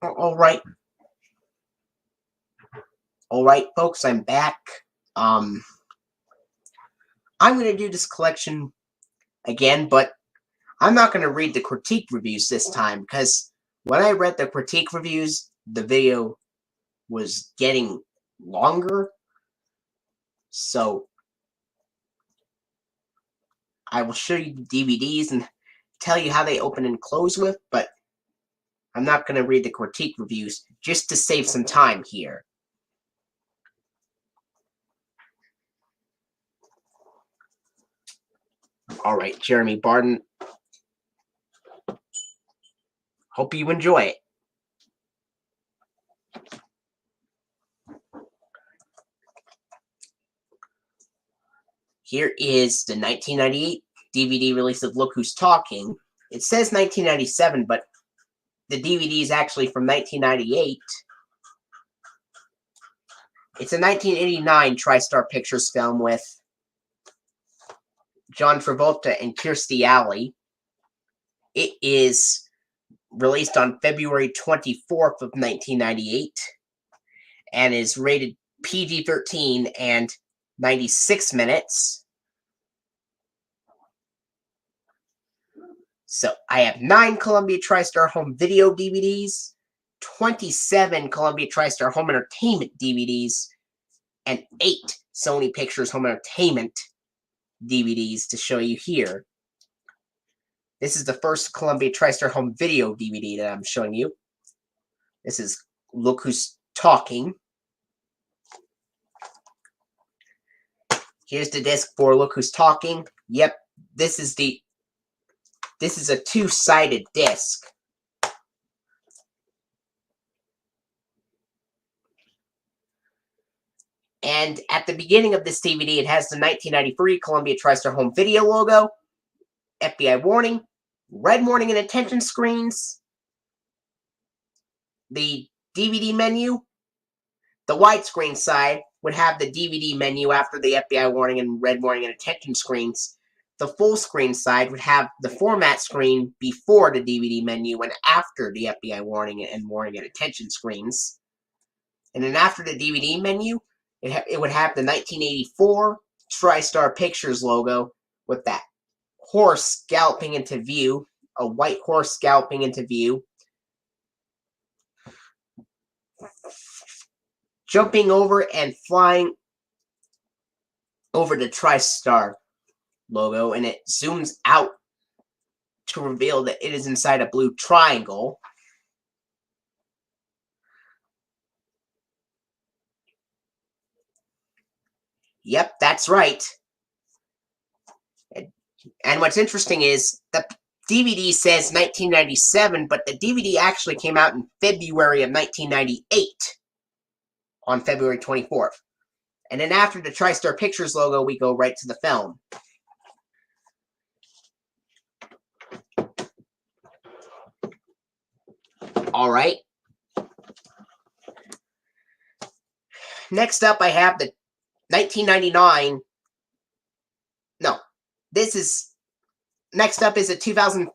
Alright. Alright, folks, I'm back. I'm going to do this collection again, but I'm not going to read the critique reviews this time, because when I read the critique reviews, the video was getting longer. So, I will show you the DVDs and tell you how they open and close with, but I'm not going to read the critique reviews, just to save some time here. Alright, Jeremy Barden. Hope you enjoy it. Here is the 1998 DVD release of Look Who's Talking. It says 1997, but the DVD is actually from 1998. It's a 1989 TriStar Pictures film with John Travolta and Kirstie Alley. It is released on February 24th of 1998 and is rated PG-13 and 96 minutes. So I have 9 Columbia TriStar Home Video DVDs, 27 Columbia TriStar Home Entertainment DVDs, and 8 Sony Pictures Home Entertainment DVDs to show you here. This is the first Columbia TriStar Home Video DVD that I'm showing you. This is Look Who's Talking. Here's the disc for Look Who's Talking. Yep, this is a two-sided disc. And at the beginning of this DVD, it has the 1993 Columbia TriStar Home Video logo, FBI warning, red warning and attention screens, the DVD menu. The widescreen side would have the DVD menu after the FBI warning and red warning and attention screens. The full screen side would have the format screen before the DVD menu and after the FBI warning and attention screens. And then after the DVD menu, it would have the 1984 TriStar Pictures logo with that horse galloping into view, a white horse galloping into view, jumping over and flying over the TriStar logo, and it zooms out to reveal that it is inside a blue triangle. Yep, that's right. And what's interesting is the DVD says 1997, but the DVD actually came out in February of 1998, on February 24th. And then after the TriStar Pictures logo, we go right to the film. Alright. Next up, I have the 1999. No, this is. Next up is a 2000.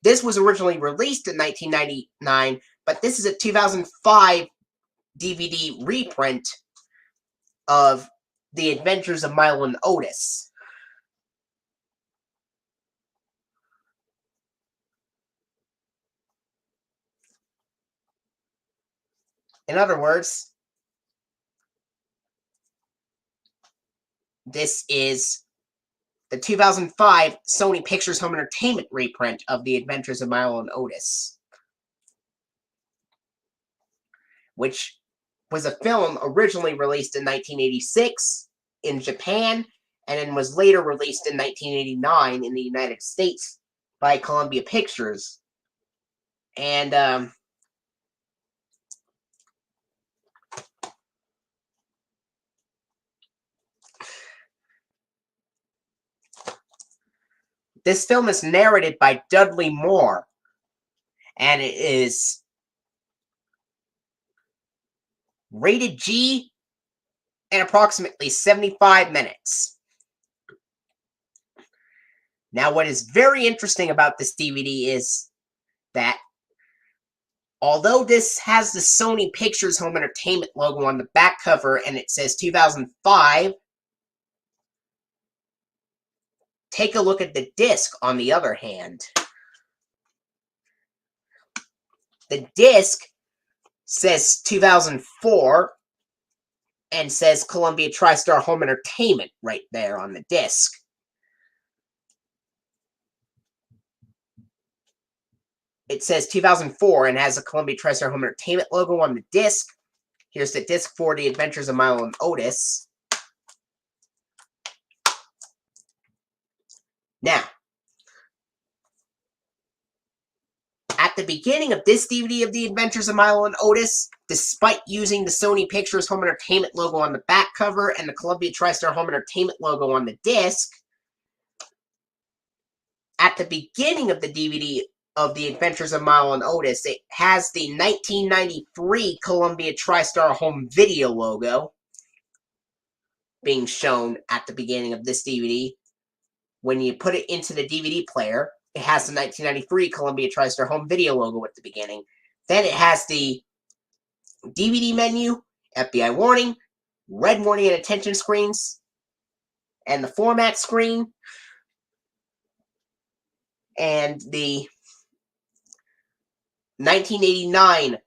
This was originally released in 1999, but this is a 2005 DVD reprint of The Adventures of Milo and Otis. In other words, this is the 2005 Sony Pictures Home Entertainment reprint of The Adventures of Milo and Otis, which was a film originally released in 1986 in Japan, and then was later released in 1989 in the United States by Columbia Pictures. And this film is narrated by Dudley Moore, and it is rated G and approximately 75 minutes. Now, what is very interesting about this DVD is that Although this has the Sony Pictures Home Entertainment logo on the back cover and it says 2005, take a look at the disc on the other hand. The disc says 2004 and says Columbia TriStar Home Entertainment right there on the disc. It says 2004 and has a Columbia TriStar Home Entertainment logo on the disc. Here's the disc for The Adventures of Milo and Otis. Now, at the beginning of this DVD of The Adventures of Milo and Otis, despite using the Sony Pictures Home Entertainment logo on the back cover and the Columbia TriStar Home Entertainment logo on the disc, at the beginning of the DVD of The Adventures of Milo and Otis, it has the 1993 Columbia TriStar Home Video logo being shown at the beginning of this DVD. When you put it into the DVD player, it has the 1993 Columbia TriStar Home Video logo at the beginning. Then it has the DVD menu, FBI warning, red warning and attention screens, and the format screen, and the 1989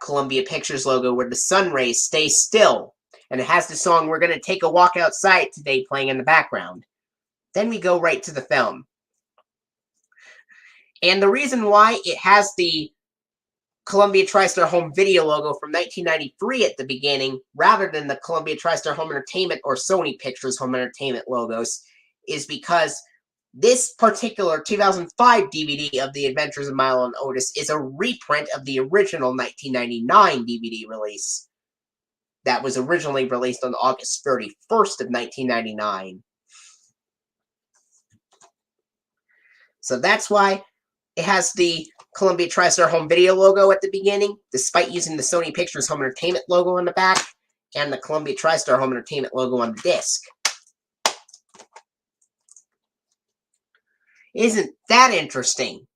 Columbia Pictures logo where the sun rays stay still. And it has the song We're Gonna Take a Walk Outside Today playing in the background. Then we go right to the film. And the reason why it has the Columbia TriStar Home Video logo from 1993 at the beginning, rather than the Columbia TriStar Home Entertainment or Sony Pictures Home Entertainment logos, is because this particular 2005 DVD of The Adventures of Milo and Otis is a reprint of the original 1999 DVD release that was originally released on August 31st of 1999. So that's why it has the Columbia TriStar Home Video logo at the beginning, despite using the Sony Pictures Home Entertainment logo on the back, and the Columbia TriStar Home Entertainment logo on the disc. Isn't that interesting?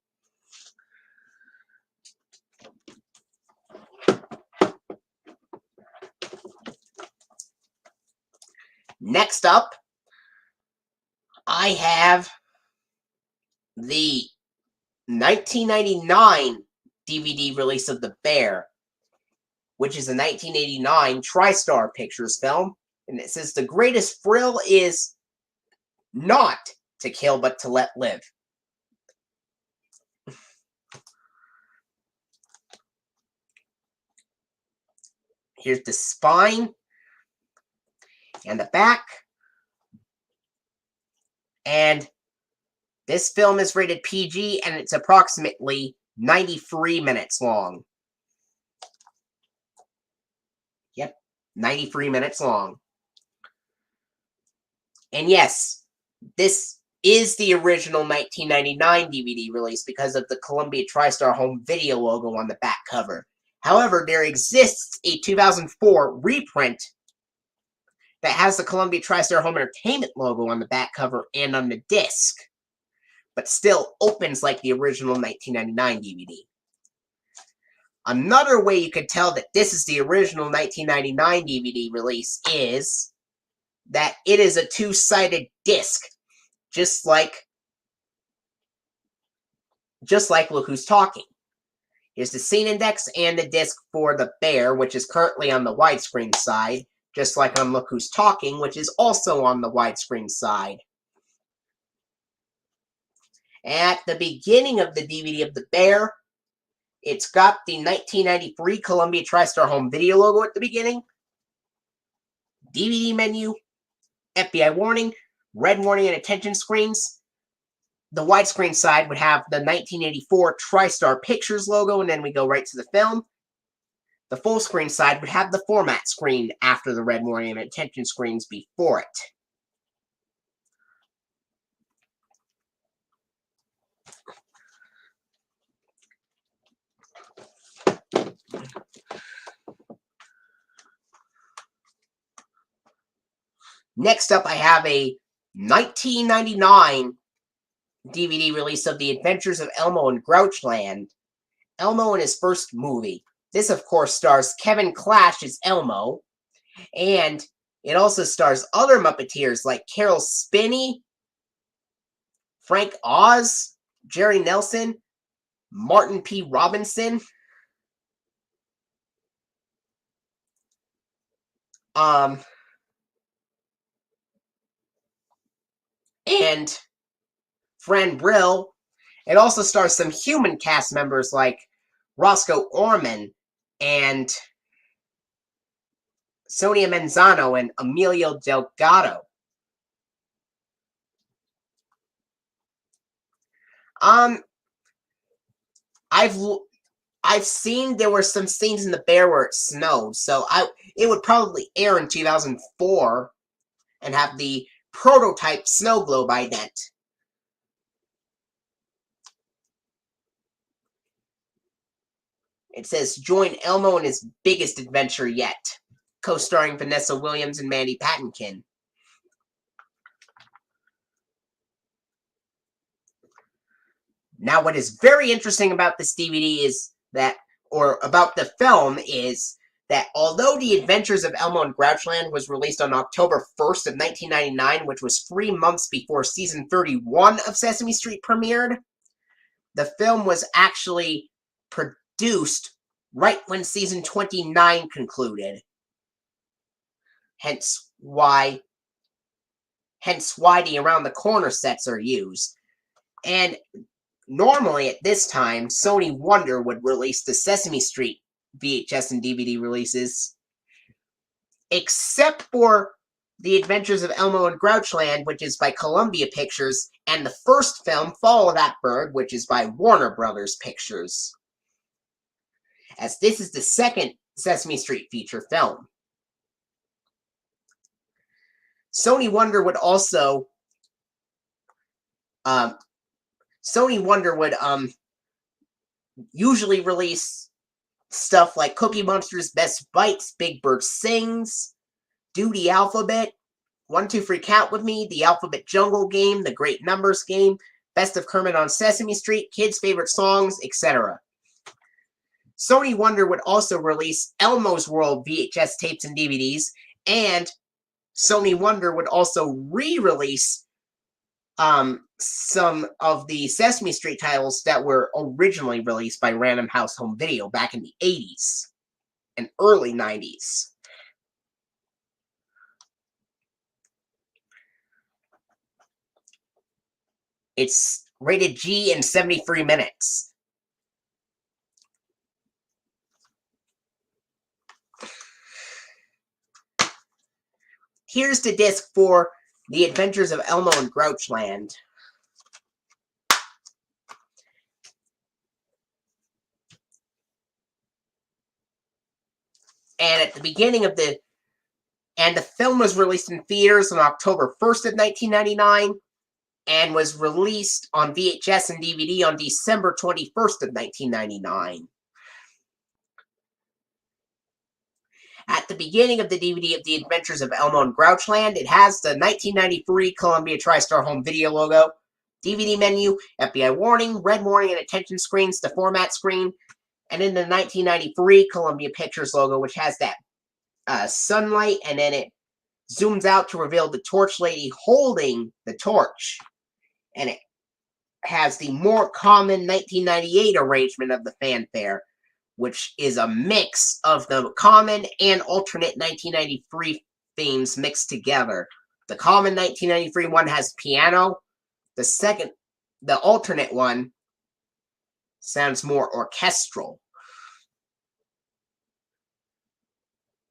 Next up, I have the 1999 DVD release of The Bear, which is a 1989 TriStar Pictures film. And it says, the greatest thrill is not to kill, but to let live. Here's the spine and the back. And this film is rated PG, and it's approximately 93 minutes long. Yep, 93 minutes long. And yes, this is the original 1999 DVD release because of the Columbia TriStar Home Video logo on the back cover. However, there exists a 2004 reprint that has the Columbia TriStar Home Entertainment logo on the back cover and on the disc, but still opens like the original 1999 DVD. Another way you could tell that this is the original 1999 DVD release is that it is a two-sided disc, just like Look Who's Talking. Here's the scene index and the disc for The Bear, which is currently on the widescreen side, just like on Look Who's Talking, which is also on the widescreen side. At the beginning of the DVD of The Bear, it's got the 1993 Columbia TriStar Home Video logo at the beginning, DVD menu, FBI warning, red warning and attention screens. The widescreen side would have the 1984 TriStar Pictures logo, and then we go right to the film. The full screen side would have the format screen after the red warning and attention screens before it. Next up, I have a 1999 DVD release of The Adventures of Elmo and Grouchland. Elmo in his first movie. This, of course, stars Kevin Clash as Elmo, and it also stars other Muppeteers like Carol Spinney, Frank Oz, Jerry Nelson, Martin P. Robinson, and Fran Brill. It also stars some human cast members like Roscoe Orman and Sonia Manzano and Emilio Delgado. I've seen there were some scenes in the bear where it snowed, so it would probably air in 2004 and have the prototype snow globe ident. It says, join Elmo in his biggest adventure yet, co-starring Vanessa Williams and Mandy Patinkin. Now, what is very interesting about this DVD is that, or about the film, is that although The Adventures of Elmo in Grouchland was released on October 1st of 1999, which was 3 months before season 31 of Sesame Street premiered, the film was actually produced right when season 29 concluded. Hence why the around the corner sets are used. And normally at this time, Sony Wonder would release the Sesame Street VHS and DVD releases, except for The Adventures of Elmo in Grouchland, which is by Columbia Pictures, and the first film, Follow That Bird, which is by Warner Brothers Pictures, as this is the second Sesame Street feature film. Sony Wonder would also usually release stuff like Cookie Monster's Best Bites, Big Bird Sings, Do the Alphabet, 1, 2, Free Count With Me, The Alphabet Jungle Game, The Great Numbers Game, Best of Kermit on Sesame Street, Kids' Favorite Songs, etc. Sony Wonder would also release Elmo's World VHS tapes and DVDs, and Sony Wonder would also re-release some of the Sesame Street titles that were originally released by Random House Home Video back in the 80s and early 90s. It's rated G and 73 minutes. Here's the disc for The Adventures of Elmo in Grouchland. And at the beginning of the film was released in theaters on October 1st of 1999 and was released on VHS and DVD on December 21st of 1999. At the beginning of the DVD of The Adventures of Elmo in Grouchland, it has the 1993 Columbia TriStar Home Video logo, DVD menu, FBI warning, red warning and attention screens, the format screen, and in the 1993 Columbia Pictures logo, which has that sunlight, and then it zooms out to reveal the torch lady holding the torch. And it has the more common 1998 arrangement of the fanfare, which is a mix of the common and alternate 1993 themes mixed together. The common 1993 one has piano. The alternate one sounds more orchestral.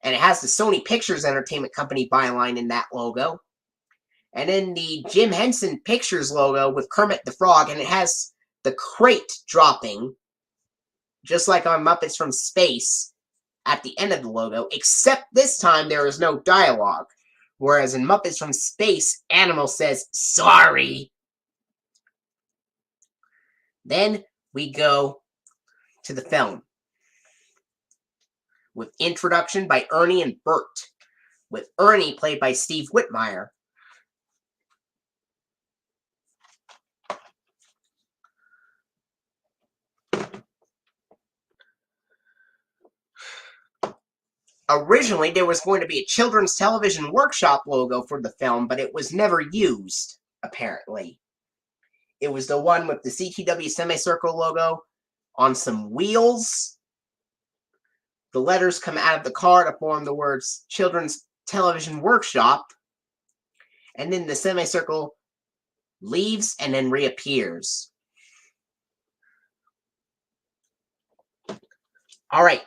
And it has the Sony Pictures Entertainment Company byline in that logo. And then the Jim Henson Pictures logo with Kermit the Frog, and it has the crate dropping, just like on Muppets from Space, at the end of the logo, except this time there is no dialogue. Whereas in Muppets from Space, Animal says, sorry. Then we go to the film, with introduction by Ernie and Bert, with Ernie played by Steve Whitmire. Originally, there was going to be a Children's Television Workshop logo for the film, but it was never used, apparently. It was the one with the CTW semicircle logo on some wheels. The letters come out of the car to form the words Children's Television Workshop, and then the semicircle leaves and then reappears. Alright.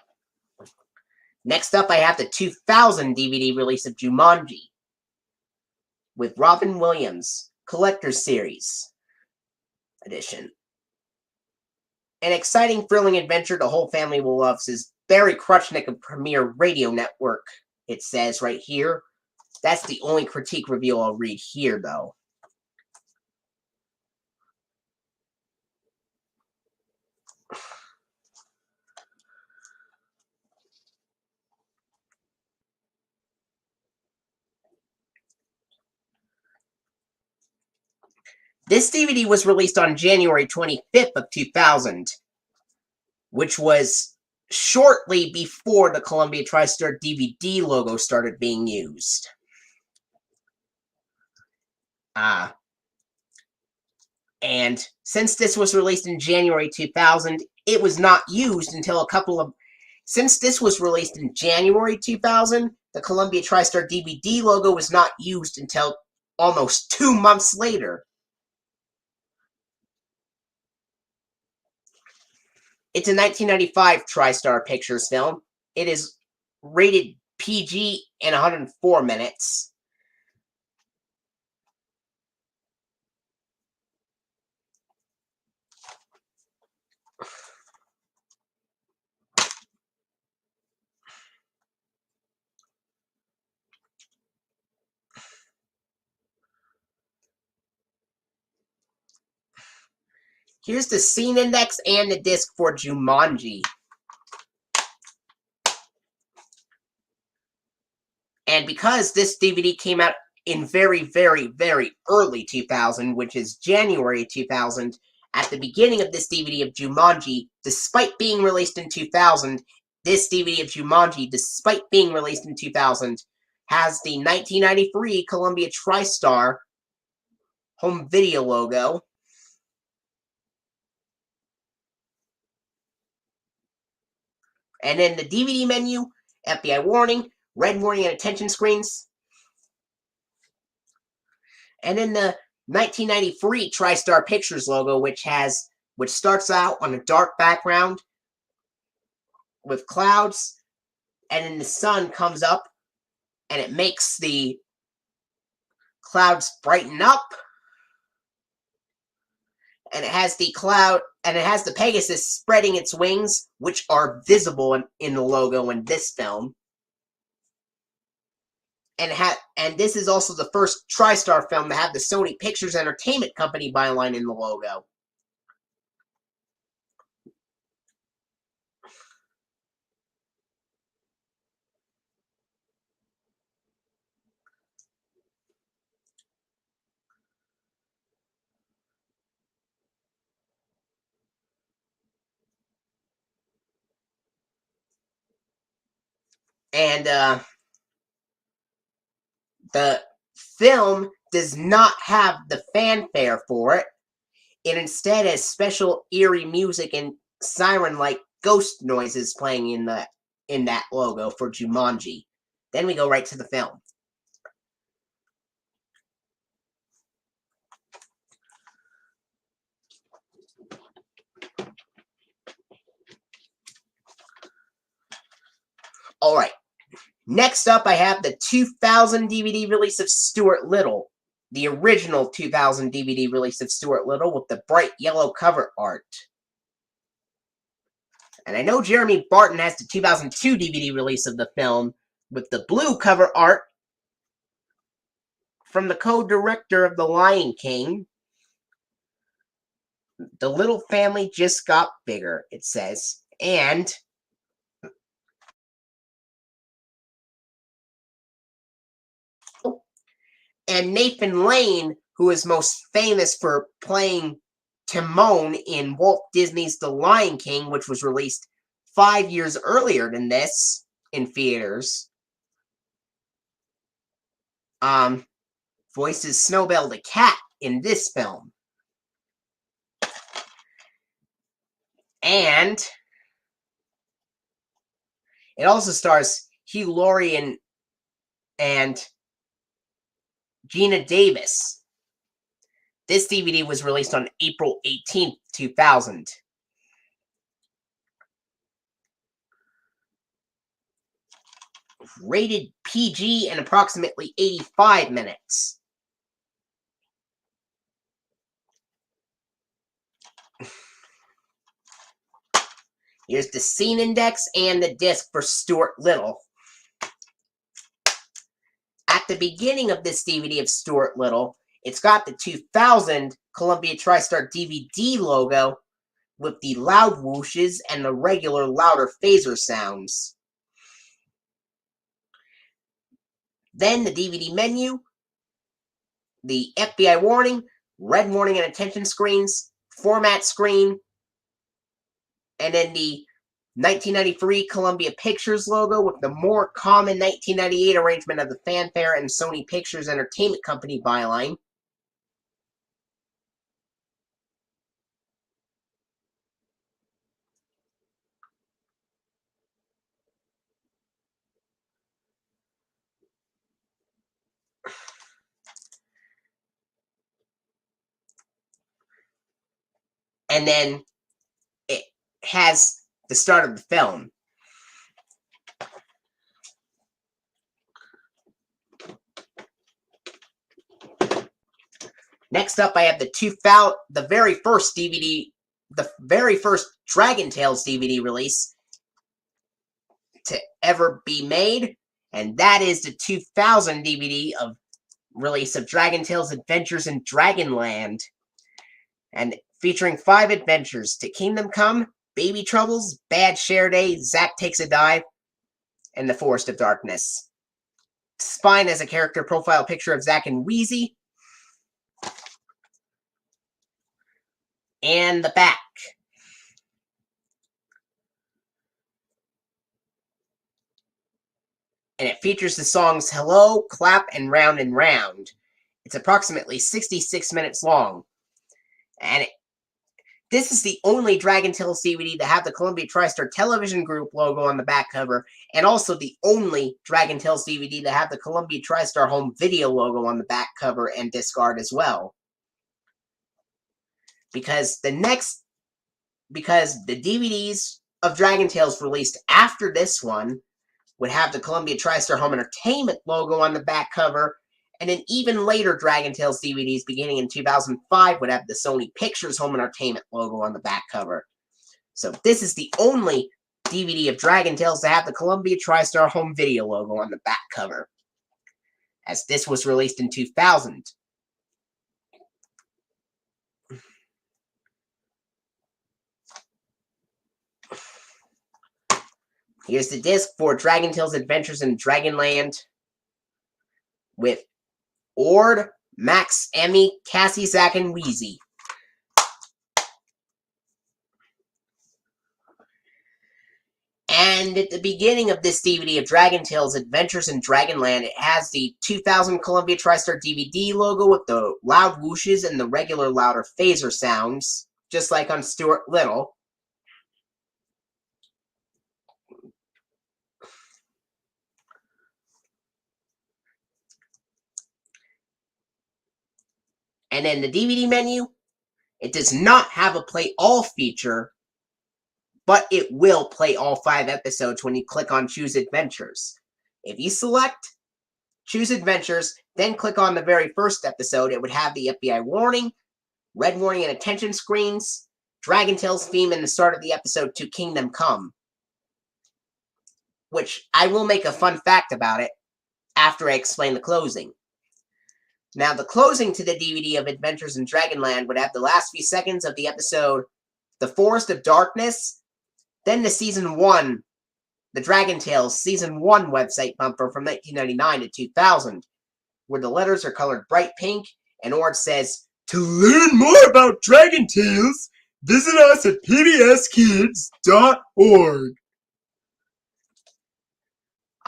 Next up, I have the 2000 DVD release of Jumanji with Robin Williams, Collector's Series edition. An exciting, thrilling adventure the whole family will love, says Barry Krutchnik of Premier Radio Network. It says right here. That's the only critique review I'll read here, though. This DVD was released on January 25th of 2000, which was shortly before the Columbia TriStar DVD logo started being used. And since this was released in January 2000, it was not used until since this was released in January 2000, the Columbia TriStar DVD logo was not used until almost 2 months later. It's a 1995 TriStar Pictures film. It is rated PG and 104 minutes. Here's the scene index and the disc for Jumanji. And because this DVD came out in very, very, very early 2000, which is January 2000, at the beginning of this DVD of Jumanji, despite being released in 2000, this DVD of Jumanji, despite being released in 2000, has the 1993 Columbia TriStar home video logo. And then the DVD menu, FBI warning, red warning and attention screens. And then the 1993 TriStar Pictures logo, which starts out on a dark background with clouds, and then the sun comes up and it makes the clouds brighten up. And it has the Pegasus spreading its wings, which are visible in the logo in this film. And this is also the first TriStar film to have the Sony Pictures Entertainment Company byline in the logo. And the film does not have the fanfare for it. It instead has special eerie music and siren-like ghost noises playing in that logo for Jumanji. Then we go right to the film. Alright. Next up, I have the 2000 DVD release of Stuart Little. The original 2000 DVD release of Stuart Little with the bright yellow cover art. And I know Jeremy Barton has the 2002 DVD release of the film with the blue cover art from the co-director of The Lion King. The little family just got bigger, it says. And Nathan Lane, who is most famous for playing Timon in Walt Disney's The Lion King, which was released 5 years earlier than this. in theaters. Voices Snowbell the cat in this film. And it also stars Hugh Laurie and Gina Davis. This DVD was released on April 18th, 2000. Rated PG and approximately 85 minutes. Here's the scene index and the disc for Stuart Little. At the beginning of this DVD of Stuart Little, it's got the 2000 Columbia TriStar DVD logo with the loud whooshes and the regular louder phaser sounds. Then the DVD menu, the FBI warning, red warning and attention screens, format screen, and then the 1993 Columbia Pictures logo with the more common 1998 arrangement of the Fanfare and Sony Pictures Entertainment Company byline. And then it has the start of the film. Next up, I have the very first DVD, the very first Dragon Tales DVD release to ever be made, and that is the 2000 DVD of release of Dragon Tales Adventures in Dragonland, and featuring 5 adventures: To Kingdom Come, Baby Troubles, Bad Share Day, Zack Takes a Dive, and The Forest of Darkness. Spine as a character profile picture of Zack and Wheezy. And the back. And it features the songs Hello, Clap, and Round and Round. It's approximately 66 minutes long. And this is the only Dragon Tales DVD to have the Columbia TriStar Television Group logo on the back cover, and also the only Dragon Tales DVD to have the Columbia TriStar Home Video logo on the back cover and disc art as well. Because the DVDs of Dragon Tales released after this one would have the Columbia TriStar Home Entertainment logo on the back cover, and then even later Dragon Tales DVDs beginning in 2005 would have the Sony Pictures Home Entertainment logo on the back cover. So this is the only DVD of Dragon Tales to have the Columbia TriStar Home Video logo on the back cover, as this was released in 2000. Here's the disc for Dragon Tales Adventures in Dragonland with Ord, Max, Emmy, Cassie, Zack, and Wheezy. And at the beginning of this DVD of Dragon Tales Adventures in Dragonland, it has the 2000 Columbia TriStar DVD logo with the loud whooshes and the regular louder phaser sounds, just like on Stuart Little. And then the DVD menu, it does not have a play all feature, but it will play all 5 episodes when you click on Choose Adventures. If you select Choose Adventures, then click on the very first episode, it would have the FBI warning, red warning and attention screens, Dragon Tales theme, and the start of the episode To Kingdom Come. Which I will make a fun fact about it after I explain the closing. Now, the closing to the DVD of Adventures in Dragonland would have the last few seconds of the episode The Forest of Darkness, then the Season 1, the Dragon Tales Season 1 website bumper from 1999 to 2000, where the letters are colored bright pink, and Ord says, "To learn more about Dragon Tales, visit us at pbskids.org.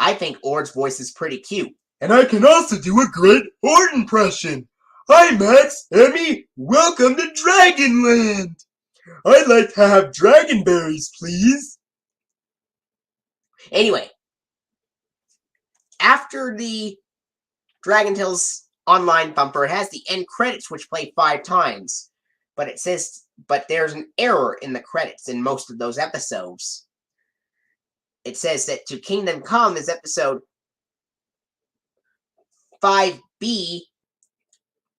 I think Ord's voice is pretty cute. And I can also do a great Ord impression. Hi, Max, Emmy, welcome to Dragonland. I'd like to have dragonberries, please. Anyway, after the Dragon Tales Online bumper, it has the end credits, which play 5 times. But there's an error in the credits in most of those episodes. It says that To Kingdom Come is episode 5B,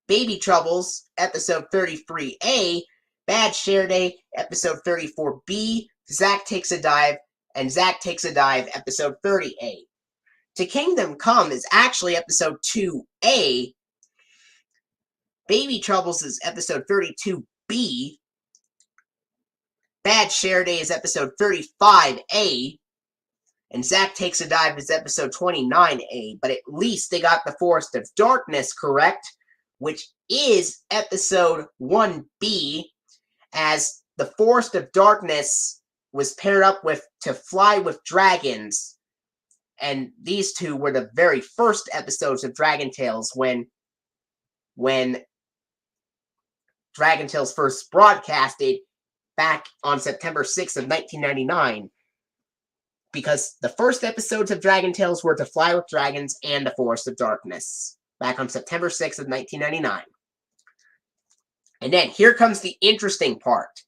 Baby Troubles, episode 33A, Bad Share Day, episode 34B, Zack Takes a Dive, and Zack Takes a Dive, episode 30A. To Kingdom Come is actually episode 2A, Baby Troubles is episode 32B, Bad Share Day is episode 35A, and Zack Takes a Dive is episode 29A, but at least they got the Forest of Darkness correct, which is episode 1B, as the Forest of Darkness was paired up with To Fly with Dragons, and these two were the very first episodes of Dragon Tales when Dragon Tales first broadcasted back on September 6th of 1999. Because the first episodes of Dragon Tales were To Fly with Dragons and The Forest of Darkness, back on September 6th of 1999. And then, here comes the interesting part.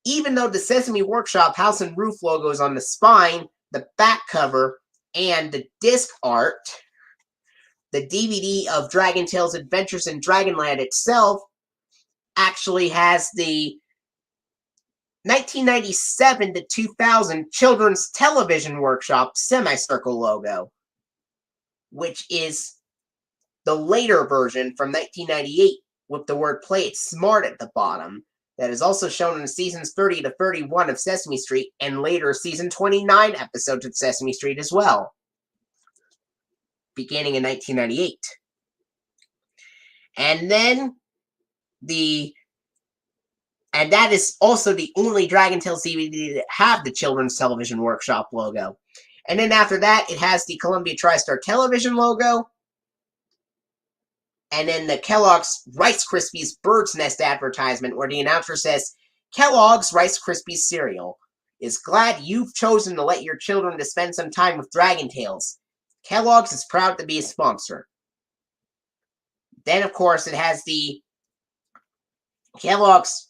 Even though the Sesame Workshop House and Roof logos on the spine, the back cover, and the disc art, the DVD of Dragon Tales Adventures in Dragonland itself actually has the 1997 to 2000 Children's Television Workshop semicircle logo, which is the later version from 1998 with the word "Play It Smart" at the bottom. That is also shown in seasons 30 to 31 of Sesame Street and later season 29 episodes of Sesame Street as well, beginning in 1998. And that is also the only Dragon Tales DVD that have the Children's Television Workshop logo. And then after that, it has the Columbia TriStar Television logo. And then the Kellogg's Rice Krispies Bird's Nest advertisement, where the announcer says, "Kellogg's Rice Krispies cereal is glad you've chosen to let your children to spend some time with Dragon Tales. Kellogg's is proud to be a sponsor." Then, of course, it has the Kellogg's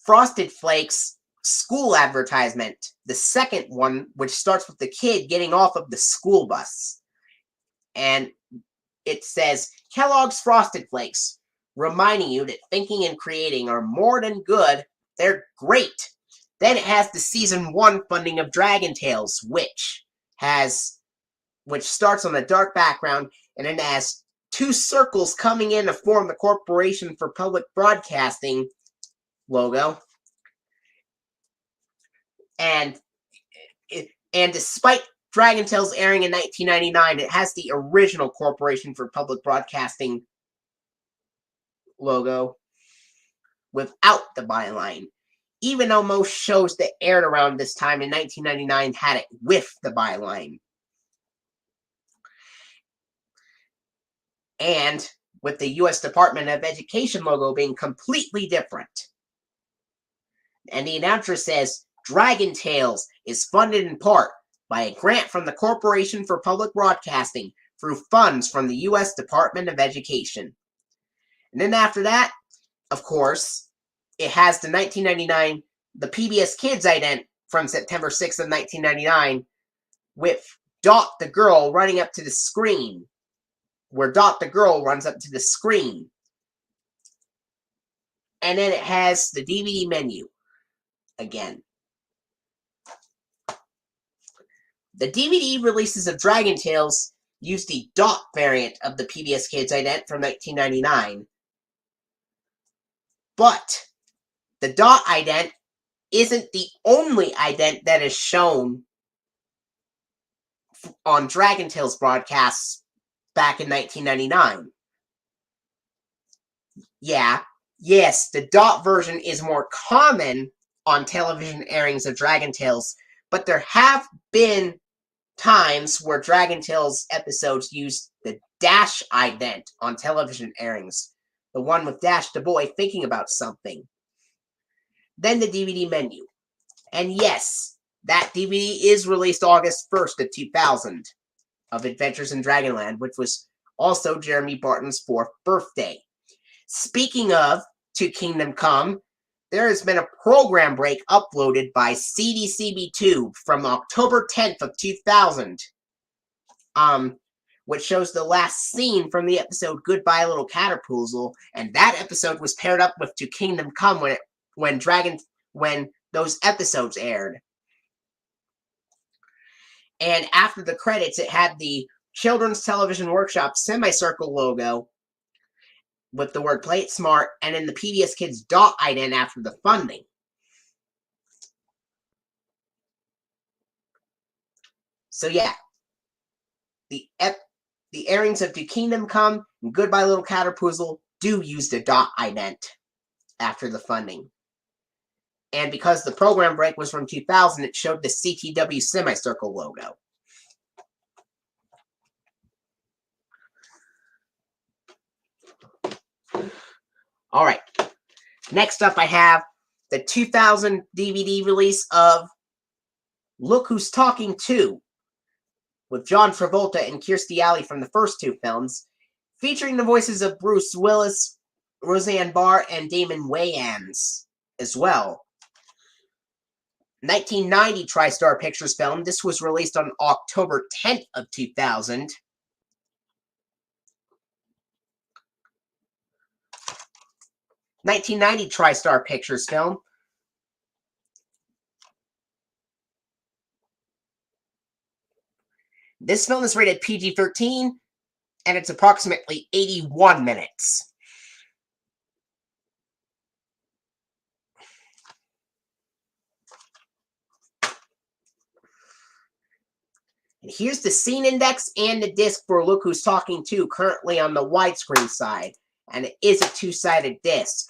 Frosted Flakes school advertisement, the second one, which starts with the kid getting off of the school bus. And it says, "Kellogg's Frosted Flakes, reminding you that thinking and creating are more than good, they're great." Then it has the season 1 funding of Dragon Tales, which starts on a dark background, and then has 2 circles coming in to form the Corporation for Public Broadcasting logo. And despite Dragon Tales airing in 1999, it has the original Corporation for Public Broadcasting logo without the byline, even though most shows that aired around this time in 1999 had it with the byline. And with the U.S. Department of Education logo being completely different. And the announcer says, "Dragon Tales is funded in part by a grant from the Corporation for Public Broadcasting through funds from the U.S. Department of Education." And then after that, of course, it has the 1999, the PBS Kids ident from September 6th of 1999 with Dot the girl running up to the screen, where Dot the girl runs up to the screen. And then it has the DVD menu again. The DVD releases of Dragon Tales used the Dot variant of the PBS Kids ident from 1999. But the Dot ident isn't the only ident that is shown on Dragon Tales broadcasts back in 1999. Yes, the Dot version is more common on television airings of Dragon Tales, but there have been times where Dragon Tales episodes used the Dash ident on television airings. The one with Dash the boy thinking about something. Then the DVD menu. And yes, that DVD is released August 1st of 2000 of Adventures in Dragonland, which was also Jeremy Barton's 4th birthday. Speaking of To Kingdom Come, there has been a program break uploaded by CDCB2 from October 10th of 2000, which shows the last scene from the episode Goodbye Little Caterpoozle, and that episode was paired up with To Kingdom Come when those episodes aired. And after the credits, it had the Children's Television Workshop semicircle logo with the word Play It Smart, and then the PBS Kids dot ident after the funding. So yeah, the airings of To Kingdom Come and Goodbye Little Caterpoozle do use the dot ident after the funding. And because the program break was from 2000, it showed the CTW semicircle logo. All right. Next up, I have the 2000 DVD release of Look Who's Talking 2 with John Travolta and Kirstie Alley from the first two films, featuring the voices of Bruce Willis, Roseanne Barr, and Damon Wayans as well. 1990 TriStar Pictures film. This was released on October 10th of 2000. (1990) TriStar Pictures film. This film is rated PG-13, and it's approximately 81 minutes. And here's the scene index and the disc for Look Who's Talking 2, currently on the widescreen side, and it is a two-sided disc.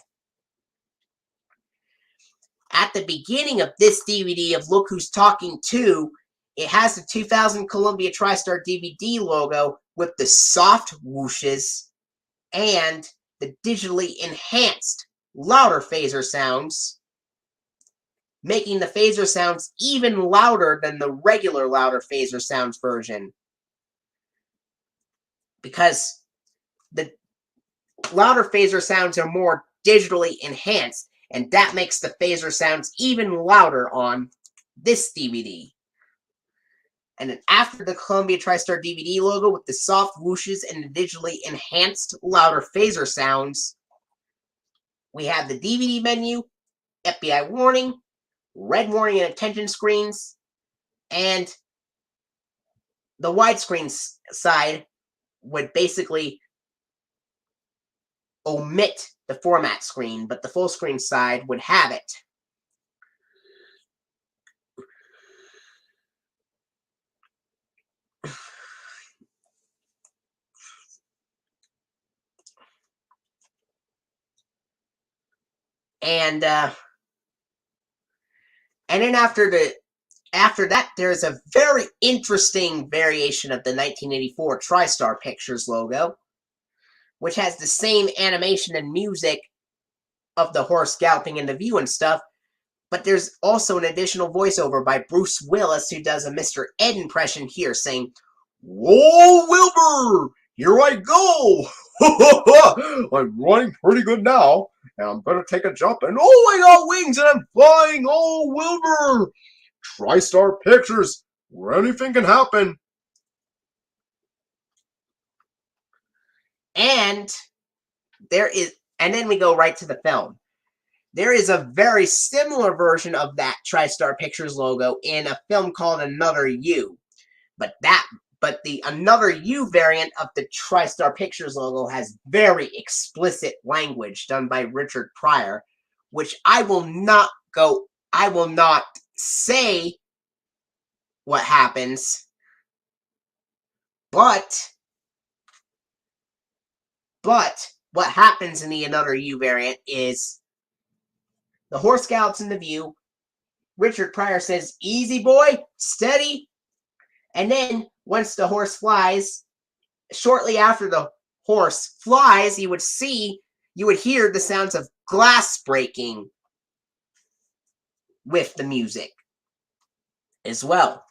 At the beginning of this DVD of Look Who's Talking 2, it has the 2000 Columbia TriStar DVD logo with the soft whooshes and the digitally enhanced louder phaser sounds, making the phaser sounds even louder than the regular louder phaser sounds version. Because the louder phaser sounds are more digitally enhanced, and that makes the phaser sounds even louder on this DVD. And then after the Columbia TriStar DVD logo with the soft whooshes and the digitally enhanced louder phaser sounds, we have the DVD menu, FBI warning, red warning and attention screens, and the widescreen side would basically omit the format screen, but the full screen side would have it. And then after that, there's a very interesting variation of the 1984 TriStar Pictures logo, which has the same animation and music of the horse galloping in the view and stuff, but there's also an additional voiceover by Bruce Willis, who does a Mr. Ed impression here, saying, "Whoa, Wilbur! Here I go! I'm running pretty good now, and I'm gonna take a jump, and oh, I got wings, and I'm flying! Oh, Wilbur! TriStar Pictures, where anything can happen." And then we go right to the film. There is a very similar version of that TriStar Pictures logo in a film called Another You. But the Another You variant of the TriStar Pictures logo has very explicit language done by Richard Pryor, which I will not say what happens, but what happens in the Another You variant is the horse gallops in the view. Richard Pryor says, "Easy, boy, steady," And then, once the horse flies, shortly after the horse flies, you would hear the sounds of glass breaking with the music as well.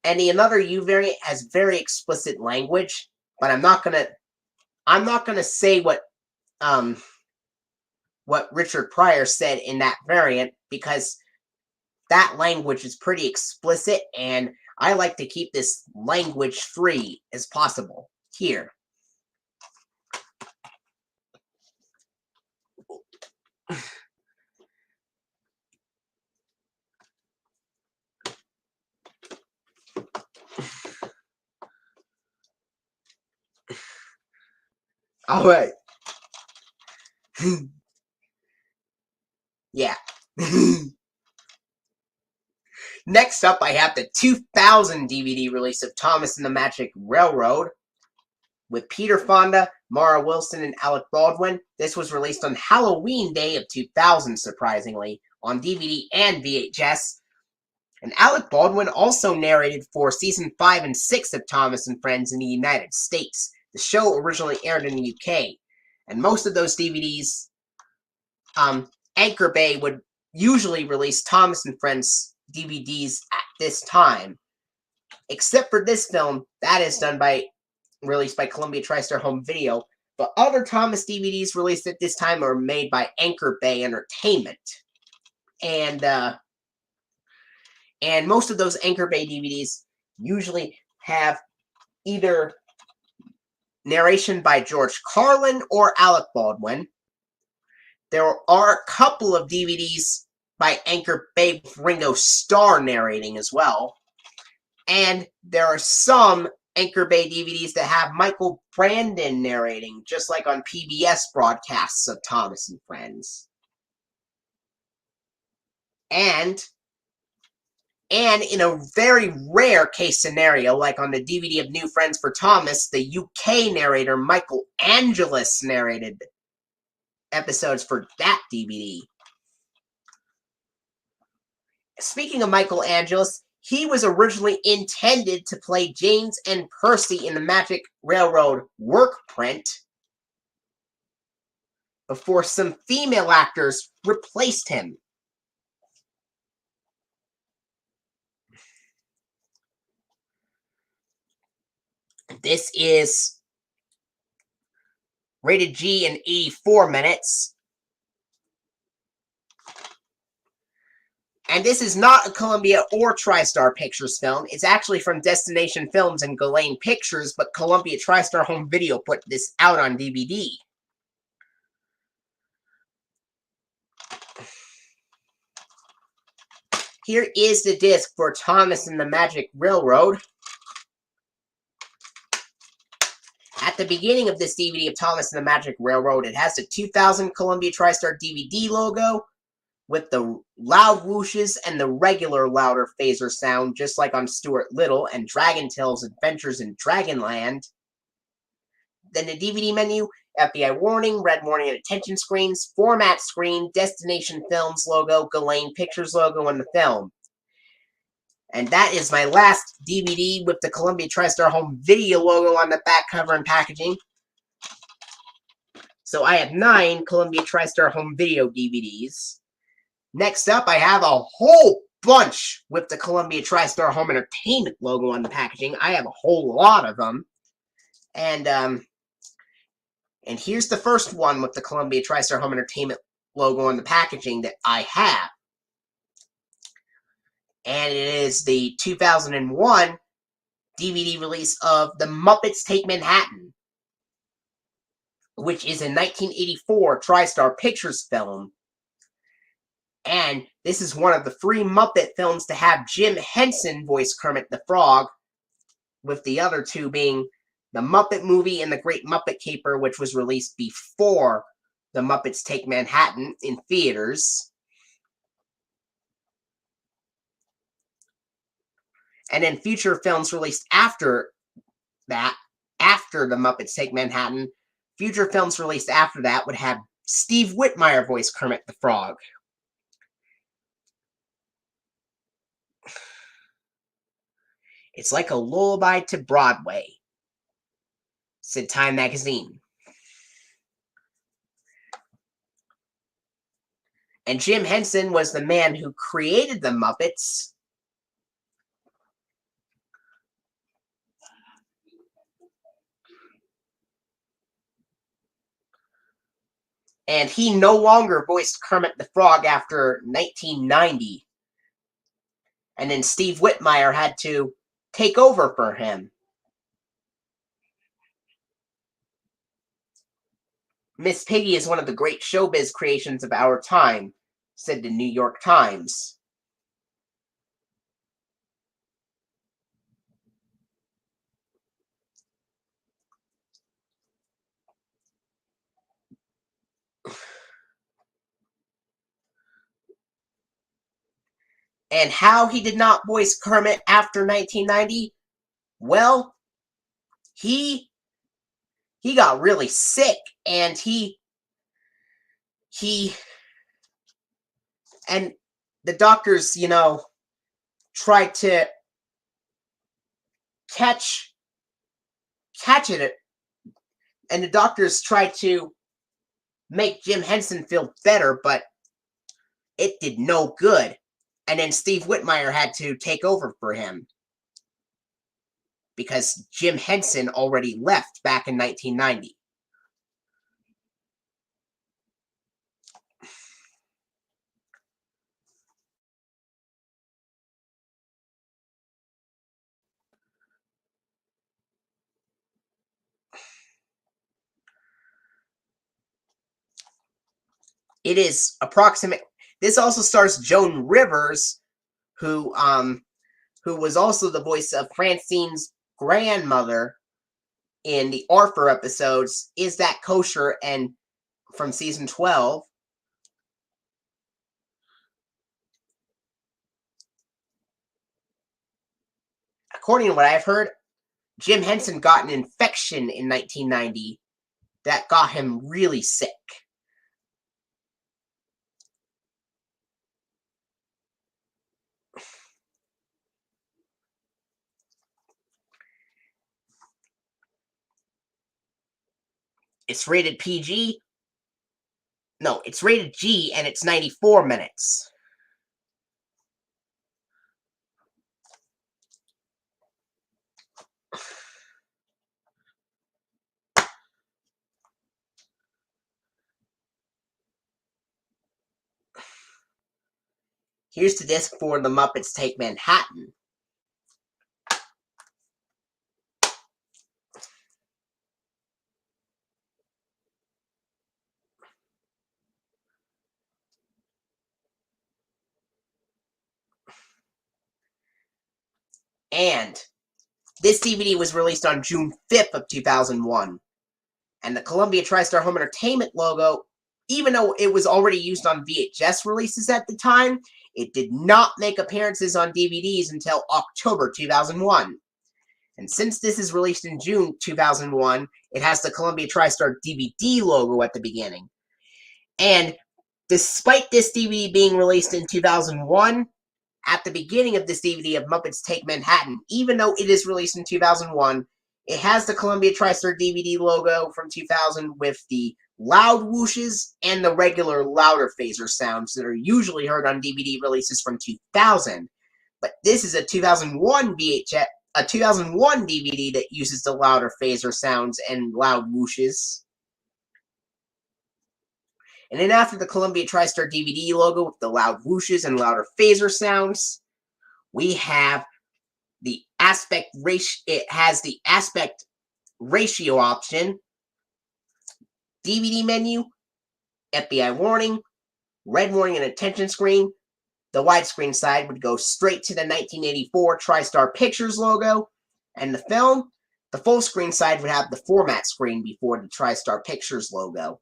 And another U variant has very explicit language, but I'm not gonna say what Richard Pryor said in that variant, because that language is pretty explicit, and I like to keep this language free as possible here. All right. Yeah. Next up, I have the 2000 DVD release of Thomas and the Magic Railroad with Peter Fonda, Mara Wilson, and Alec Baldwin. This was released on Halloween Day of 2000, surprisingly, on DVD and VHS. And Alec Baldwin also narrated for season 5 and 6 of Thomas and Friends in the United States. The show originally aired in the UK, and most of those DVDs, Anchor Bay would usually release Thomas and Friends DVDs at this time, except for this film that is released by Columbia TriStar Home Video. But other Thomas DVDs released at this time are made by Anchor Bay Entertainment, and most of those Anchor Bay DVDs usually have either narration by George Carlin or Alec Baldwin. There are a couple of DVDs by Anchor Bay with Ringo Starr narrating as well. And there are some Anchor Bay DVDs that have Michael Brandon narrating, just like on PBS broadcasts of Thomas and Friends. And in a very rare case scenario, like on the DVD of New Friends for Thomas, the UK narrator Michael Angelis narrated episodes for that DVD. Speaking of Michael Angelis, he was originally intended to play James and Percy in the Magic Railroad work print before some female actors replaced him. This is rated G and 84 minutes. And this is not a Columbia or TriStar Pictures film. It's actually from Destination Films and Ghislaine Pictures, but Columbia TriStar Home Video put this out on DVD. Here is the disc for Thomas and the Magic Railroad. At the beginning of this DVD of Thomas and the Magic Railroad, it has the 2000 Columbia TriStar DVD logo with the loud whooshes and the regular louder phaser sound, just like on Stuart Little and Dragon Tales Adventures in Dragonland. Then the DVD menu, FBI warning, red warning and attention screens, format screen, Destination Films logo, Ghislaine Pictures logo on the film. And that is my last DVD with the Columbia TriStar Home Video logo on the back cover and packaging. So I have 9 Columbia TriStar Home Video DVDs. Next up, I have a whole bunch with the Columbia TriStar Home Entertainment logo on the packaging. I have a whole lot of them. And here's the first one with the Columbia TriStar Home Entertainment logo on the packaging that I have. And it is the 2001 DVD release of The Muppets Take Manhattan, which is a 1984 TriStar Pictures film. And this is one of the 3 Muppet films to have Jim Henson voice Kermit the Frog, with the other 2 being The Muppet Movie and The Great Muppet Caper, which was released before The Muppets Take Manhattan in theaters. And then future films released after that, after The Muppets Take Manhattan, future films released after that would have Steve Whitmire voice Kermit the Frog. It's like a lullaby to Broadway, said Time magazine. And Jim Henson was the man who created the Muppets. And he no longer voiced Kermit the Frog after 1990. And then Steve Whitmire had to take over for him. Miss Piggy is one of the great showbiz creations of our time, said the New York Times. And how he did not voice Kermit after 1990? Well, he got really sick, and and the doctors, tried to catch it, and the doctors tried to make Jim Henson feel better, but it did no good. And then Steve Whitmire had to take over for him because Jim Henson already left back in 1990. It is approximate. This also stars Joan Rivers, who was also the voice of Francine's grandmother in the Arthur episodes, Is That Kosher? And from season 12. According to what I've heard, Jim Henson got an infection in 1990 that got him really sick. It's rated PG. No, it's rated G, and it's 94 minutes. Here's the disc for The Muppets Take Manhattan. And this DVD was released on June 5th of 2001. And the Columbia TriStar Home Entertainment logo, even though it was already used on VHS releases at the time, it did not make appearances on DVDs until October 2001. And since this is released in June 2001, it has the Columbia TriStar DVD logo at the beginning. And despite this DVD being released in 2001, at the beginning of this DVD of Muppets Take Manhattan, even though it is released in 2001, it has the Columbia TriStar DVD logo from 2000 with the loud whooshes and the regular louder phaser sounds that are usually heard on DVD releases from 2000. But this is a 2001 DVD that uses the louder phaser sounds and loud whooshes. And then after the Columbia TriStar DVD logo with the loud whooshes and louder phaser sounds, we have the aspect ratio. It has the aspect ratio option, DVD menu, FBI warning, red warning and attention screen. The widescreen side would go straight to the 1984 TriStar Pictures logo, and the full screen side would have the format screen before the TriStar Pictures logo.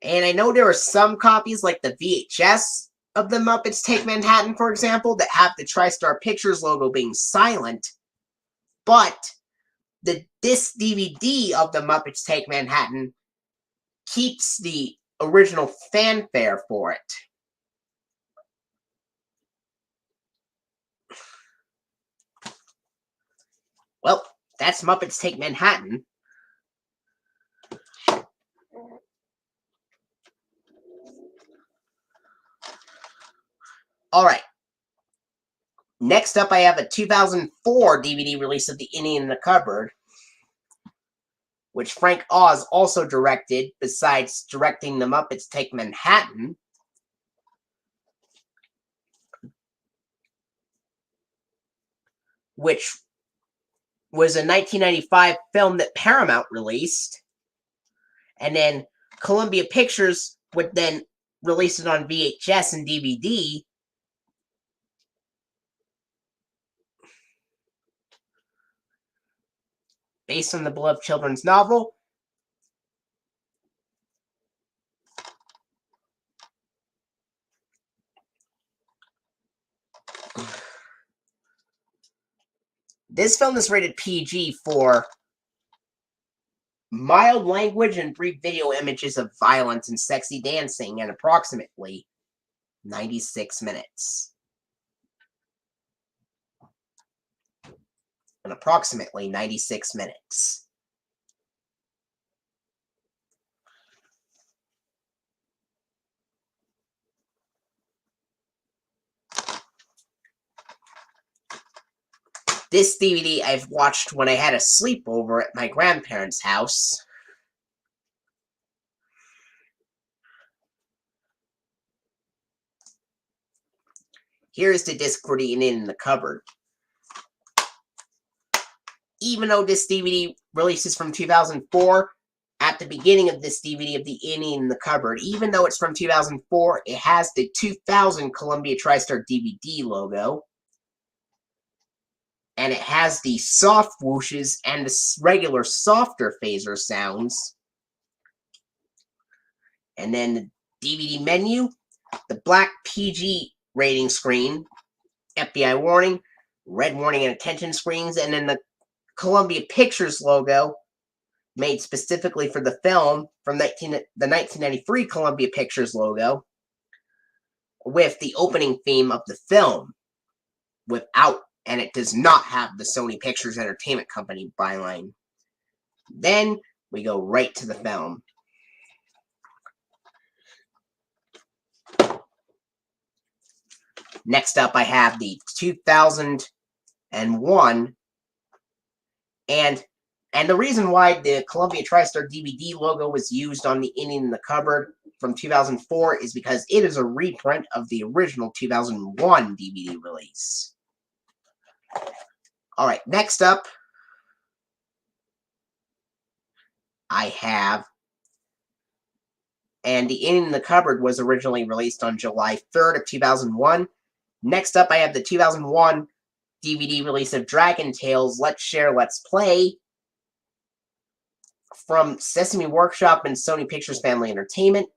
And I know there are some copies, like the VHS of the Muppets Take Manhattan, for example, that have the TriStar Pictures logo being silent, but this DVD of the Muppets Take Manhattan keeps the original fanfare for it. Well, that's Muppets Take Manhattan. Alright. Next up, I have a 2004 DVD release of The Indian in the Cupboard, which Frank Oz also directed, besides directing The Muppets Take Manhattan. Which was a 1995 film that Paramount released. And then Columbia Pictures would then release it on VHS and DVD. Based on the beloved children's novel. This film is rated PG for mild language and brief video images of violence and sexy dancing, and approximately 96 minutes. Approximately 96 minutes. This DVD I've watched when I had a sleepover at my grandparents' house. Here's the disc for The Indian in the Cupboard. Even though this DVD releases from 2004, at the beginning of this DVD of The Indian in the Cupboard, even though it's from 2004, it has the 2000 Columbia TriStar DVD logo. And it has the soft whooshes and the regular softer phaser sounds. And then the DVD menu, the black PG rating screen, FBI warning, red warning and attention screens, and then the Columbia Pictures logo, made specifically for the film, from the 1993 Columbia Pictures logo, with the opening theme of the film, and it does not have the Sony Pictures Entertainment Company byline. Then we go right to the film. Next up, I have the 2001, and the reason why the Columbia TriStar DVD logo was used on The Indian in the Cupboard from 2004 is because it is a reprint of the original 2001 DVD release. Alright, next up, I have, and The Indian in the Cupboard was originally released on July 3rd of 2001. Next up, I have the 2001 DVD release of Dragon Tales, Let's Share, Let's Play, from Sesame Workshop and Sony Pictures Family Entertainment,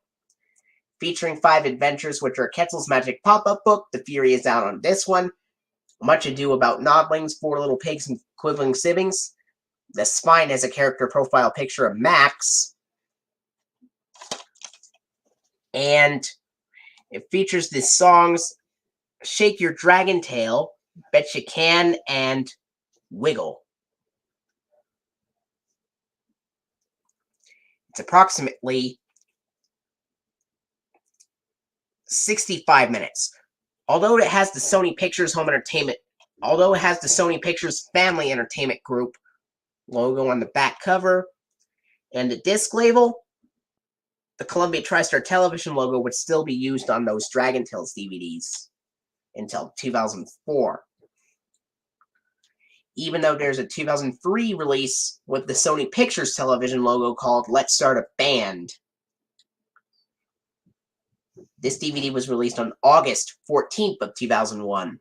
featuring 5 adventures, which are Quetzal's Magic Pop-Up Book, The Fury is out on this one, Much Ado About Nodlings, 4 Little Pigs and Quibbling Siblings, The Spine has a character profile picture of Max, and it features the songs Shake Your Dragon Tail, Bet You Can, and Wiggle. It's approximately 65 minutes. Although it has the Sony Pictures Family Entertainment Group logo on the back cover and the disc label, the Columbia TriStar Television logo would still be used on those Dragon Tales DVDs until 2004. Even though there's a 2003 release with the Sony Pictures Television logo called Let's Start a Band. This DVD was released on August 14th of 2001.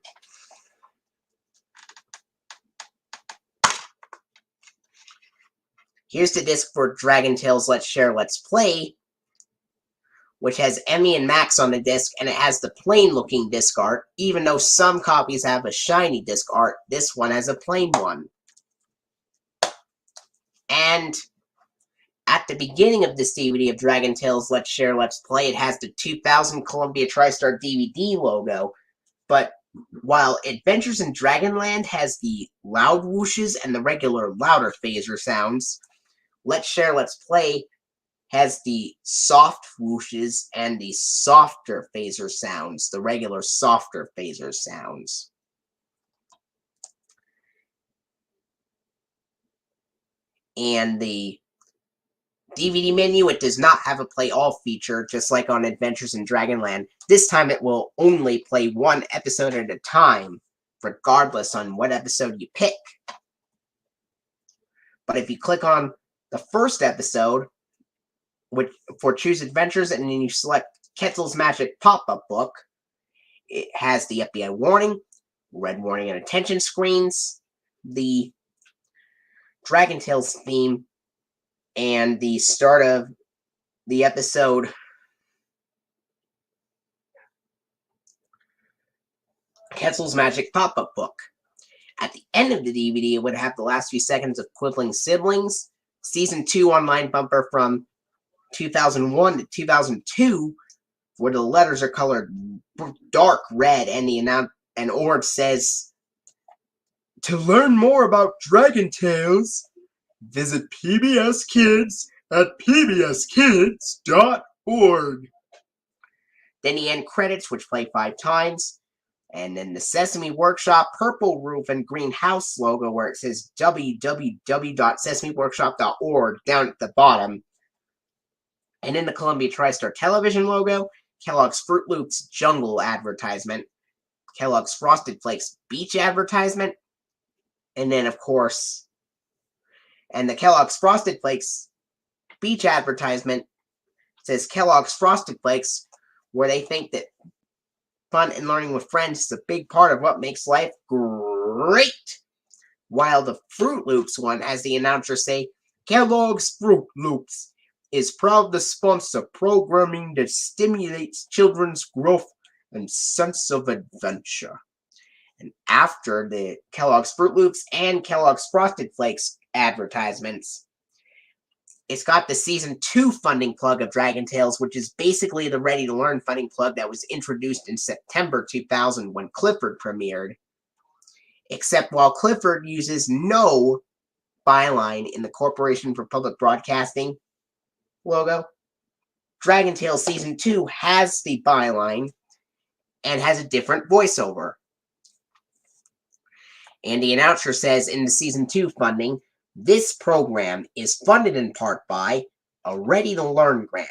Here's the disc for Dragon Tales Let's Share, Let's Play, which has Emmy and Max on the disc, and it has the plain-looking disc art. Even though some copies have a shiny disc art, this one has a plain one. And at the beginning of this DVD of Dragon Tales Let's Share, Let's Play, it has the 2000 Columbia TriStar DVD logo, but while Adventures in Dragonland has the loud whooshes and the regular louder phaser sounds, Let's Share, Let's Play has the soft whooshes and the softer phaser sounds, the regular softer phaser sounds. And the DVD menu, it does not have a play all feature, just like on Adventures in Dragonland. This time it will only play one episode at a time, regardless on what episode you pick. But if you click on the first episode, which for Choose Adventures, and then you select Quetzal's Magic Pop-Up Book, it has the FBI warning, red warning and attention screens, the Dragon Tales theme, and the start of the episode Quetzal's Magic Pop-Up Book. At the end of the DVD, it would have the last few seconds of Quibbling Siblings, Season 2 online bumper from 2001 to 2002, where the letters are colored dark red, and Ord says, To learn more about Dragon Tales, visit PBS Kids at pbskids.org. Then the end credits, which play 5 times, and then the Sesame Workshop purple roof and green house logo where it says www.sesameworkshop.org down at the bottom. And then the Columbia TriStar television logo, Kellogg's Fruit Loops Jungle advertisement, Kellogg's Frosted Flakes Beach advertisement, and then, of course, and the Kellogg's Frosted Flakes Beach advertisement says Kellogg's Frosted Flakes, where they think that fun and learning with friends is a big part of what makes life great. While the Fruit Loops one, as the announcers say, Kellogg's Fruit Loops is proud to sponsor programming that stimulates children's growth and sense of adventure. And after the Kellogg's Fruit Loops and Kellogg's Frosted Flakes advertisements, it's got the Season 2 funding plug of Dragon Tales, which is basically the Ready to Learn funding plug that was introduced in September 2000 when Clifford premiered. Except while Clifford uses no byline in the Corporation for Public Broadcasting logo, Dragon Tales Season 2 has the byline and has a different voiceover. And the announcer says in the Season 2 funding, this program is funded in part by a Ready to Learn grant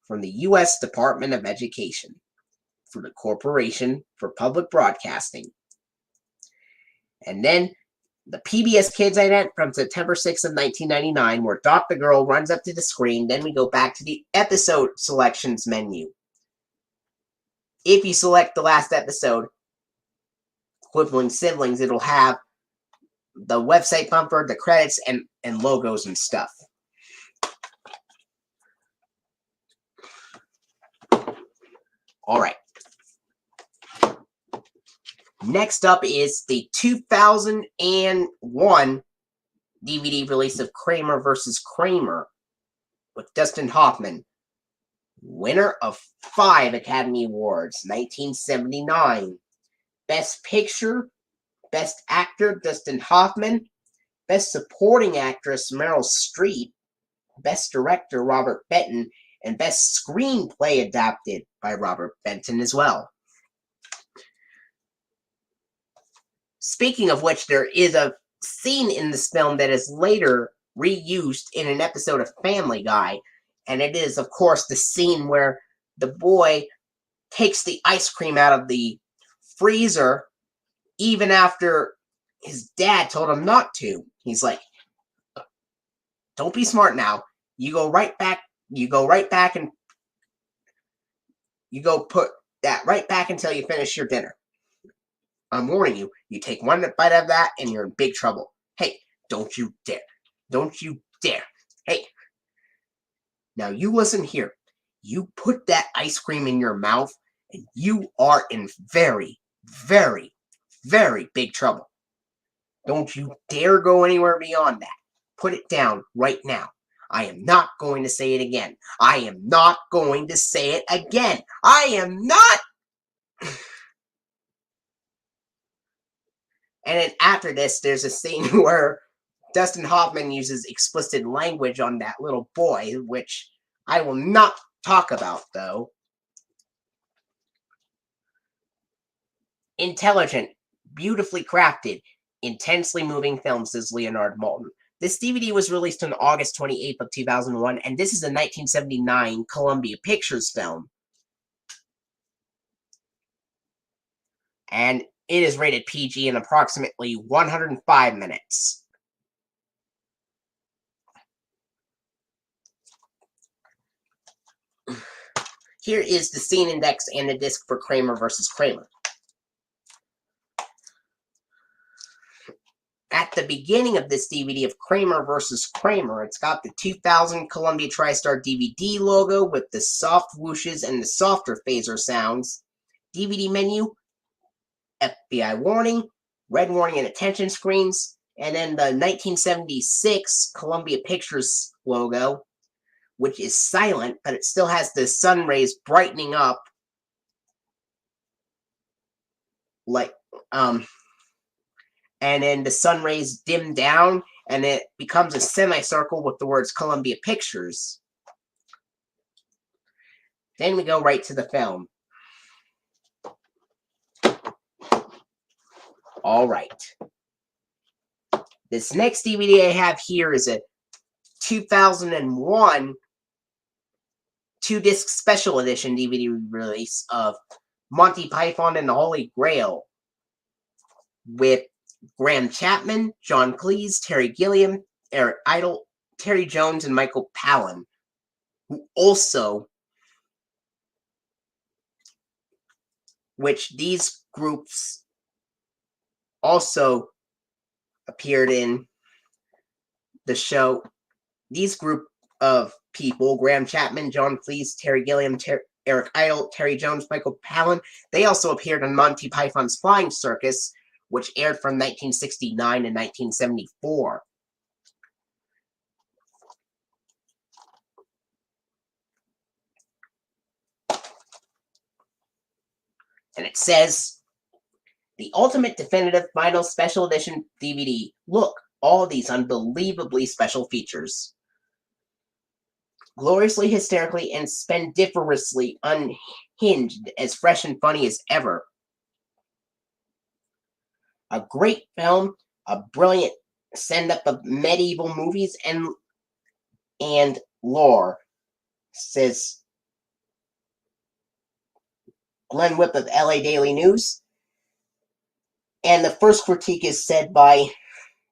from the U.S. Department of Education for the Corporation for Public Broadcasting. And then the PBS Kids ident from September 6th of 1999, where Dot the Girl runs up to the screen. Then we go back to the episode selections menu. If you select the last episode, Quibbling Siblings, it'll have the website bumper, the credits, and logos and stuff. All right. Next up is the 2001 DVD release of Kramer vs. Kramer with Dustin Hoffman, winner of 5 Academy Awards, 1979. Best Picture, Best Actor, Dustin Hoffman. Best Supporting Actress, Meryl Streep. Best Director, Robert Benton. And Best Screenplay adapted by Robert Benton as well. Speaking of which, there is a scene in this film that is later reused in an episode of Family Guy. And it is, of course, the scene where the boy takes the ice cream out of the freezer even after his dad told him not to. He's like, don't be smart now. You go right back and you go put that right back until you finish your dinner. I'm warning you, you take one bite of that and you're in big trouble. Hey, don't you dare. Don't you dare. Hey, now you listen here. You put that ice cream in your mouth and you are in very, very, very big trouble. Don't you dare go anywhere beyond that. Put it down right now. I am not going to say it again. I am not going to say it again. I am not. And then after this, there's a scene where Dustin Hoffman uses explicit language on that little boy, which I will not talk about, though. Intelligent, beautifully crafted, intensely moving film, says Leonard Maltin. This DVD was released on August 28th of 2001, and this is a 1979 Columbia Pictures film. And it is rated PG in approximately 105 minutes. Here is the scene index and the disc for Kramer vs. Kramer. At the beginning of this DVD of Kramer vs. Kramer, it's got the 2000 Columbia TriStar DVD logo with the soft whooshes and the softer phaser sounds. DVD menu, FBI warning, red warning and attention screens, and then the 1976 Columbia Pictures logo, which is silent, but it still has the sun rays brightening up. And then the sun rays dim down, and it becomes a semicircle with the words Columbia Pictures. Then we go right to the film. All right. This next DVD I have here is a 2001 2-disc special edition DVD release of Monty Python and the Holy Grail with Graham Chapman, John Cleese, Terry Gilliam, Eric Idle, Terry Jones, and Michael Palin, which these groups also appeared in the show. These group of people, Graham Chapman, John Cleese, Terry Gilliam, Eric Idle, Terry Jones, Michael Palin, they also appeared in Monty Python's Flying Circus, which aired from 1969 to 1974. And it says, the ultimate definitive final special edition DVD. Look, all these unbelievably special features. Gloriously, hysterically, and splendiferously unhinged, as fresh and funny as ever. A great film, a brilliant send-up of medieval movies and lore, says Glenn Whipp of LA Daily News. And the first critique is said by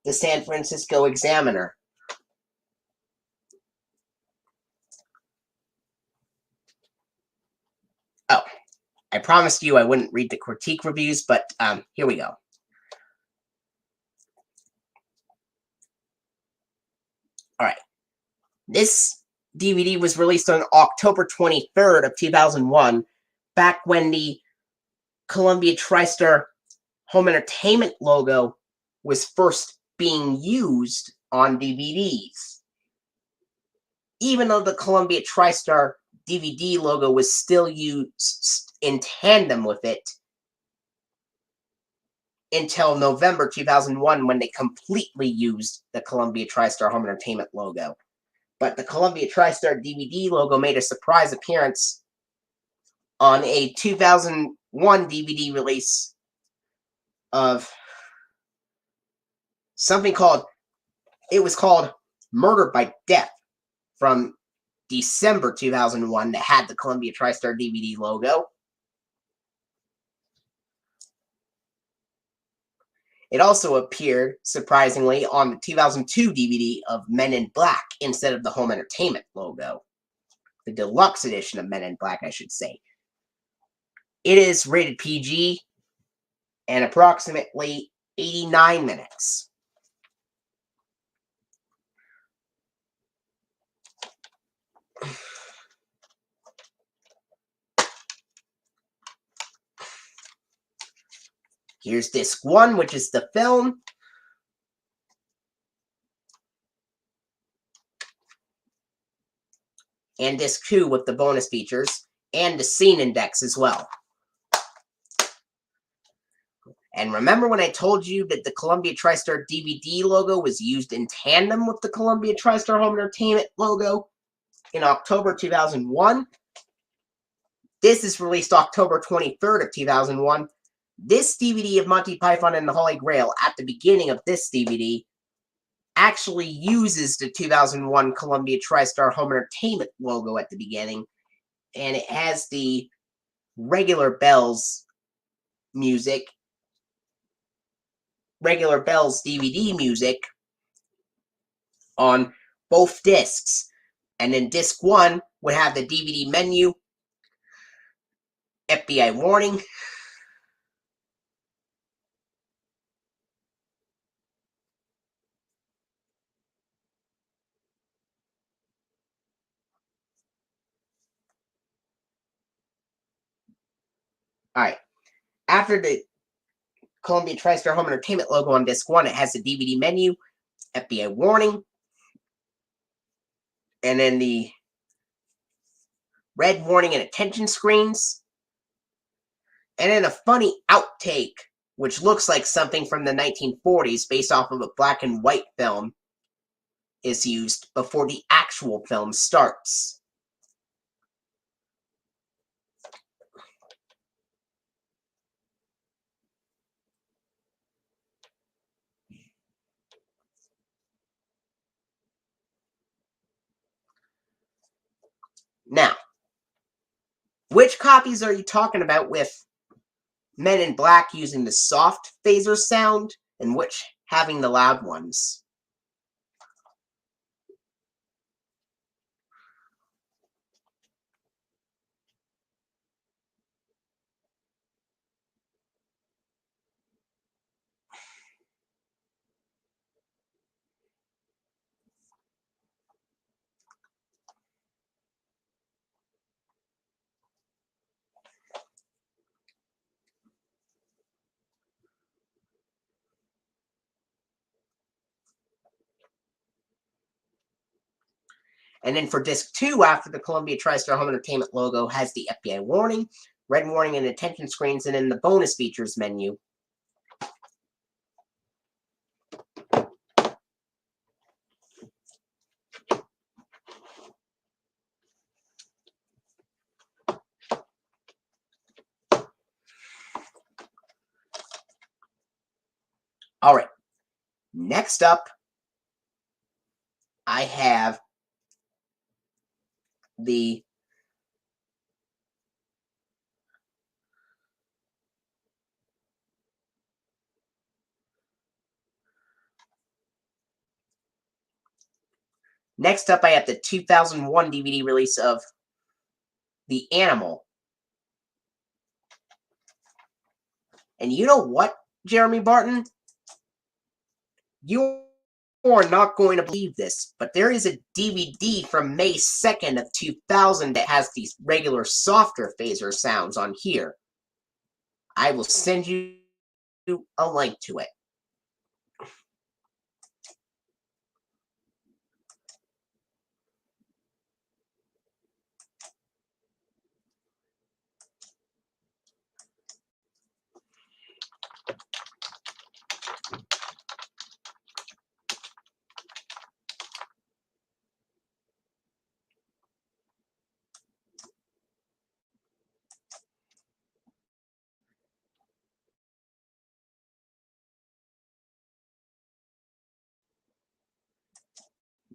the San Francisco Examiner. Oh, I promised you I wouldn't read the critique reviews, but here we go. Alright. This DVD was released on October 23rd of 2001, back when the Columbia TriStar Home Entertainment logo was first being used on DVDs. Even though the Columbia TriStar DVD logo was still used in tandem with it until November 2001, when they completely used the Columbia TriStar Home Entertainment logo. But the Columbia TriStar DVD logo made a surprise appearance on a 2001 DVD release of something called Murder by Death from December 2001 that had the Columbia TriStar DVD logo. It also appeared, surprisingly, on the 2002 DVD of Men in Black instead of the Home Entertainment logo. The deluxe edition of Men in Black, I should say. It is rated PG and approximately 89 minutes. Here's disc 1, which is the film. And disc 2 with the bonus features. And the scene index as well. And remember when I told you that the Columbia TriStar DVD logo was used in tandem with the Columbia TriStar Home Entertainment logo in October 2001? This is released October 23rd of 2001. This DVD of Monty Python and the Holy Grail, at the beginning of this DVD, actually uses the 2001 Columbia TriStar Home Entertainment logo at the beginning, and it has the regular Bells music, regular Bells DVD music on both discs. And then disc 1 would have the DVD menu, FBI warning, alright, after the Columbia TriStar Home Entertainment logo on disc 1, it has the DVD menu, FBI warning, and then the red warning and attention screens, and then a funny outtake, which looks like something from the 1940s based off of a black and white film, is used before the actual film starts. Now, which copies are you talking about with Men in Black using the soft phaser sound, and which having the loud ones? And then for disc 2, after the Columbia TriStar Home Entertainment logo, has the FBI warning, red warning and attention screens, and then the bonus features menu. Alright, next up, I have the Next up, I have the 2001 DVD release of The Animal. And you know what, Jeremy Barton? You are not going to believe this, but there is a DVD from May 2nd of 2000 that has these regular softer phaser sounds on here. I will send you a link to it.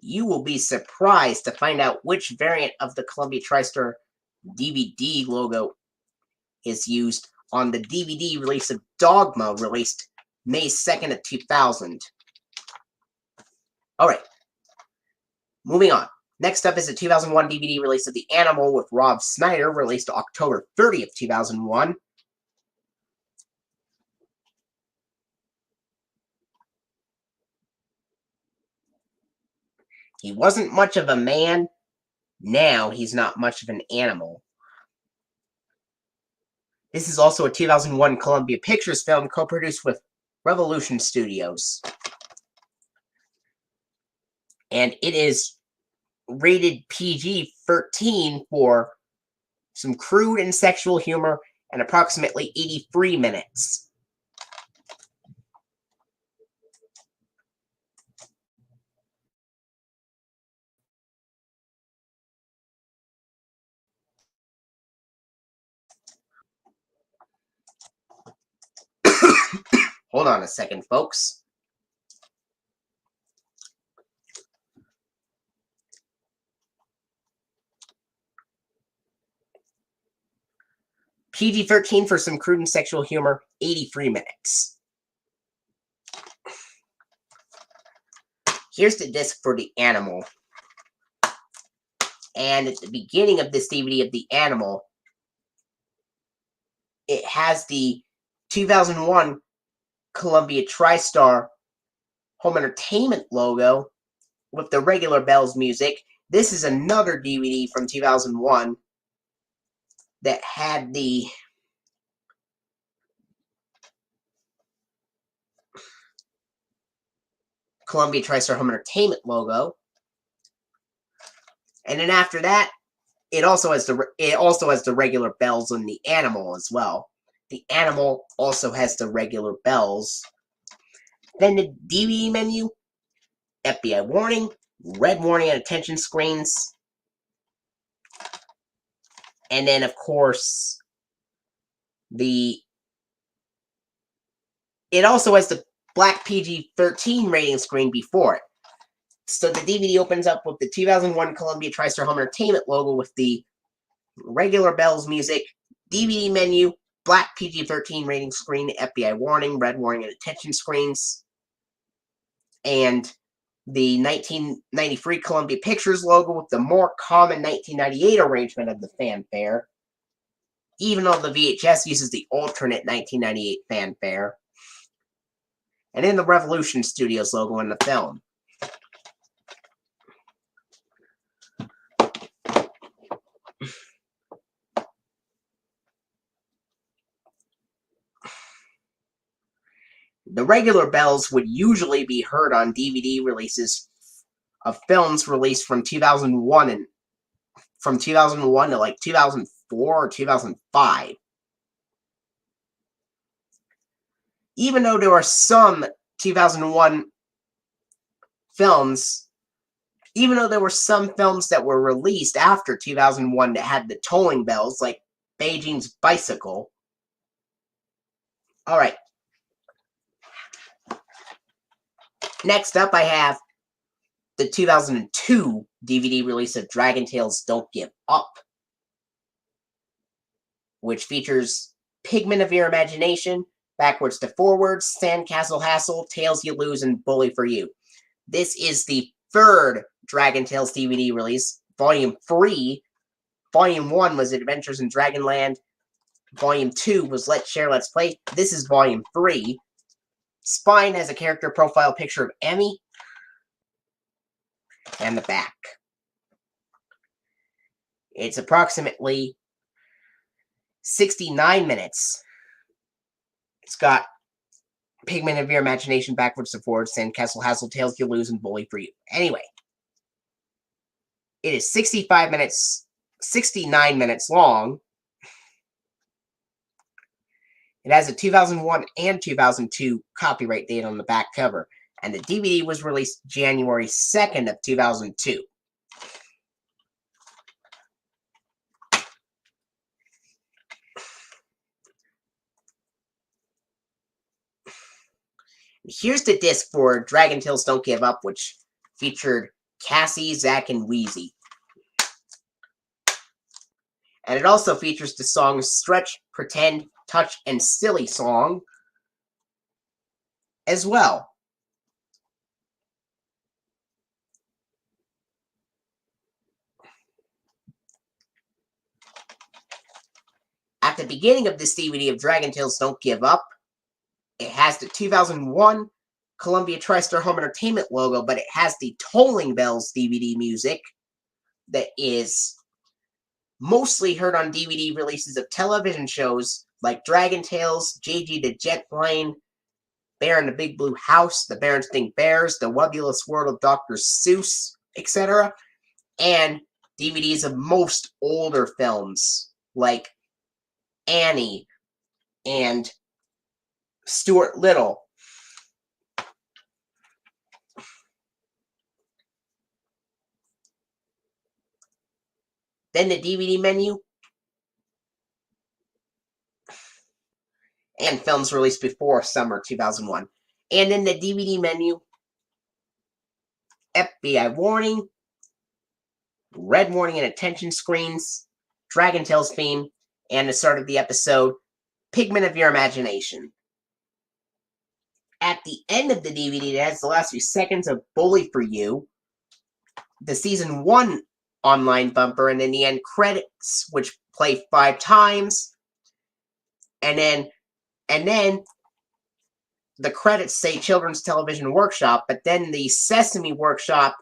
You will be surprised to find out which variant of the Columbia TriStar DVD logo is used on the DVD release of Dogma, released May 2nd of 2000. Alright, moving on. Next up is the 2001 DVD release of The Animal with Rob Schneider, released October 30th, 2001. He wasn't much of a man. Now he's not much of an animal. This is also a 2001 Columbia Pictures film co-produced with Revolution Studios. And it is rated PG-13 for some crude and sexual humor and approximately 83 minutes. Hold on a second, folks. PG-13 for some crude and sexual humor, 83 minutes. Here's the disc for the animal. And at the beginning of this DVD of the animal, it has the 2001 Columbia TriStar Home Entertainment logo with the regular Bells music. This is another DVD from 2001 that had the Columbia TriStar Home Entertainment logo. And then after that, it also has the regular bells on the animal as well. The animal also has the regular bells. Then the DVD menu, FBI warning, red warning and attention screens. And then, of course, it also has the black PG-13 rating screen before it. So the DVD opens up with the 2001 Columbia TriStar Home Entertainment logo with the regular bells music, DVD menu, black PG-13 rating screen, FBI warning, red warning, and attention screens, and the 1993 Columbia Pictures logo with the more common 1998 arrangement of the fanfare, even though the VHS uses the alternate 1998 fanfare, and then the Revolution Studios logo in the film. The regular bells would usually be heard on DVD releases of films released from 2001 and from 2001 to like 2004 or 2005. Even though there were some 2001 films, even though there were some films that were released after 2001 that had the tolling bells, like Beijing's Bicycle. Alright. Next up, I have the 2002 DVD release of Dragon Tales Don't Give Up, which features Pigment of Your Imagination, Backwards to Forwards, Sandcastle Hassle, Tales You Lose, and Bully for You. This is the third Dragon Tales DVD release, Volume 3. Volume 1 was Adventures in Dragonland. Volume 2 was Let's Share, Let's Play. This is Volume 3. Spine has a character profile picture of Emmy. And the back. It's approximately 69 minutes. It's got Pigment of Your Imagination, Backwards to Forwards, Sandcastle Hassle, Tales You Lose, and Bully for You. Anyway, it is 69 minutes long. It has a 2001 and 2002 copyright date on the back cover, and the DVD was released January 2nd of 2002. Here's the disc for Dragon Tales Don't Give Up, which featured Cassie, Zack, and Wheezy. And it also features the songs Stretch, Pretend, Touch, and Silly Song as well. At the beginning of this DVD of Dragon Tales Don't Give Up, it has the 2001 Columbia TriStar Home Entertainment logo, but it has the Tolling Bells DVD music that is mostly heard on DVD releases of television shows like Dragon Tales, JG the Jet Plane, Bear in the Big Blue House, The Berenstain Bears, The Webulous World of Dr. Seuss, etc. And DVDs of most older films like Annie and Stuart Little. Then the DVD menu. and films released before summer 2001. And in the DVD menu, FBI warning, red warning and attention screens, Dragon Tales theme, and the start of the episode, Pigment of Your Imagination. At the end of the DVD, it has the last few seconds of Bully for You, the season 1 online bumper, and then the end credits, which play 5 times. And then the credits say Children's Television Workshop, but then the Sesame Workshop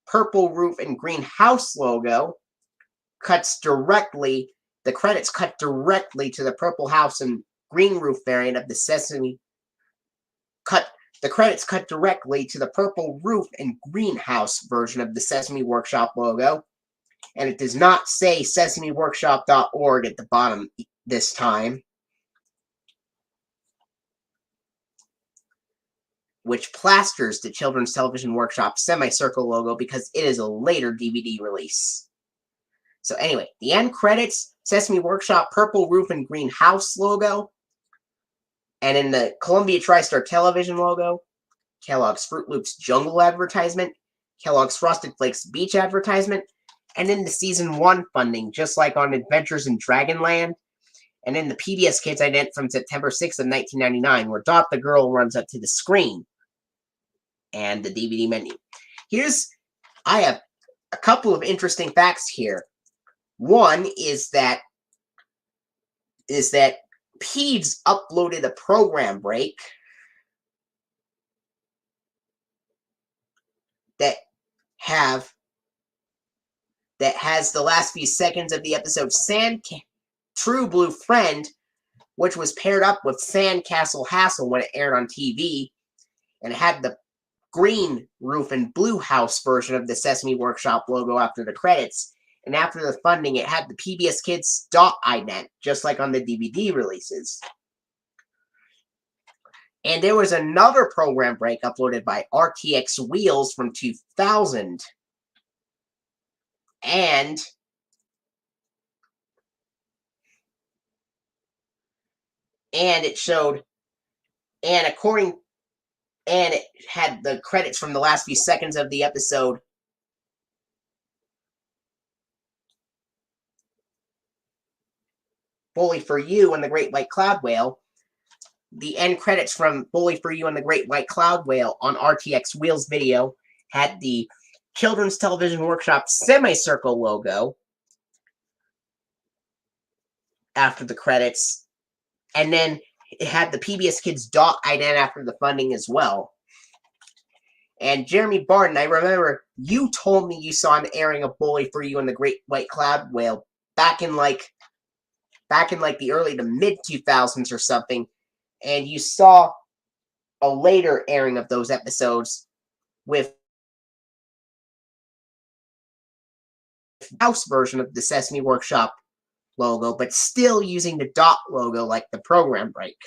purple roof and green house logo the credits cut directly to the purple house and green roof variant of the Sesame. The credits cut directly to the purple roof and greenhouse version of the Sesame Workshop logo, and it does not say sesameworkshop.org at the bottom this time, which plasters the Children's Television Workshop semicircle logo because it is a later DVD release. So anyway, the end credits, Sesame Workshop purple roof and green house logo, and in the Columbia TriStar Television logo, Kellogg's Fruit Loops Jungle advertisement, Kellogg's Frosted Flakes Beach advertisement, and in the Season 1 funding, just like on Adventures in Dragonland, and in the PBS Kids ident from September 6th of 1999, where Dot the Girl runs up to the screen, and the DVD menu. I have a couple of interesting facts here. One is that Peeves uploaded a program break that has the last few seconds of the episode True Blue Friend, which was paired up with Sandcastle Hassle when it aired on TV, and it had the green roof and blue house version of the Sesame Workshop logo after the credits. And after the funding, it had the PBS Kids dot ident, just like on the DVD releases. And there was another program break uploaded by RTX Wheels from 2000. And it showed, and it had the credits from the last few seconds of the episode. Bully for You and the Great White Cloud Whale. The end credits from Bully for You and the Great White Cloud Whale on RTX Wheels video had the Children's Television Workshop semicircle logo after the credits, and then it had the PBS Kids dot ident after the funding as well. And Jeremy Barton, I remember you told me you saw an airing of Bully for You and the Great White Cloud Whale back in the early to mid 2000s or something, and you saw a later airing of those episodes with house version of the Sesame Workshop logo, but still using the dot logo like the program break.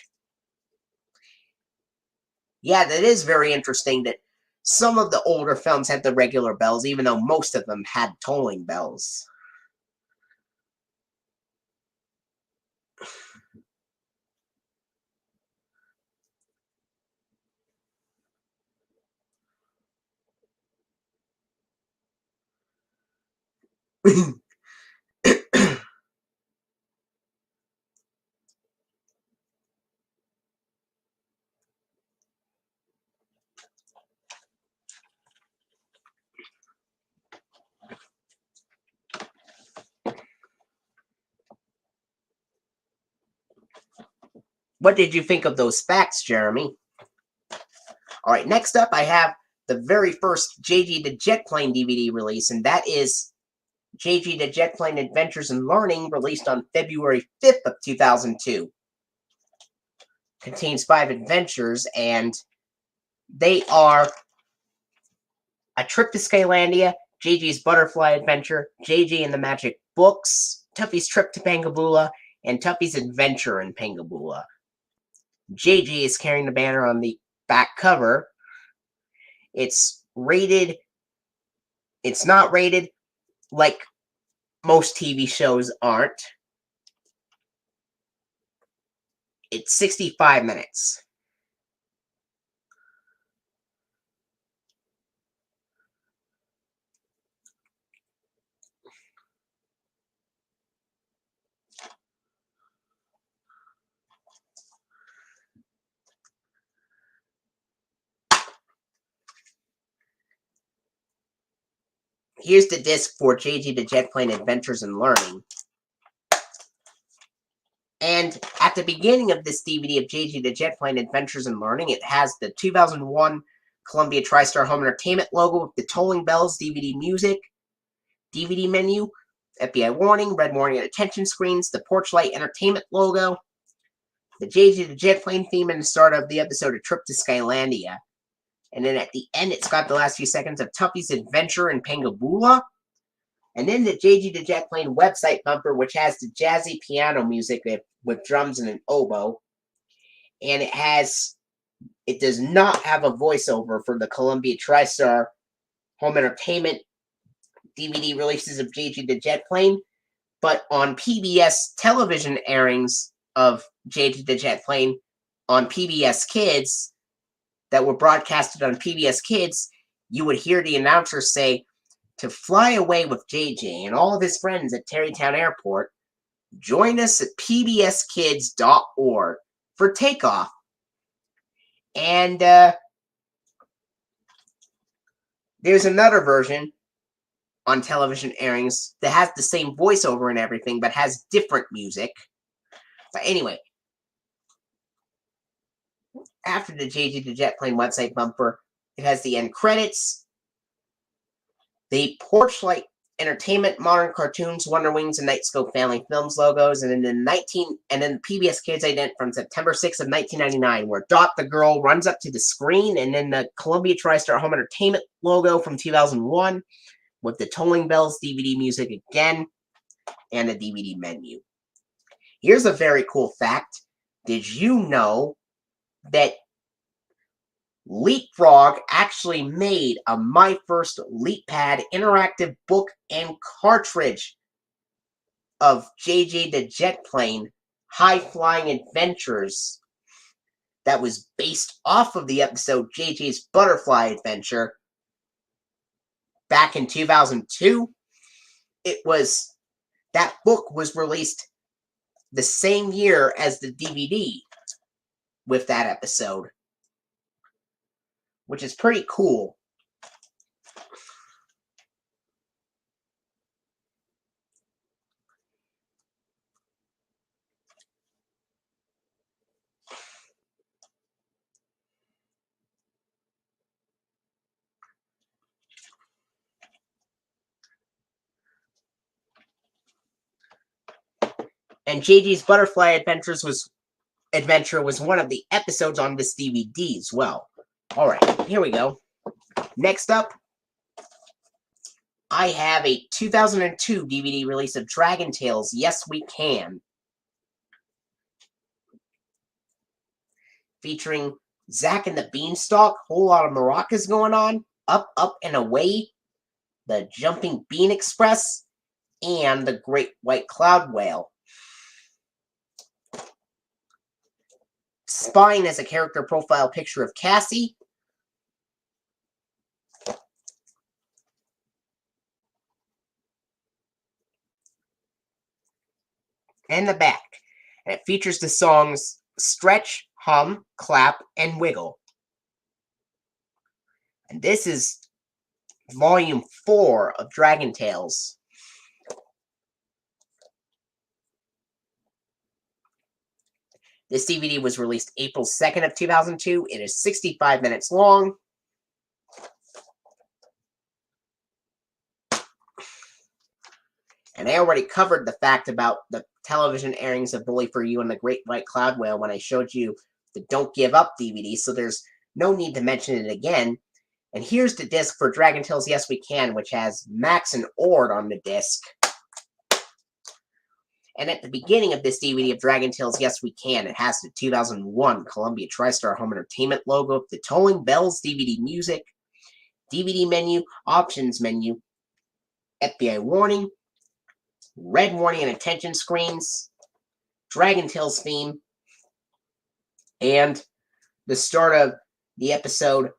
Yeah, that is very interesting that some of the older films had the regular bells, even though most of them had tolling bells. What did you think of those facts, Jeremy? All right, next up I have the very first JG the Jet Plane DVD release, and that is JG the Jet Plane Adventures and Learning, released on February 5th of 2002. Contains 5 adventures, and they are A Trip to Skylandia, JG's Butterfly Adventure, JG and the Magic Books, Tuffy's Trip to Pangabula, and Tuffy's Adventure in Pangabula. JG is carrying the banner on the back cover. It's rated. It's not rated like most TV shows aren't. It's 65 minutes. Here's the disc for JG the Jet Plane Adventures in Learning. And at the beginning of this DVD of JG the Jet Plane Adventures in Learning, it has the 2001 Columbia TriStar Home Entertainment logo with the Tolling Bells DVD music, DVD menu, FBI warning, red warning and attention screens, the Porchlight Entertainment logo, the JG the Jet Plane theme, and the start of the episode of Trip to Skylandia. And then at the end, it's got the last few seconds of Tuffy's Adventure in Pangabula. And then the JG the Jet Plane website bumper, which has the jazzy piano music with drums and an oboe. And it does not have a voiceover for the Columbia TriStar Home Entertainment DVD releases of JG the Jet Plane. But on PBS television airings of JG the Jet Plane on PBS Kids that were broadcasted on PBS Kids, you would hear the announcer say, "To fly away with JJ and all of his friends at Tarrytown Airport, join us at pbskids.org for takeoff." And there's another version on television airings that has the same voiceover and everything, but has different music. But anyway, after the JG the Jet Plane website bumper, it has the end credits, the Porchlight Entertainment, Modern Cartoons, Wonder Wings, and Nightscope Family Films logos, and then the PBS Kids ident from September 6th of 1999, where Dot the Girl runs up to the screen, and then the Columbia TriStar Home Entertainment logo from 2001, with the Tolling Bells DVD music again, and a DVD menu. Here's a very cool fact. Did you know that Leapfrog actually made a My First LeapPad interactive book and cartridge of JJ the Jet Plane High Flying Adventures that was based off of the episode JJ's Butterfly Adventure back in 2002? That book was released the same year as the DVD with that episode, which is pretty cool. And JJ's Butterfly Adventure was one of the episodes on this DVD as well. Alright, here we go. Next up, I have a 2002 DVD release of Dragon Tales, Yes We Can, featuring Zack and the Beanstalk, whole lot of maracas going on, Up, Up, and Away, the Jumping Bean Express, and the Great White Cloud Whale. Spine as a character profile picture of Cassie. And the back. And it features the songs Stretch, Hum, Clap, and Wiggle. And this is Volume 4 of Dragon Tales. This DVD was released April 2nd of 2002. It is 65 minutes long. And I already covered the fact about the television airings of Bully for You and the Great White Cloud Whale when I showed you the Don't Give Up DVD, so there's no need to mention it again. And here's the disc for Dragon Tales Yes We Can, which has Max and Ord on the disc. And at the beginning of this DVD of Dragon Tales Yes We Can, it has the 2001 Columbia TriStar Home Entertainment logo, the Tolling Bells DVD music, DVD menu, options menu, FBI warning, red warning and attention screens, Dragon Tales theme, And the start of the episode,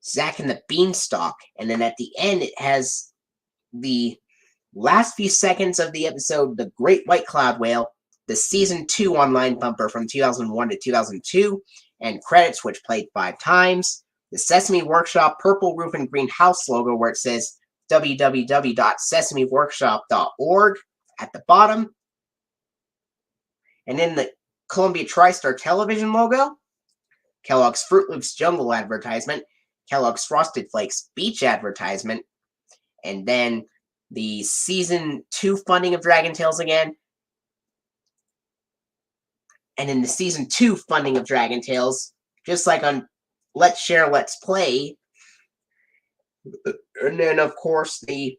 Zack and the Beanstalk. And then at the end, it has the last few seconds of the episode, The Great White Cloud Whale, the Season 2 online bumper from 2001 to 2002, and credits, which played 5 times. The Sesame Workshop purple roof and green house logo, where it says www.sesameworkshop.org at the bottom. And then the Columbia TriStar television logo, Kellogg's Fruit Loops Jungle advertisement, Kellogg's Frosted Flakes Beach advertisement, and then the Season 2 funding of Dragon Tales again. And in the Season 2 funding of Dragon Tales, just like on Let's Share, Let's Play, and then, of course, the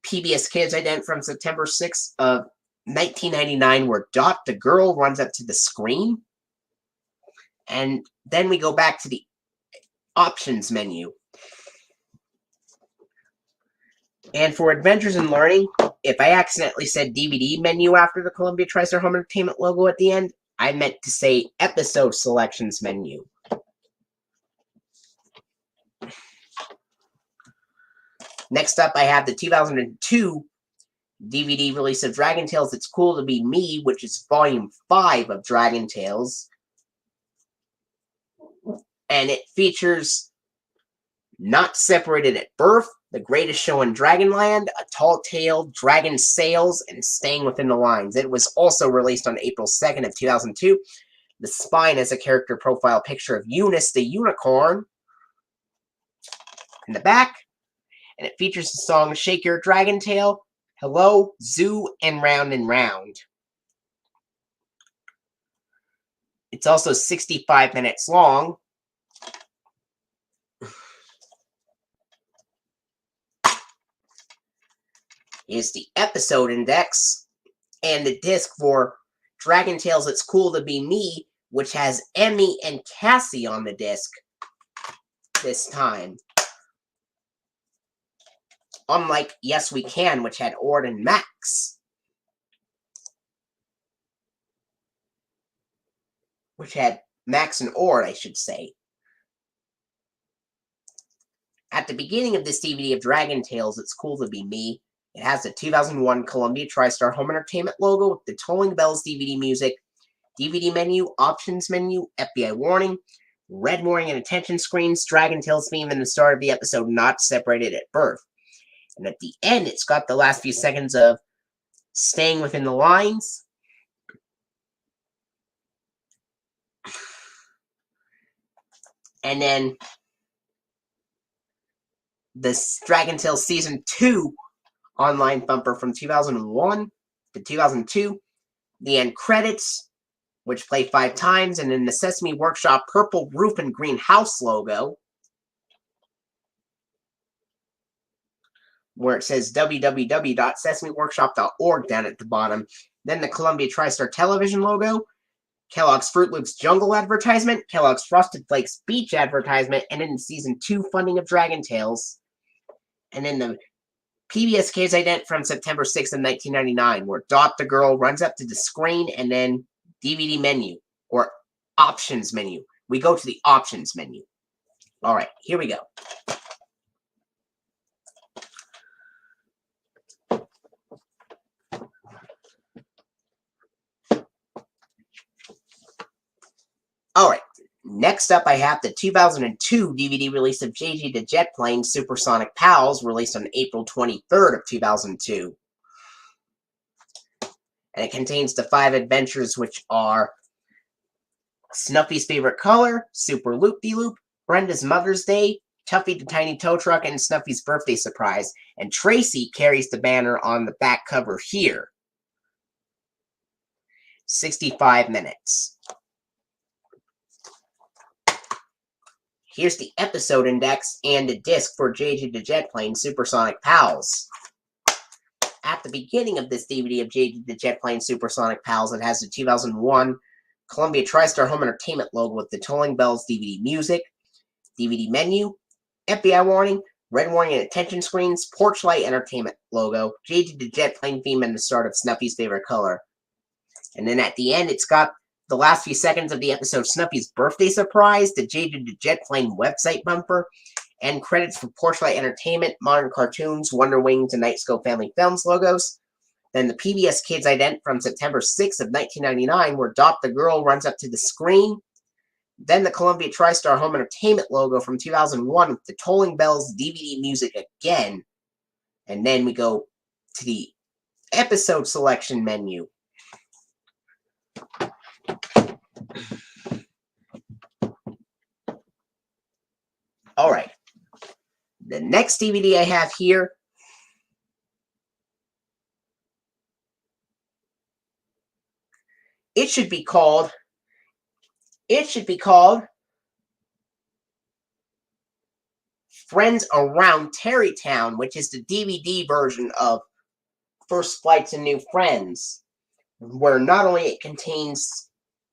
PBS Kids ident from September 6th of 1999, where Dot the girl runs up to the screen. And then we go back to the options menu. And for Adventures in Learning, if I accidentally said DVD menu after the Columbia TriStar Home Entertainment logo at the end, I meant to say episode selections menu. Next up, I have the 2002 DVD release of Dragon Tales It's Cool to Be Me, which is Volume 5 of Dragon Tales. And it features Not Separated at Birth, The Greatest Show in Dragonland, A Tall Tale, Dragon Sails, and Staying Within the Lines. It was also released on April 2nd of 2002. The spine has a character profile picture of Eunice the Unicorn in the back. And it features the song Shake Your Dragon Tail, Hello, Zoo, and Round and Round. It's also 65 minutes long. Is the episode index and the disc for Dragon Tales It's Cool to Be Me, which has Emmy and Cassie on the disc this time. Unlike Yes We Can, which had Ord and Max. Which had Max and Ord, I should say. At the beginning of this DVD of Dragon Tales It's Cool to Be Me, it has the 2001 Columbia TriStar Home Entertainment logo with the Tolling Bells DVD music, DVD menu, options menu, FBI warning, red warning and attention screens, Dragon Tales theme, and the start of the episode Not Separated at Birth. And at the end, it's got the last few seconds of Staying Within the Lines. And then the Dragon Tales Season 2 online bumper from 2001 to 2002. The end credits, which play 5 times, and then the Sesame Workshop purple roof and green house logo, where it says www.sesameworkshop.org down at the bottom. Then the Columbia TriStar television logo, Kellogg's Fruit Loops Jungle advertisement, Kellogg's Frosted Flakes Beach advertisement, and then Season 2 funding of Dragon Tales. And then the PBS Kids ident from September 6th of 1999, where Dot the girl runs up to the screen, and then DVD menu, or options menu. We go to the options menu. All right, here we go. All right, next up I have the 2002 DVD release of JG the Jet Plane Supersonic Pals, released on April 23rd of 2002. And it contains the 5 adventures, which are Snuffy's Favorite Color, Super Loop-de-Loop, Brenda's Mother's Day, Tuffy the Tiny Tow Truck, and Snuffy's Birthday Surprise. And Tracy carries the banner on the back cover here. 65 minutes. Here's the episode index and the disc for JG the Jet Plane Supersonic Pals. At the beginning of this DVD of JG the Jet Plane Supersonic Pals, it has the 2001 Columbia TriStar Home Entertainment logo with the Tolling Bells DVD music, DVD menu, FBI warning, red warning and attention screens, Porch Light Entertainment logo, JG the Jet Plane theme, and the start of Snuffy's Favorite Color. And then at the end, it's got the last few seconds of the episode Snuffy's Birthday Surprise, the JJ the Jet Plane website bumper, and credits for Porchlight Entertainment, Modern Cartoons, Wonder Wings, and Nightscope Family Films logos. Then the PBS Kids ident from September 6th of 1999, where Dot the Girl runs up to the screen. Then the Columbia TriStar Home Entertainment logo from 2001 with the Tolling Bells DVD music again. And then we go to the episode selection menu. Alright. The next DVD I have here it should be called Friends Around Terrytown, which is the DVD version of First Flight to New Friends, where not only it contains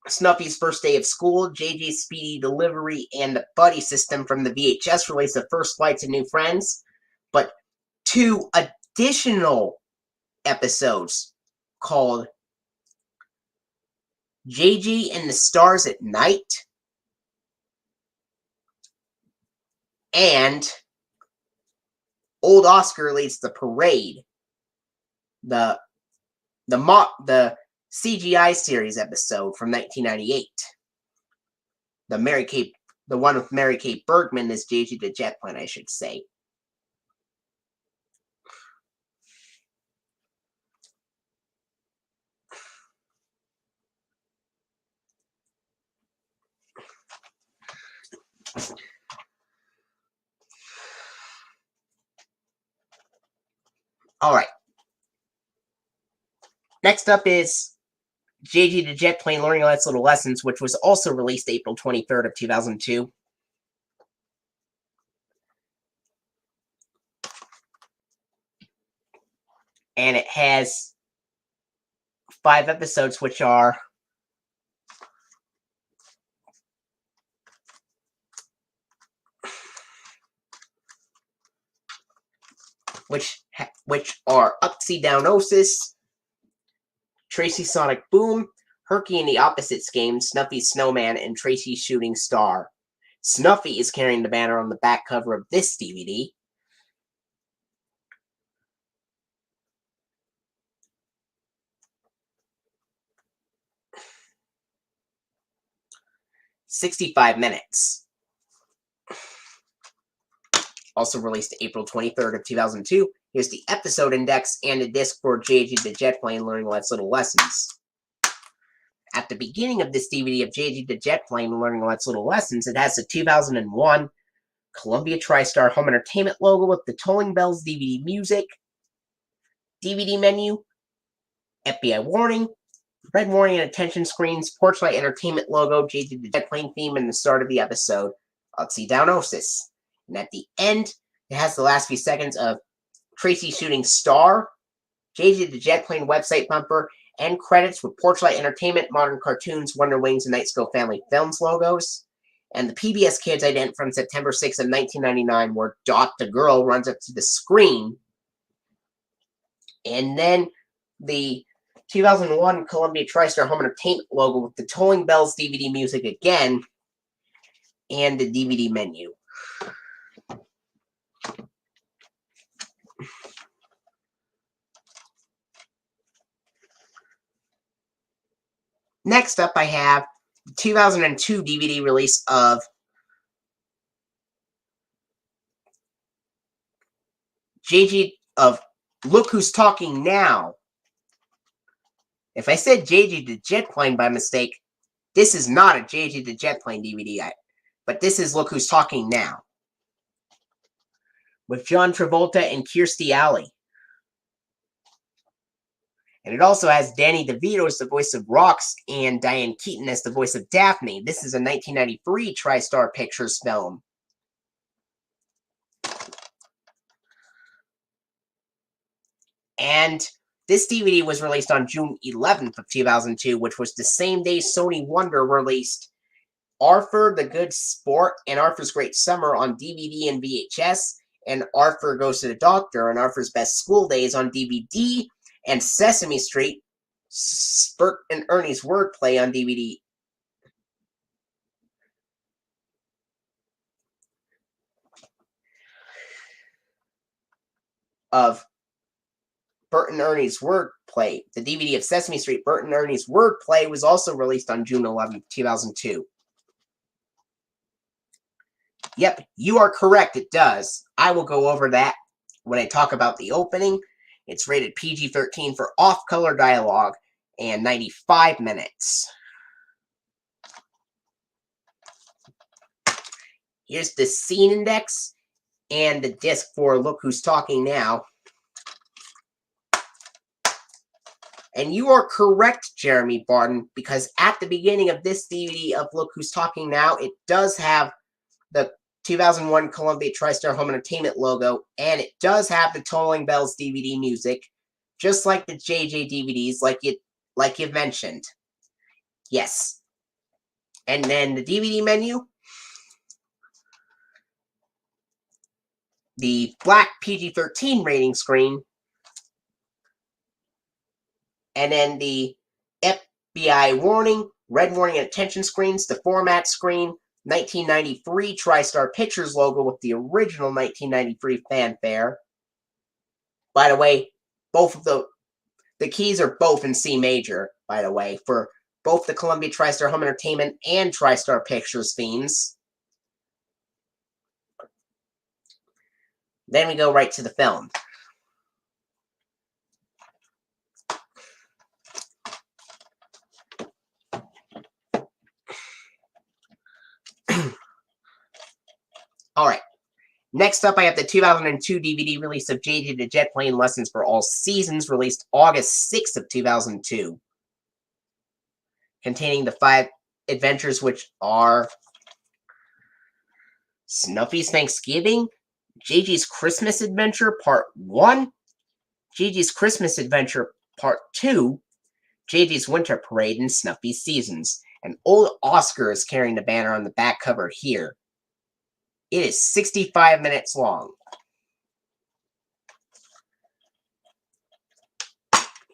Snuffy's first day of school, JJ's speedy delivery, and the buddy system from the VHS release of First Flight to New Friends, but 2 additional episodes called JJ and the Stars at Night and Old Oscar Leads the Parade, the CGI series episode from 1998. The one with Mary Kate Bergman as JJ the Jet Plane, I should say. All right. Next up is JJ the Jet Plane Learning Life's Little Lessons, which was also released April 23rd of 2002. And it has 5 episodes, which are Upsy Downosis, Tracy Sonic Boom, Herky and the Opposites Game, Snuffy Snowman, and Tracy Shooting Star. Snuffy is carrying the banner on the back cover of this DVD. "65 Minutes." Also released April 23rd of 2002. Here's the episode index and a disc for JJ the Jet Plane Learning Life's Little Lessons. At the beginning of this DVD of JJ the Jet Plane Learning Life's Little Lessons, it has the 2001 Columbia TriStar Home Entertainment logo with the Tolling Bells DVD music, DVD menu, FBI warning, red warning and attention screens, Porchlight Entertainment logo, JJ the Jet Plane theme, and the start of the episode, Upsy Downosis. And at the end, it has the last few seconds of Tracy Shooting Star, JJ the Jet Plane website bumper, and credits with Porchlight Entertainment, Modern Cartoons, Wonder Wings, and Nightscope Family Films logos. And the PBS Kids ident from September 6th of 1999, where Dot the Girl runs up to the screen. And then the 2001 Columbia TriStar Home Entertainment logo with the Tolling Bells DVD music again, and the DVD menu. Next up, I have the 2002 DVD release of Look Who's Talking Now. If I said JJ the Jet Plane by mistake, this is not a JJ the Jet Plane DVD, but this is Look Who's Talking Now, with John Travolta and Kirstie Alley. And it also has Danny DeVito as the voice of Rox and Diane Keaton as the voice of Daphne. This is a 1993 TriStar Pictures film. And this DVD was released on June 11th of 2002, which was the same day Sony Wonder released Arthur the Good Sport and Arthur's Great Summer on DVD and VHS, and Arthur Goes to the Doctor and Arthur's Best School Days on DVD, and Sesame Street Bert and Ernie's Wordplay on DVD. Of Bert and Ernie's Wordplay. The DVD of Sesame Street, Bert and Ernie's Wordplay, was also released on June 11, 2002. Yep, you are correct, it does. I will go over that when I talk about the opening. It's rated PG-13 for off-color dialogue and 95 minutes. Here's the scene index and the disc for Look Who's Talking Now. And you are correct, Jeremy Barton, because at the beginning of this DVD of Look Who's Talking Now, it does have the 2001 Columbia TriStar Home Entertainment logo, and it does have the Tolling Bells DVD music, just like the JJ DVDs, like you've mentioned. Yes. And then the DVD menu, the black PG-13 rating screen, and then the FBI warning, red warning and attention screens, the format screen, 1993 TriStar Pictures logo with the original 1993 fanfare. By the way, both of the keys are both in C major, by the way, for both the Columbia TriStar Home Entertainment and TriStar Pictures themes. Then we go right to the film. Alright. Next up, I have the 2002 DVD release of JJ the Jet Plane Lessons for All Seasons, released August 6th of 2002. Containing the 5 adventures, which are Snuffy's Thanksgiving, JJ's Christmas Adventure Part 1, JJ's Christmas Adventure Part 2, JJ's Winter Parade, and Snuffy's Seasons. And old Oscar is carrying the banner on the back cover here. It is 65 minutes long.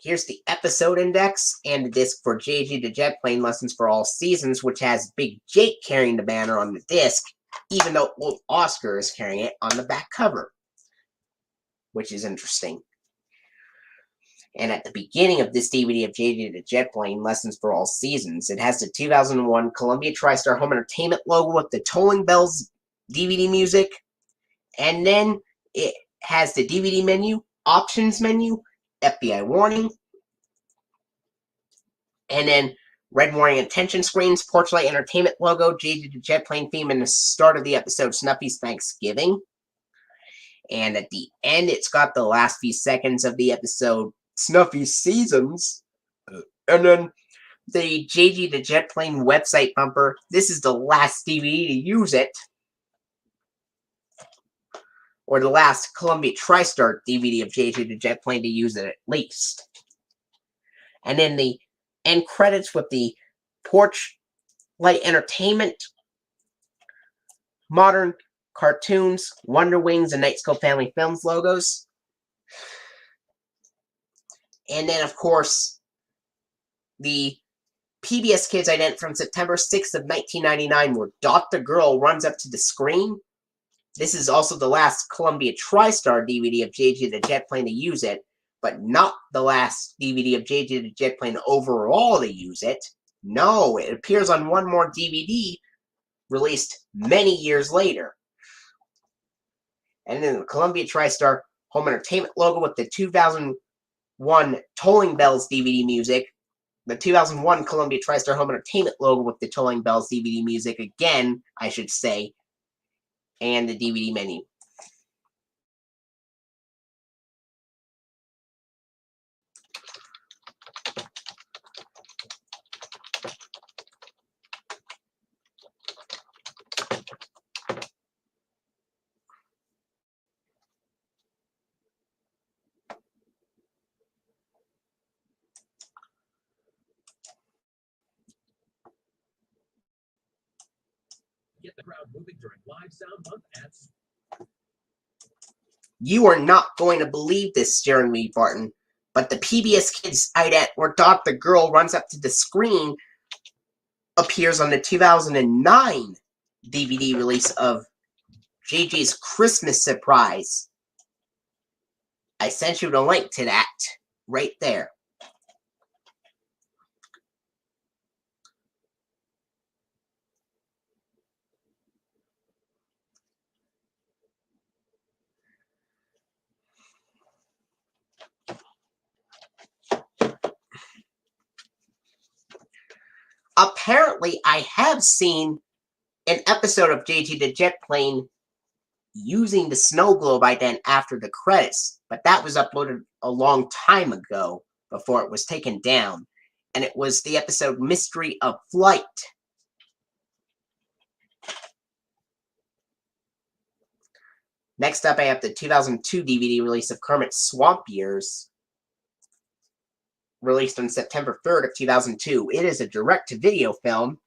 Here's the episode index and the disc for JJ the Jet Plane Lessons for All Seasons, which has Big Jake carrying the banner on the disc, even though old Oscar is carrying it on the back cover, which is interesting. And at the beginning of this DVD of JJ the Jet Plane Lessons for All Seasons, it has the 2001 Columbia TriStar Home Entertainment logo with the Tolling Bells DVD music, and then it has the DVD menu, options menu, FBI warning, and then red warning attention screens, Porch Light Entertainment logo, JJ the Jet Plane theme, and the start of the episode, Snuffy's Thanksgiving. And at the end, it's got the last few seconds of the episode, Snuffy's Seasons. And then the JJ the Jet Plane website bumper. This is the last DVD to use it. Or the last Columbia TriStar DVD of JJ the Jet Plane to use it at least. And then the end credits with the Porch Light Entertainment, Modern Cartoons, Wonder Wings, and Nightscope Family Films logos. And then, of course, the PBS Kids ident from September 6th of 1999, where Dot the Girl runs up to the screen. This is also the last Columbia TriStar DVD of JJ the Jet Plane to use it, but not the last DVD of JJ the Jet Plane overall to use it. No, it appears on one more DVD released many years later. And then the Columbia TriStar Home Entertainment logo with the 2001 Tolling Bells DVD music, the 2001 Columbia TriStar Home Entertainment logo with the Tolling Bells DVD music again, I should say, and the DVD menu. Get the crowd moving during live sound month ads. You are not going to believe this, Jeremy Barton, But the PBS Kids ident where Dr. Girl runs up to the screen appears on the 2009 DVD release of JJ's Christmas Surprise. I sent you the link to that right there. Apparently, I have seen an episode of JJ the Jet Plane using the snow globe ident after the credits, but that was uploaded a long time ago before it was taken down, and it was the episode Mystery of Flight. Next up, I have the 2002 DVD release of Kermit's Swamp Years, released on September 3rd of 2002. It is a direct-to-video film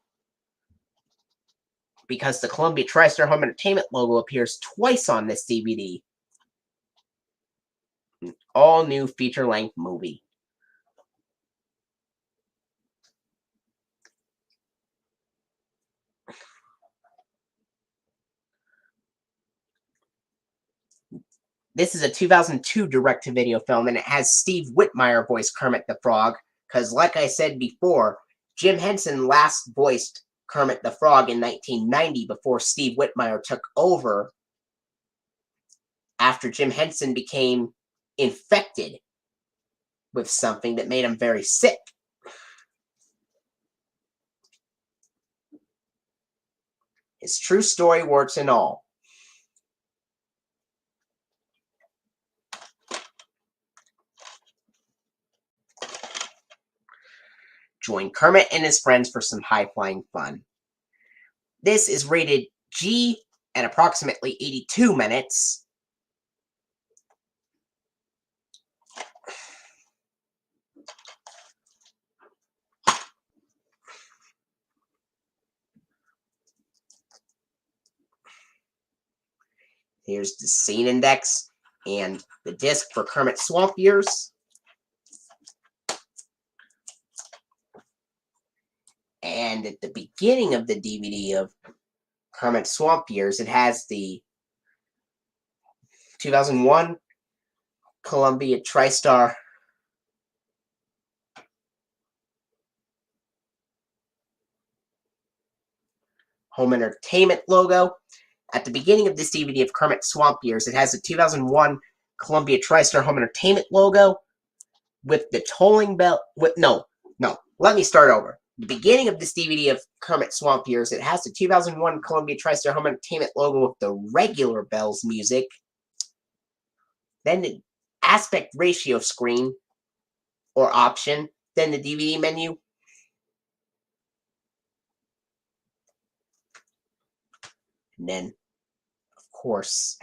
because the Columbia TriStar Home Entertainment logo appears twice on this DVD. An all-new feature-length movie. This is a 2002 direct-to-video film, and it has Steve Whitmire voice Kermit the Frog, because like I said before, Jim Henson last voiced Kermit the Frog in 1990 before Steve Whitmire took over after Jim Henson became infected with something that made him very sick. His true story, warts and all. Join Kermit and his friends for some high-flying fun. This is rated G at approximately 82 minutes. Here's the scene index and the disc for Kermit's Swamp Years. And at the beginning of the DVD of Kermit's Swamp Years, it has the 2001 Columbia TriStar Home Entertainment logo. At the beginning of this DVD of Kermit's Swamp Years, it has the 2001 Columbia TriStar Home Entertainment logo with the tolling bell. Let me start over. The beginning of this DVD of Kermit Swamp Years, it has the 2001 Columbia TriStar Home Entertainment logo with the regular bells music. Then the aspect ratio screen or option. Then the DVD menu. And then, of course,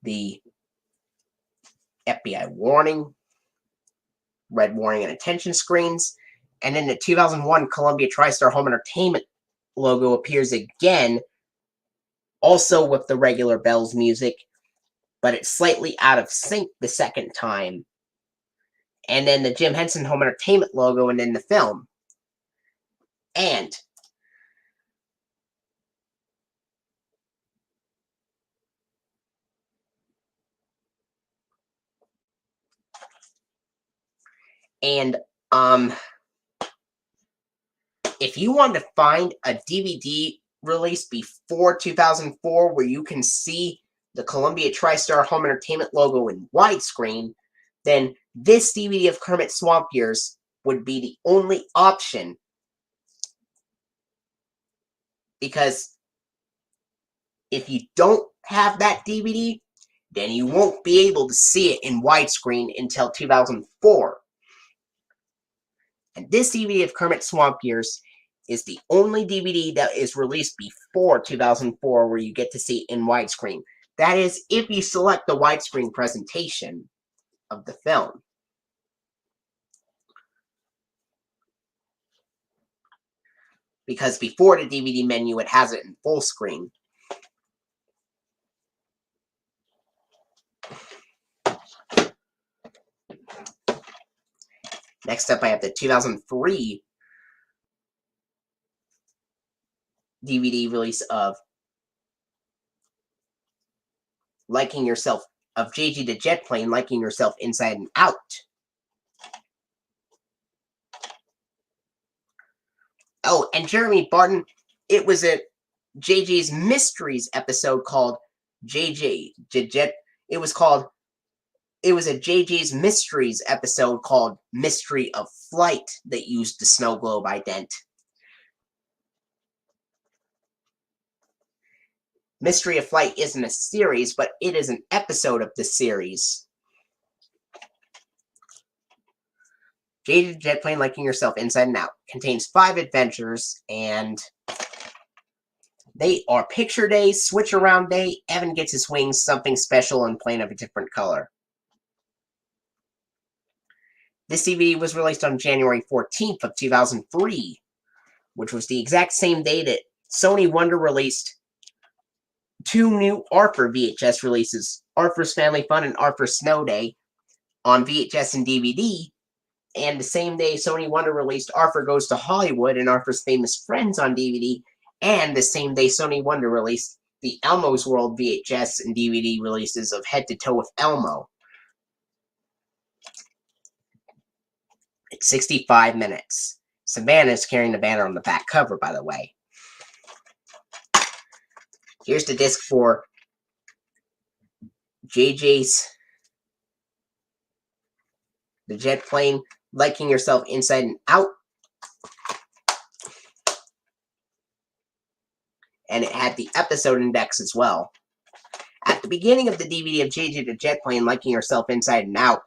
the FBI warning, red warning and attention screens, and then the 2001 Columbia TriStar Home Entertainment logo appears again, also with the regular bells music, but it's slightly out of sync the second time. And then the Jim Henson Home Entertainment logo, and then the film. And if you want to find a DVD release before 2004 where you can see the Columbia TriStar Home Entertainment logo in widescreen, then this DVD of Kermit Swamp Years would be the only option, because if you don't have that DVD, then you won't be able to see it in widescreen until 2004. And this DVD of Kermit Swamp Years is the only DVD that is released before 2004 where you get to see it in widescreen. That is, if you select the widescreen presentation of the film. Because before the DVD menu, it has it in full screen. Next up, I have the 2003 DVD release of JG the Jet Plane, Liking Yourself Inside and Out. Oh, and Jeremy Barton, it was a JJ's Mysteries episode called JJ the Jet. It was a JJ's Mysteries episode called Mystery of Flight that used the snow globe ident. Mystery of Flight isn't a series, but it is an episode of the series. JJ the Jet Plane, Liking Yourself Inside and Out contains 5 adventures, and they are Picture Day, Switch Around Day, Evan Gets His Wings, Something Special, and Plane of a Different Color. This DVD was released on January 14th of 2003, which was the exact same day that Sony Wonder released 2 new Arthur VHS releases, Arthur's Family Fun and Arthur's Snow Day, on VHS and DVD, and the same day Sony Wonder released Arthur Goes to Hollywood and Arthur's Famous Friends on DVD, and the same day Sony Wonder released the Elmo's World VHS and DVD releases of Head to Toe with Elmo. It's 65 minutes. Savannah is carrying the banner on the back cover, by the way. Here's the disc for JJ's The Jet Plane, Liking Yourself Inside and Out. And it had the episode index as well. At the beginning of the DVD of JJ the Jet Plane, Liking Yourself Inside and Out,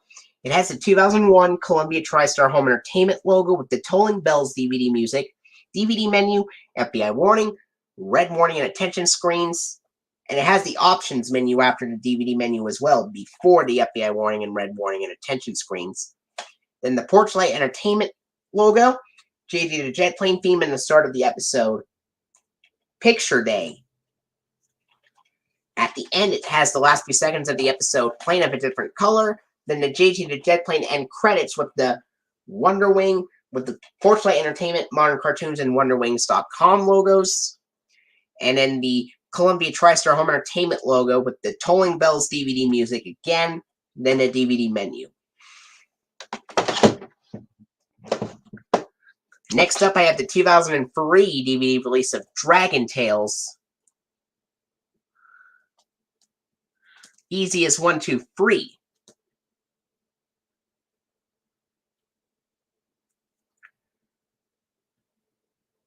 it has the 2001 Columbia TriStar Home Entertainment logo with the Tolling Bells DVD music, DVD menu, FBI warning, red warning and attention screens, and it has the options menu after the DVD menu as well, before the FBI warning and red warning and attention screens. Then the Porchlight Entertainment logo, JJ the Jet Plane theme in the start of the episode, Picture Day. At the end, it has the last few seconds of the episode, Plane of a Different Color, then the JJ the Jet Plane end credits with the Wonder Wing, with the Porchlight Entertainment, Modern Cartoons, and WonderWings.com logos, and then the Columbia TriStar Home Entertainment logo with the Tolling Bells DVD music again, then the DVD menu. Next up, I have the 2003 DVD release of Dragon Tales. Easy as 1, 2, 3.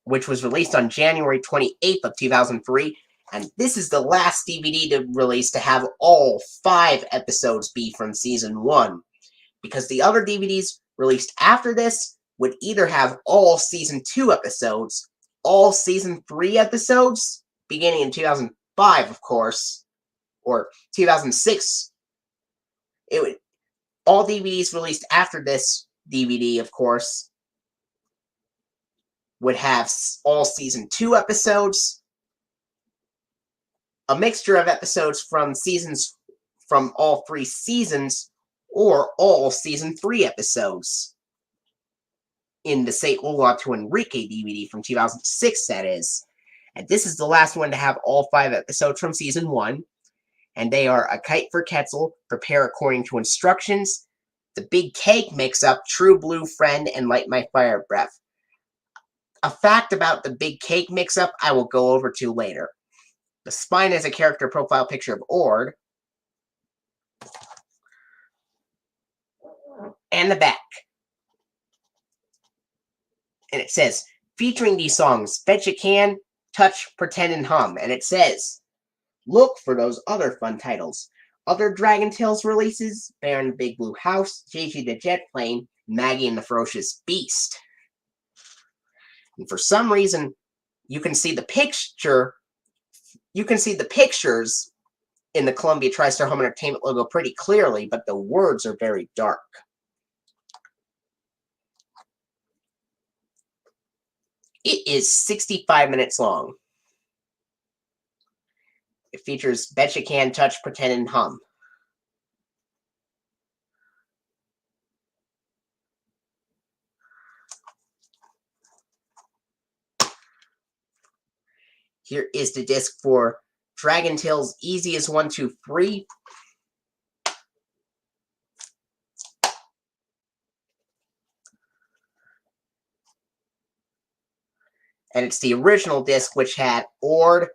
Which was released on January 28th of 2003. And this is the last DVD to release to have all 5 episodes be from Season 1. Because the other DVDs released after this would either have all Season 2 episodes, all Season 3 episodes, beginning in 2005, of course, or 2006. All DVDs released after this DVD, of course, would have all Season 2 episodes, a mixture of episodes from all 3 seasons, or all Season 3 episodes. In the Say Hola to Enrique DVD from 2006, that is. And this is the last one to have all 5 episodes from Season 1. And they are A Kite for Quetzal, Prepare According to Instructions, The Big Cake Mix-Up, True Blue Friend, and Light My Fire Breath. A fact about the Big Cake Mix-Up I will go over to later. The spine is a character profile picture of Ord. And the back. And it says, featuring these songs, Bet You Can, Touch, Pretend, and Hum. And it says, look for those other fun titles. Other Dragon Tales releases, Bear in the Big Blue House, JJ the Jet Plane, Maggie and the Ferocious Beast. And for some reason, you can see the pictures in the Columbia TriStar Home Entertainment logo pretty clearly, but the words are very dark. It is 65 minutes long. It features Bet You Can, Touch, Pretend, and Hum. Here is the disc for Dragon Tales Easy as 1, 2, 3. And it's the original disc, which had Ord,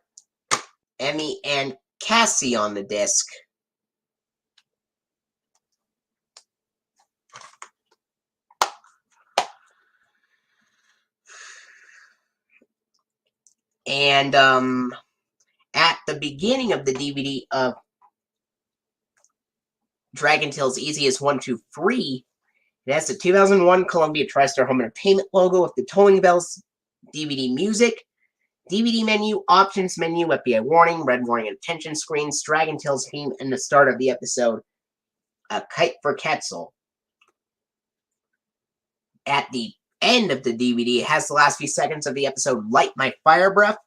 Emmy, and Cassie on the disc. And at the beginning of the DVD of Dragon Tales Easy as 1, 2, 3, it has the 2001 Columbia TriStar Home Entertainment logo with the Tolling Bells DVD music, DVD menu, options menu, FBI warning, red warning and attention screens, Dragon Tales theme, and the start of the episode, A Kite for Quetzal. At the end of the DVD, it has the last few seconds of the episode Light My Fire Breath,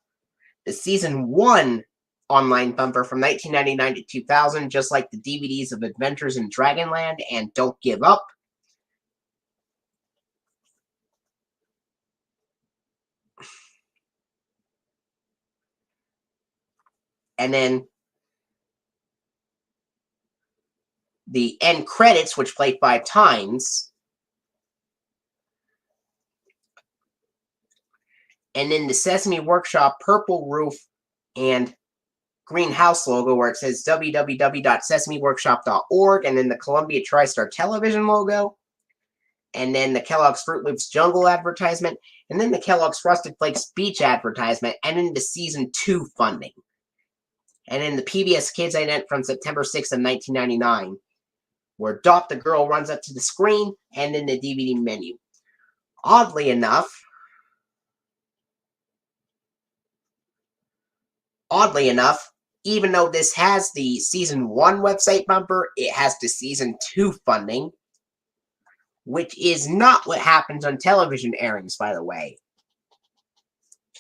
the Season 1 online bumper from 1999 to 2000, just like the DVDs of Adventures in Dragonland and Don't Give Up. And then the end credits, which play 5 times. And then the Sesame Workshop purple roof and green house logo where it says www.sesameworkshop.org, and then the Columbia TriStar Television logo, and then the Kellogg's Fruit Loops Jungle advertisement, and then the Kellogg's Frosted Flakes Beach advertisement, and then the Season 2 funding. And then the PBS Kids ident from September 6th of 1999, where Dot the Girl runs up to the screen, and then the DVD menu. Oddly enough, even though this has the Season 1 website bumper, it has the Season 2 funding, which is not what happens on television airings, by the way.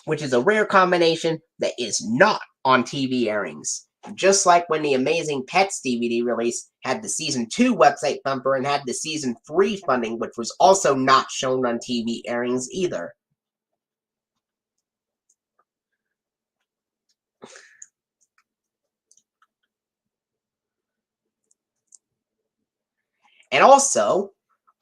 Which is a rare combination that is not on TV airings. Just like when the Amazing Pets DVD release had the Season 2 website bumper and had the Season 3 funding, which was also not shown on TV airings either. And also,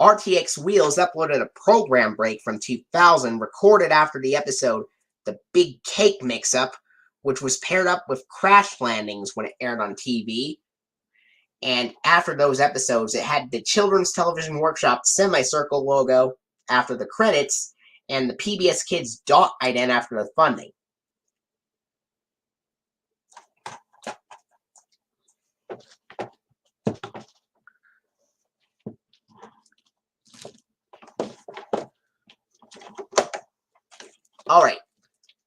RTX Wheels uploaded a program break from 2000 recorded after the episode The Big Cake Mix-Up, which was paired up with Crash Landings when it aired on TV. And after those episodes, it had the Children's Television Workshop semicircle logo after the credits and the PBS Kids dot ident after the funding. Alright,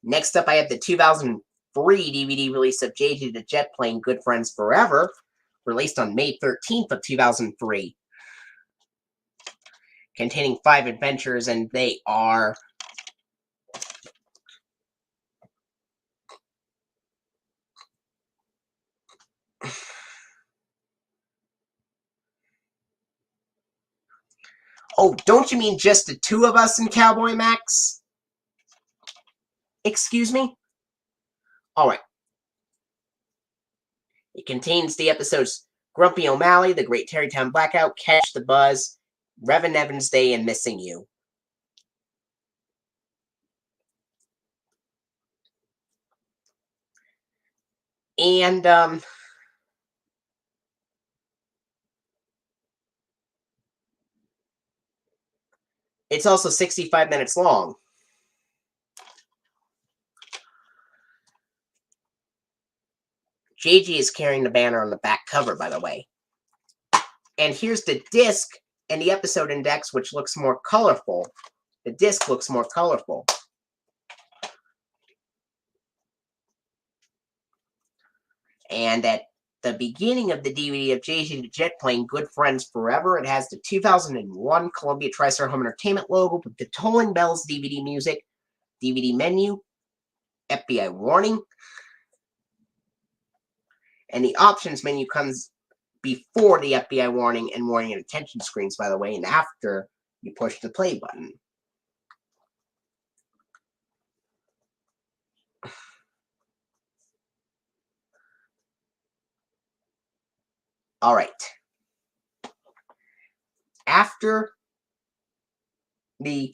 next up I have the 2003 DVD release of JJ the Jet Plane Good Friends Forever, released on May 13th of 2003, containing 5 adventures, and they are Oh, don't you mean just the 2 of us in Cowboy Max? Excuse me? Alright. It contains the episodes Grumpy O'Malley, The Great Terrytown Blackout, Catch the Buzz, Reverend Evans Day, and Missing You. And, it's also 65 minutes long. JG is carrying the banner on the back cover, by the way. And here's the disc and the episode index, which looks more colorful. The disc looks more colorful. And at the beginning of the DVD of JG the Jet Plane Good Friends Forever, it has the 2001 Columbia TriStar Home Entertainment logo with the Tolling Bells DVD music, DVD menu, FBI warning, and the options menu comes before the FBI warning and warning and attention screens, by the way, and after you push the play button. All right. After the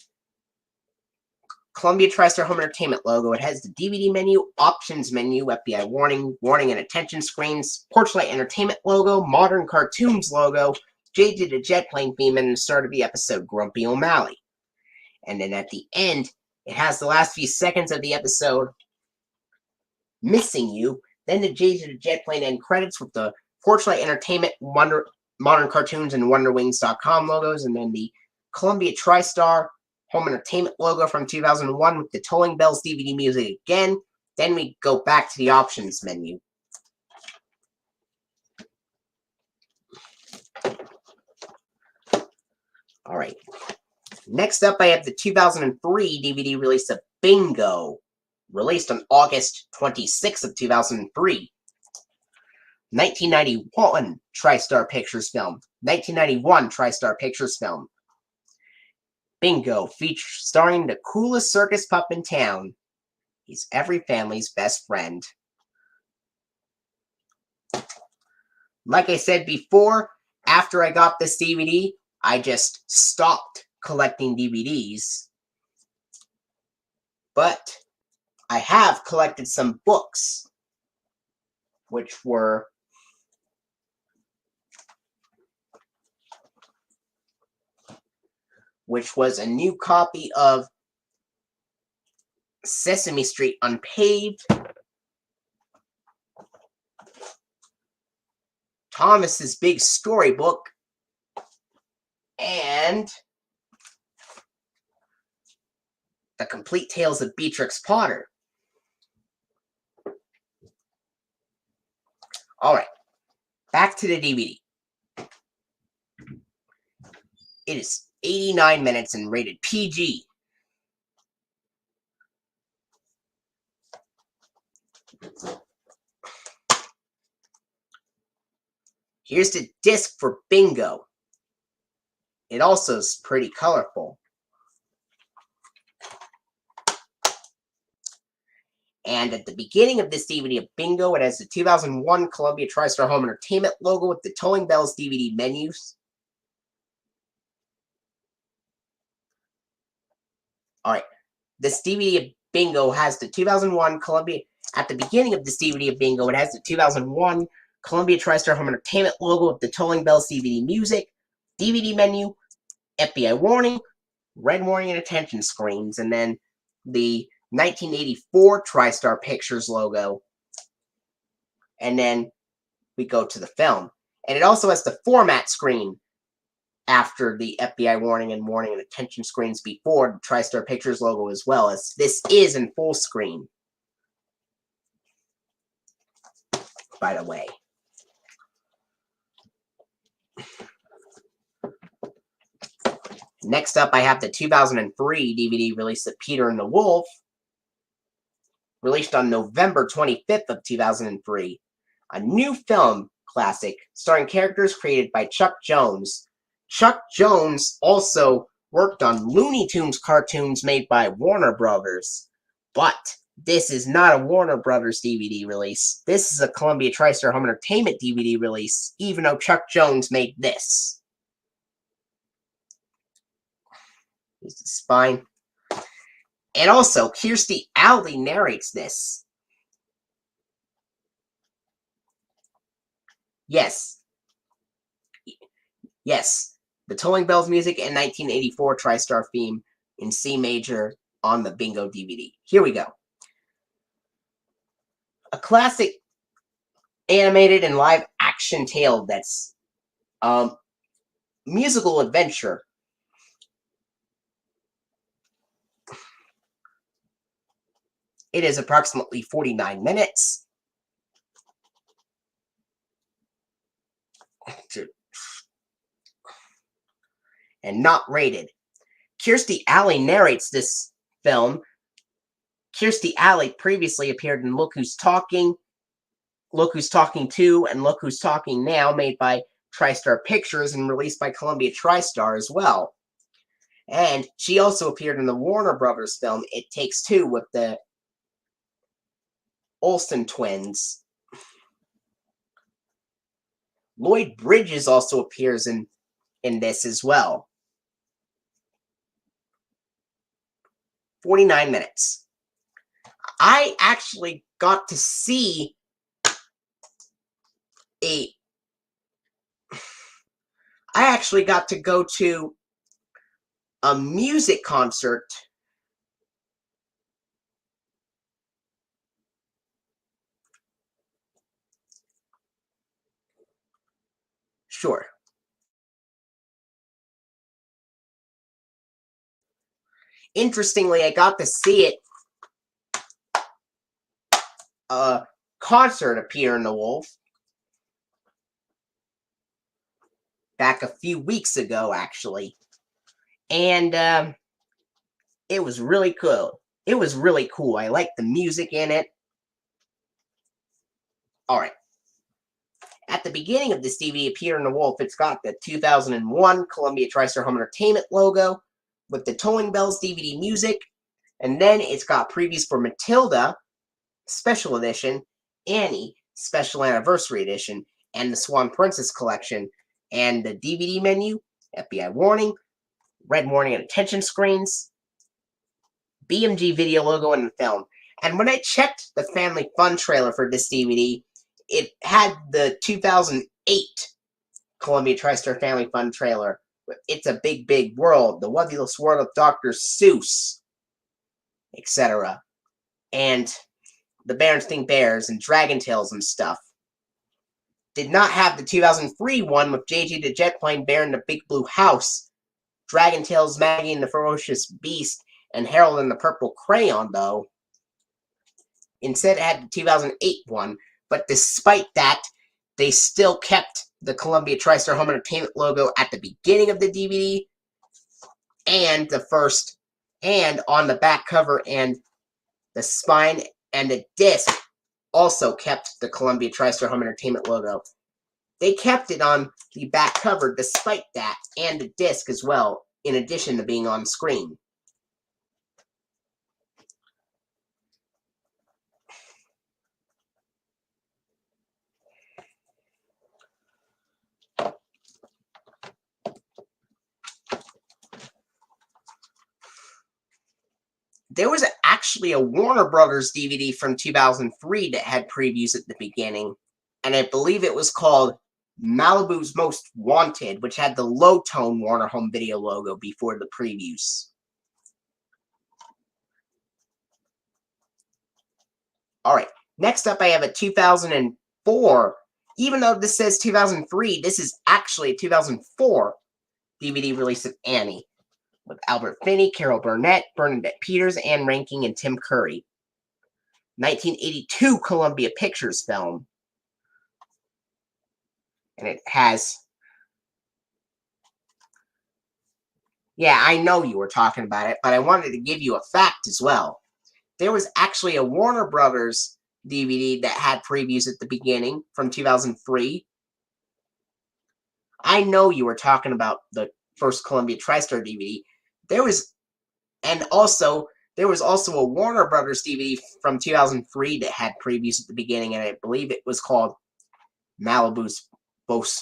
Columbia TriStar Home Entertainment logo, it has the DVD menu, options menu, FBI warning, warning and attention screens, Porchlight Entertainment logo, Modern Cartoons logo, JJ the Jet Plane theme, and the start of the episode, Grumpy O'Malley. And then at the end, it has the last few seconds of the episode, Missing You, then the JJ the Jet Plane end credits with the Porchlight Entertainment, Modern Cartoons, and WonderWings.com logos, and then the Columbia TriStar Home Entertainment logo from 2001 with the Tolling Bells DVD music again. Then we go back to the options menu. All right. Next up, I have the 2003 DVD release of Bingo, released on August 26th of 2003. 1991 TriStar Pictures film. 1991 TriStar Pictures film. Bingo, starring the coolest circus pup in town. He's every family's best friend. Like I said before, after I got this DVD, I just stopped collecting DVDs. But I have collected some books, which was a new copy of Sesame Street Unpaved, Thomas's Big Storybook, and The Complete Tales of Beatrix Potter. Alright, back to the DVD. It is 89 minutes and rated PG. Here's the disc for Bingo. It also is pretty colorful. And at the beginning of this DVD of Bingo, it has the 2001 Columbia TriStar Home Entertainment logo with the Tolling Bells DVD menus. Alright, this DVD of Bingo has the 2001 Columbia... At the beginning of this DVD of Bingo, it has the 2001 Columbia TriStar Home Entertainment logo with the Tolling Bells DVD music, DVD menu, FBI warning, red warning and attention screens, and then the 1984 TriStar Pictures logo. And then we go to the film. And it also has the format screen after the FBI warning and attention screens before the TriStar Pictures logo, as well as this is in full screen, by the way. Next up, I have the 2003 DVD release of Peter and the Wolf, released on November 25th of 2003. A new film classic starring characters created by Chuck Jones. Chuck Jones also worked on Looney Tunes cartoons made by Warner Brothers. But this is not a Warner Brothers DVD release. This is a Columbia TriStar Home Entertainment DVD release, even though Chuck Jones made this. Here's the spine. And also, Kirstie Alley narrates this. Yes. Yes. The Tolling Bells music and 1984 TriStar theme in C major on the Bingo DVD. Here we go. A classic animated and live action tale that's musical adventure. It is approximately 49 minutes. And not rated. Kirstie Alley narrates this film. Kirstie Alley previously appeared in Look Who's Talking, Look Who's Talking 2, and Look Who's Talking Now, made by TriStar Pictures and released by Columbia TriStar as well. And she also appeared in the Warner Brothers film It Takes Two with the Olsen twins. Lloyd Bridges also appears in this as well. 49 minutes. I actually got to see I actually got to go to a music concert Sure. Interestingly, I got to see it concert of Peter and the Wolf back a few weeks ago, actually. And it was really cool. It was really cool. I liked the music in it. Alright. At the beginning of this DVD, Peter and the Wolf, it's got the 2001 Columbia TriStar Home Entertainment logo with the Tolling Bells DVD music. And then it's got previews for Matilda, Special Edition, Annie, Special Anniversary Edition, and the Swan Princess Collection. And the DVD menu, FBI warning, red warning and attention screens, BMG video logo in the film. And when I checked the Family Fun trailer for this DVD, it had the 2008 Columbia TriStar Family Fun trailer. It's a Big, Big World, The Wondrous World of Dr. Seuss, etc. And the Berenstain Bears and Dragon Tales and stuff. Did not have the 2003 one with JJ the Jet Plane Bear in the Big Blue House, Dragon Tales, Maggie and the Ferocious Beast, and Harold and the Purple Crayon, though. Instead, it had the 2008 one, but despite that, they still kept the Columbia TriStar Home Entertainment logo at the beginning of the DVD, and the first, and on the back cover, and the spine and the disc also kept the Columbia TriStar Home Entertainment logo. They kept it on the back cover despite that, and the disc as well, in addition to being on screen. There was actually a Warner Brothers DVD from 2003 that had previews at the beginning, and I believe it was called Malibu's Most Wanted, which had the low-tone Warner Home Video logo before the previews. Alright, next up I have a 2004. Even though this says 2003, this is actually a 2004 DVD release of Annie, with Albert Finney, Carol Burnett, Bernadette Peters, Anne Rankin, and Tim Curry. 1982 Columbia Pictures film. And it has... Yeah, I know you were talking about it, but I wanted to give you a fact as well. There was actually a Warner Brothers DVD that had previews at the beginning from 2003. I know you were talking about the first Columbia TriStar DVD. There was also a Warner Brothers DVD from 2003 that had previews at the beginning, and I believe it was called Malibu's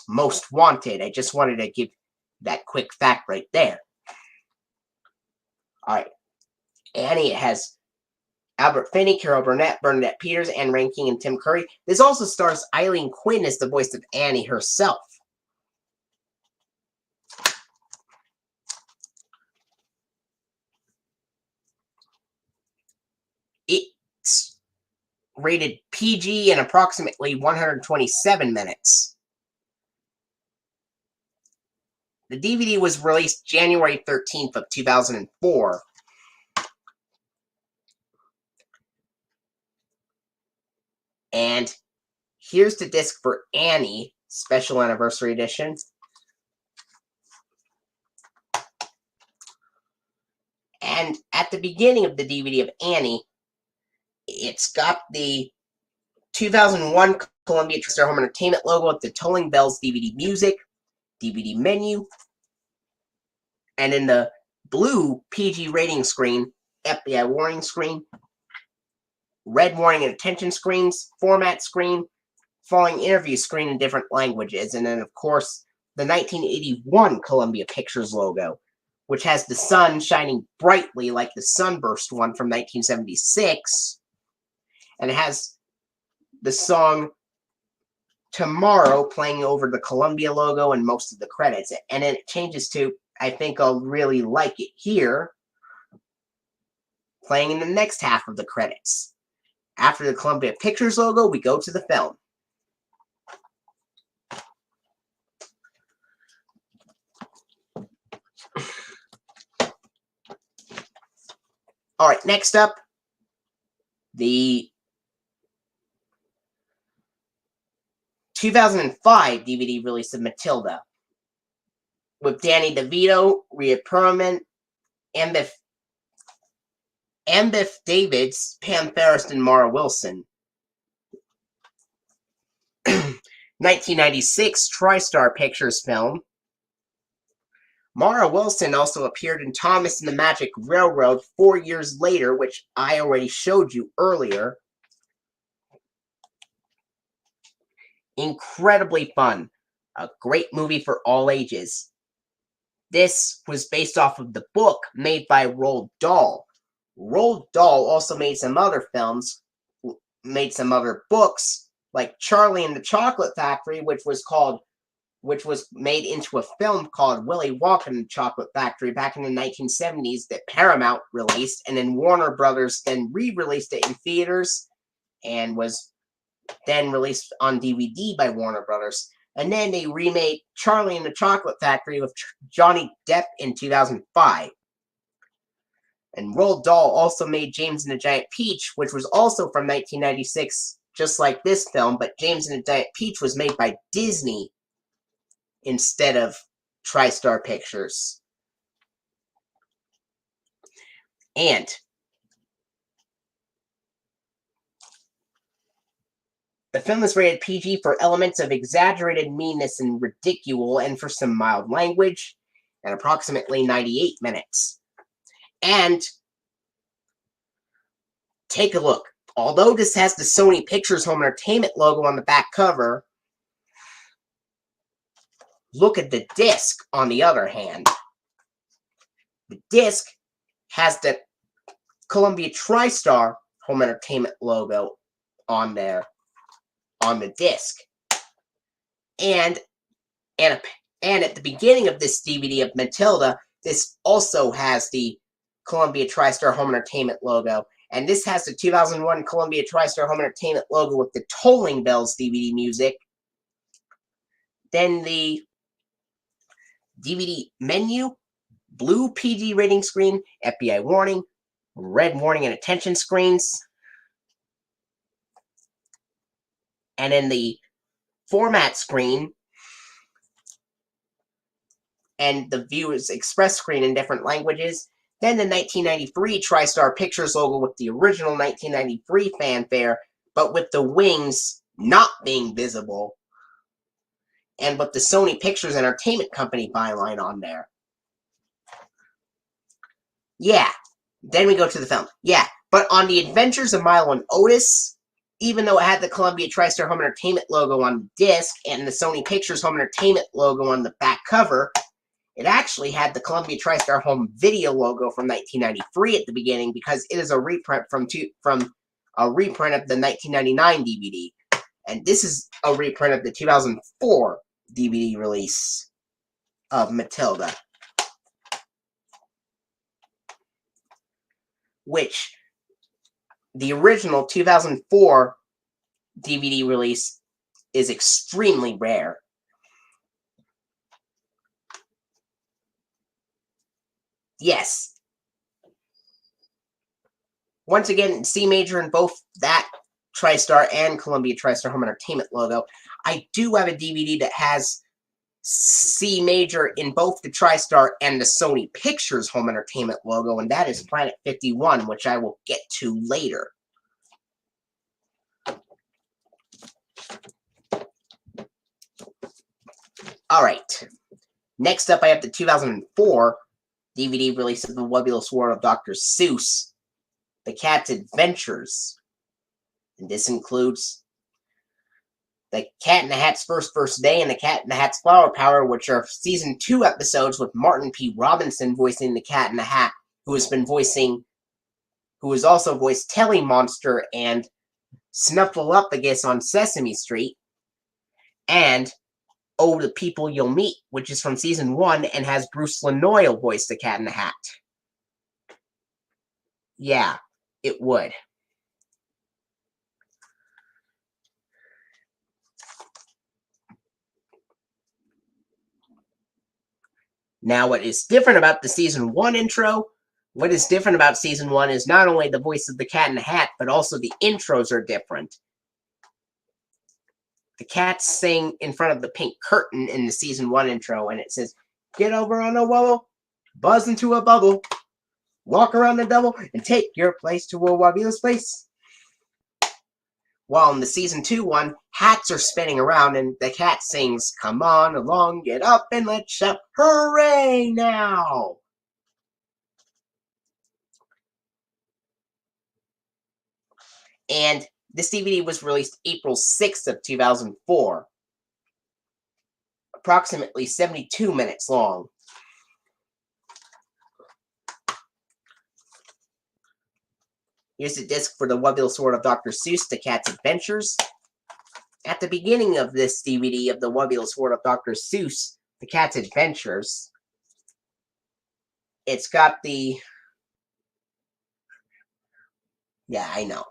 Most Wanted. I just wanted to give that quick fact right there. Alright. Annie, it has Albert Finney, Carol Burnett, Bernadette Peters, Anne Rankin, and Tim Curry. This also stars Eileen Quinn as the voice of Annie herself. It's rated PG and approximately 127 minutes. The DVD was released January 13th of 2004. And here's the disc for Annie, Special Anniversary Edition. And at the beginning of the DVD of Annie, it's got the 2001 Columbia TriStar Home Entertainment logo with the Tolling Bells DVD music, DVD menu, and in the blue PG rating screen, FBI warning screen, red warning and attention screens, format screen, following interviews screened in different languages. And then, of course, the 1981 Columbia Pictures logo, which has the sun shining brightly like the Sunburst one from 1976. And it has the song Tomorrow playing over the Columbia logo and most of the credits. And then it changes to I Think I'll Really Like It Here, playing in the next half of the credits. After the Columbia Pictures logo, we go to the film. Alright, next up, the 2005 DVD release of Matilda, with Danny DeVito, Rhea Perlman, Ambeth Davids, Pam Ferris, and Mara Wilson. 1996 TriStar Pictures film. Mara Wilson also appeared in Thomas and the Magic Railroad 4 years later, which I already showed you earlier. Incredibly fun. A great movie for all ages. This was based off of the book made by Roald Dahl. Roald Dahl also made some other films, made some other books, like Charlie and the Chocolate Factory, which was made into a film called Willy Wonka and the Chocolate Factory back in the 1970s that Paramount released, and then Warner Brothers then re-released it in theaters and was then released on DVD by Warner Brothers. And then they remade Charlie and the Chocolate Factory with Johnny Depp in 2005. And Roald Dahl also made James and the Giant Peach, which was also from 1996, just like this film, but James and the Giant Peach was made by Disney instead of TriStar Pictures. And the film is rated PG for elements of exaggerated meanness and ridicule, and for some mild language, and approximately 98 minutes. And take a look. Although this has the Sony Pictures Home Entertainment logo on the back cover, look at the disc on the other hand. The disc has the Columbia TriStar Home Entertainment logo on there, on the disc. And at the beginning of this DVD of Matilda, this also has the Columbia TriStar Home Entertainment logo. And this has the 2001 Columbia TriStar Home Entertainment logo with the Tolling Bells DVD music. Then the DVD menu, blue PG rating screen, FBI warning, red warning and attention screens. And then the format screen and the Viewers Express screen in different languages. Then the 1993 TriStar Pictures logo with the original 1993 fanfare, but with the wings not being visible, and with the Sony Pictures Entertainment Company byline on there. Yeah, then we go to the film. Yeah, but on The Adventures of Milo and Otis, even though it had the Columbia TriStar Home Entertainment logo on the disc and the Sony Pictures Home Entertainment logo on the back cover, it actually had the Columbia TriStar Home Video logo from 1993 at the beginning, because it is a reprint from a reprint of the 1999 DVD, and this is a reprint of the 2004 DVD release of Matilda, which the original 2004 DVD release is extremely rare. Yes. Once again, C major in both that TriStar and Columbia TriStar Home Entertainment logo. I do have a DVD that has C major in both the TriStar and the Sony Pictures Home Entertainment logo, and that is Planet 51, which I will get to later. Alright. Next up, I have the 2004 DVD release of The Webulous World of Dr. Seuss, The Cat's Adventures. And this includes The Cat in the Hat's First Day and The Cat in the Hat's Flower Power, which are season 2 episodes with Martin P. Robinson voicing the Cat in the Hat, who has also voiced Telly Monster and Snuffleupagus on Sesame Street, and Oh, the People You'll Meet, which is from season 1 and has Bruce Lanoil voice the Cat in the Hat. Yeah, it would. Now, what is different about the season 1 intro, what is different about season 1 is not only the voice of the Cat in the Hat, but also the intros are different. The cats sing in front of the pink curtain in the season 1 intro, and it says, "Get over on a wobble, buzz into a bubble, walk around the double, and take your place to a wobulous place." While in the season 2 one, hats are spinning around and the cat sings, "Come on along, get up and let's shout, hooray now!" And this DVD was released April 6th of 2004. Approximately 72 minutes long. Here's the disc for the Wobulous World of Dr. Seuss, The Cat's Adventures. At the beginning of this DVD of the Wobulous World of Dr. Seuss, The Cat's Adventures, it's got the... Yeah, I know.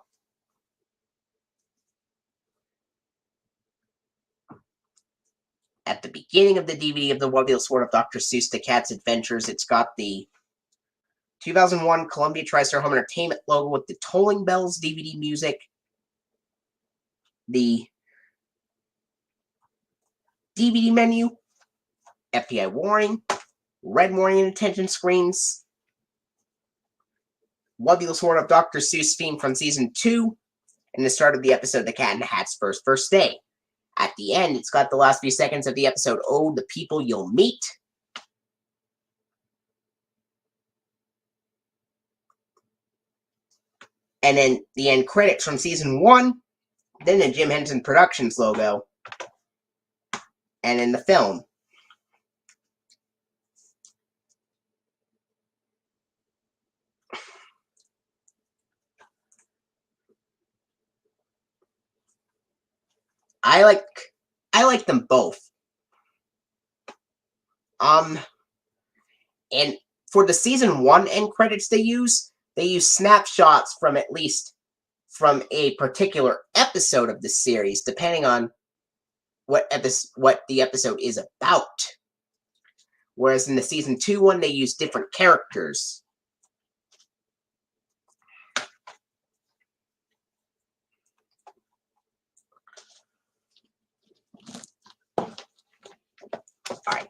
At the beginning of the DVD of the Wobulous World of Dr. Seuss, The Cat's Adventures, it's got the 2001 Columbia TriStar Home Entertainment logo with the Tolling Bells DVD music, the DVD menu, FBI warning, red warning and attention screens, Wobulous World of Dr. Seuss theme from season 2, and the start of the episode The Cat in the Hat's First Day. At the end, it's got the last few seconds of the episode, "Oh, the People You'll Meet." And then the end credits from season 1, then the Jim Henson Productions logo, and in the film. I like them both. And for the season 1 end credits they use snapshots from at least from a particular episode of the series, depending on what the episode is about. Whereas in the season 2 one, they use different characters. Alright.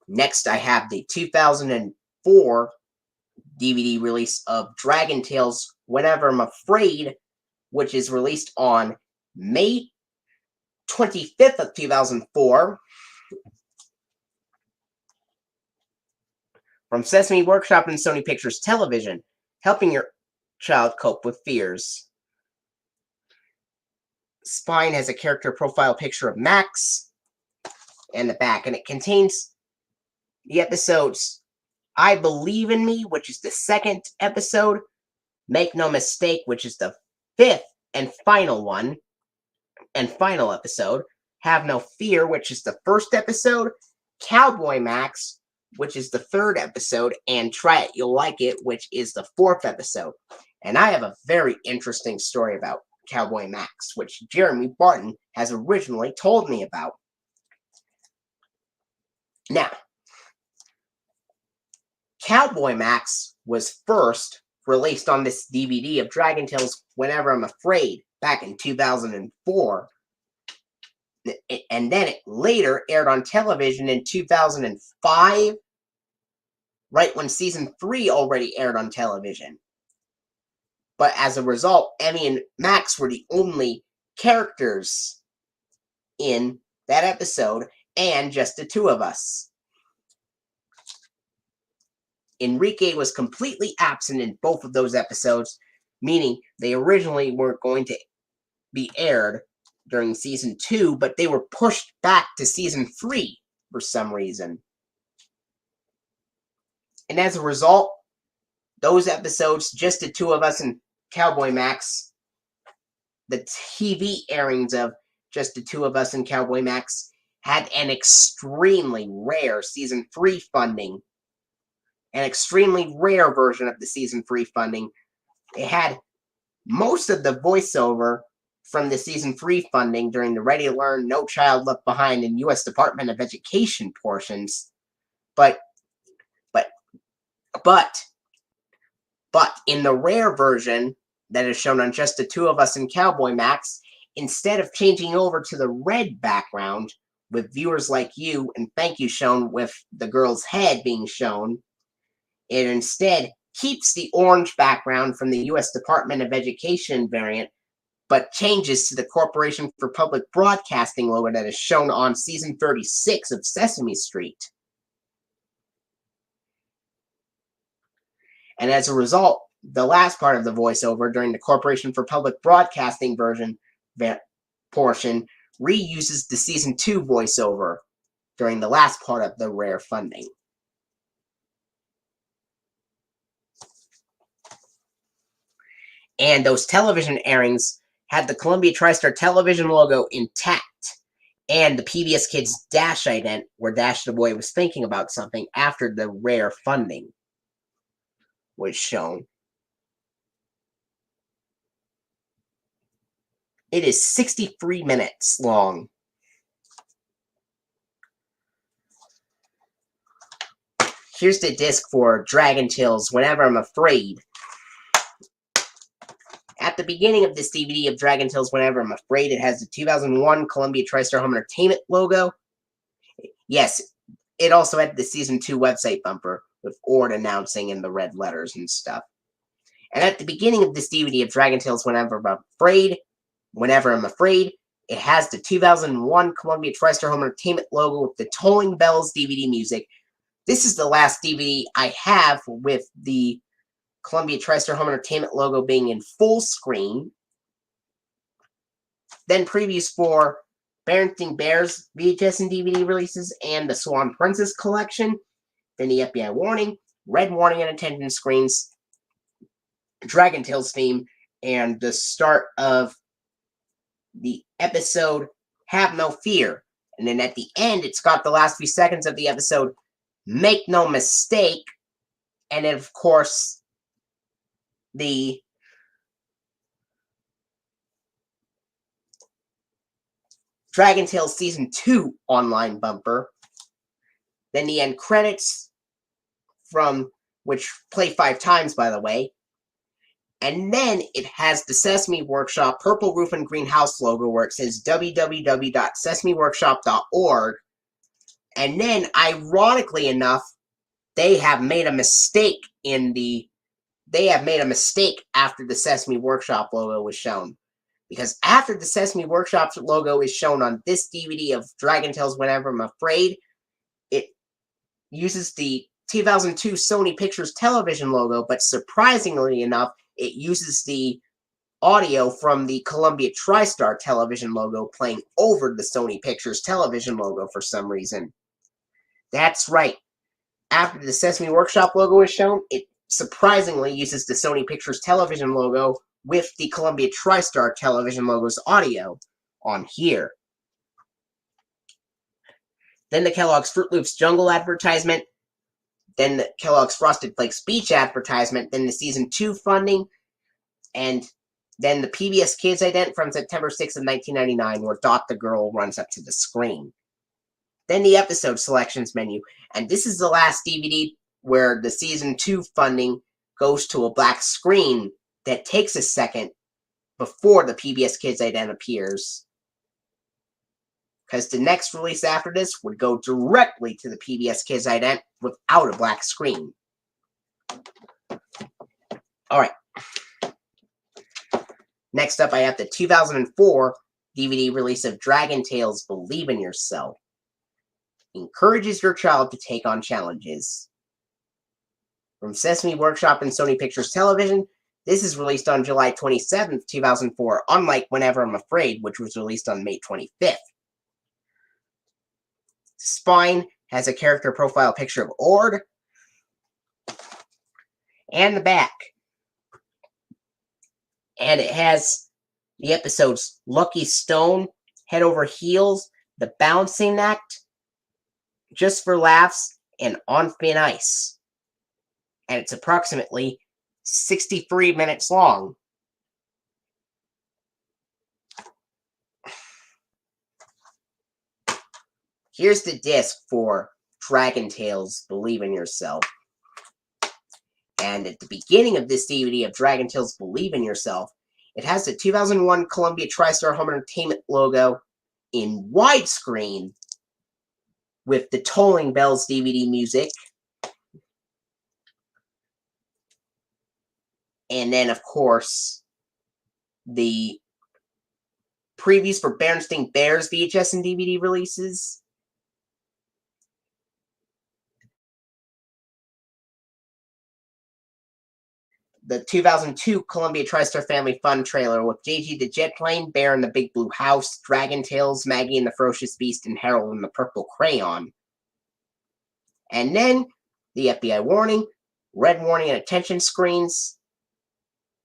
Next, I have the 2004 DVD release of Dragon Tales Whenever I'm Afraid, which is released on May 25th of 2004. From Sesame Workshop and Sony Pictures Television, helping your child cope with fears. Spine has a character profile picture of Max and the back, and it contains the episodes I Believe in Me, which is the 2nd episode, Make No Mistake, which is the 5th and final episode, Have No Fear, which is the 1st episode, Cowboy Max, which is the 3rd episode, and Try It, You'll Like It, which is the 4th episode. And I have a very interesting story about Cowboy Max, which Jeremy Barton has originally told me about. Now, Cowboy Max was first released on this DVD of Dragon Tales Whenever I'm Afraid back in 2004. And then it later aired on television in 2005, right when season 3 already aired on television. But as a result, Emmy and Max were the only characters in that episode, and just the 2 of us. Enrique was completely absent in both of those episodes, meaning they originally weren't going to be aired during season 2, but they were pushed back to season 3 for some reason. And as a result, those episodes, Just the Two of Us and Cowboy Max, the TV airings of Just the Two of Us and Cowboy Max, had an extremely rare season 3 funding. An extremely rare version of the season 3 funding. It had most of the voiceover from the season 3 funding during the Ready to Learn, No Child Left Behind, and U.S. Department of Education portions. But in the rare version that is shown on Just the Two of Us and Cowboy Max, instead of changing over to the red background with viewers like you and thank you shown with the girl's head being shown, it instead keeps the orange background from the U.S. Department of Education variant, but changes to the Corporation for Public Broadcasting logo that is shown on season 36 of Sesame Street. And as a result, the last part of the voiceover during the Corporation for Public Broadcasting portion reuses the season 2 voiceover during the last part of the rare funding. And those television airings had the Columbia TriStar television logo intact and the PBS Kids Dash ident, where Dash the Boy was thinking about something after the rare funding was shown. It is 63 minutes long. Here's the disc for Dragon Tales Whenever I'm Afraid. At the beginning of this DVD of Dragon Tales Whenever I'm Afraid, it has the 2001 Columbia TriStar Home Entertainment logo. Yes, it also had the Season 2 website bumper with Ord announcing in the red letters and stuff. And at the beginning of this DVD of Dragon Tales Whenever I'm Afraid, it has the 2001 Columbia TriStar Home Entertainment logo with the Tolling Bells DVD music. This is the last DVD I have with the Columbia TriStar Home Entertainment logo being in full screen. Then previews for Parenting Bears VHS and DVD releases and the Swan Princess collection. Then the FBI warning, red warning and attention screens, Dragon Tales theme, and the start of the episode Have No Fear. And then at the end, it's got the last few seconds of the episode Make No Mistake. And then, of course, the Dragon Tales Season 2 online bumper. Then the end credits, from which play 5 times, by the way. And then it has the Sesame Workshop purple roof and green house logo where it says www.sesameworkshop.org. And then, ironically enough, they have made a mistake after the Sesame Workshop logo was shown. Because after the Sesame Workshop logo is shown on this DVD of Dragon Tales Whenever I'm Afraid, it uses the 2002 Sony Pictures Television logo, but surprisingly enough, it uses the audio from the Columbia TriStar television logo playing over the Sony Pictures Television logo for some reason. That's right. After the Sesame Workshop logo is shown, it surprisingly uses the Sony Pictures Television logo with the Columbia TriStar television logo's audio on here. Then the Kellogg's Fruit Loops Jungle advertisement. Then the Kellogg's Frosted Flakes Beach advertisement. Then the Season 2 funding. And then the PBS Kids ident from September 6th of 1999 where Dot the Girl runs up to the screen. Then the episode selections menu. And this is the last DVD where the Season 2 funding goes to a black screen that takes a second before the PBS Kids ident appears. Because the next release after this would go directly to the PBS Kids ident without a black screen. Alright. Next up, I have the 2004 DVD release of Dragon Tales Believe in Yourself. Encourages your child to take on challenges. From Sesame Workshop and Sony Pictures Television, This is released on July 27th, 2004, unlike Whenever I'm Afraid, which was released on May 25th. Spine has a character profile picture of Ord. And the back. And it has the episodes Lucky Stone, Head Over Heels, The Balancing Act, Just for Laughs, and On Thin Ice. And it's approximately 63 minutes long. Here's the disc for Dragon Tales Believe in Yourself. And at the beginning of this DVD of Dragon Tales Believe in Yourself, it has the 2001 Columbia TriStar Home Entertainment logo in widescreen with the Tolling Bells DVD music. And then, of course, the previews for Berenstain Bears VHS and DVD releases. The 2002 Columbia TriStar Family Fun trailer with JG the Jet Plane, Bear in the Big Blue House, Dragon Tales, Maggie and the Ferocious Beast, and Harold and the Purple Crayon. And then the FBI warning, red warning and attention screens,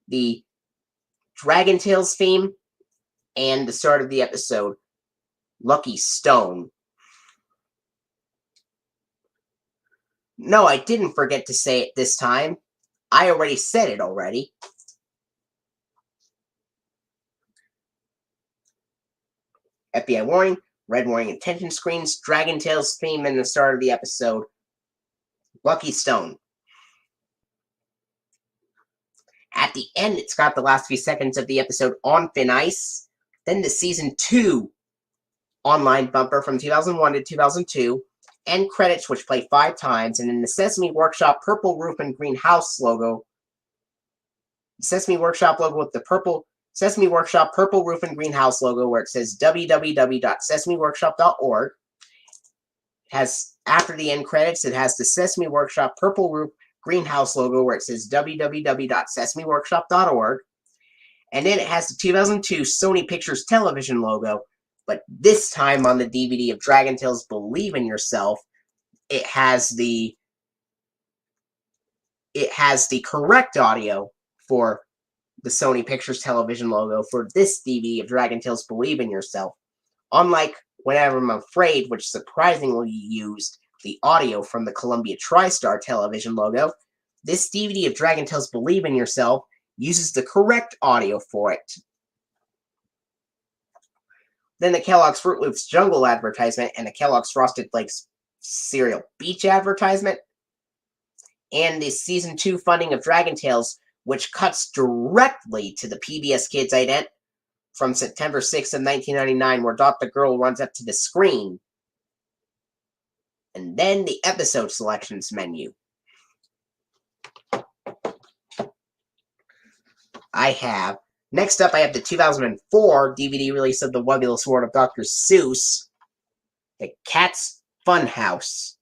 the Dragon Tales theme, and the start of the episode, Lucky Stone. No, I didn't forget to say it this time. I already said it already. FBI warning, red warning attention screens, Dragon Tales theme, and the start of the episode, Lucky Stone. At the end, it's got the last few seconds of the episode On Thin Ice, then the Season 2 online bumper from 2001 to 2002, end credits which play 5 times, and then the Sesame Workshop purple roof and green house logo. The Sesame Workshop logo with the Sesame Workshop purple roof and green house logo where it says www.sesameworkshop.org. It has, after the end credits, it has the Sesame Workshop purple roof greenhouse logo where it says www.sesameworkshop.org. And then it has the 2002 Sony Pictures Television logo, but this time on the DVD of Dragon Tales Believe in Yourself, it has the correct audio for the Sony Pictures Television logo for this DVD of Dragon Tales Believe in Yourself. Unlike Whenever I'm Afraid, which surprisingly used the audio from the Columbia TriStar Television logo, this DVD of Dragon Tales Believe in Yourself uses the correct audio for it. Then the Kellogg's Fruit Loops Jungle advertisement and the Kellogg's Frosted Flakes Cereal Beach advertisement. And the Season 2 funding of Dragon Tales, which cuts directly to the PBS Kids ident from September 6th of 1999, where Dot the Girl runs up to the screen. And then the episode selections menu. Next up, I have the 2004 DVD release of The Webulous World of Dr. Seuss, The Cat's Funhouse,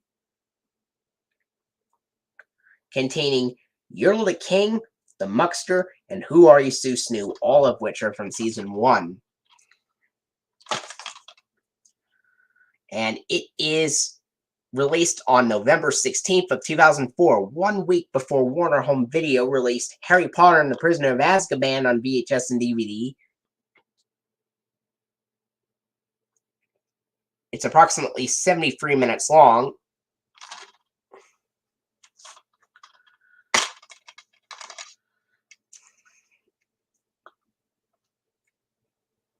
containing Yertle the King, The Muckster, and Who Are You Seuss New, all of which are from Season 1. And it is released on November 16th of 2004, 1 week before Warner Home Video released Harry Potter and the Prisoner of Azkaban on VHS and DVD. It's approximately 73 minutes long.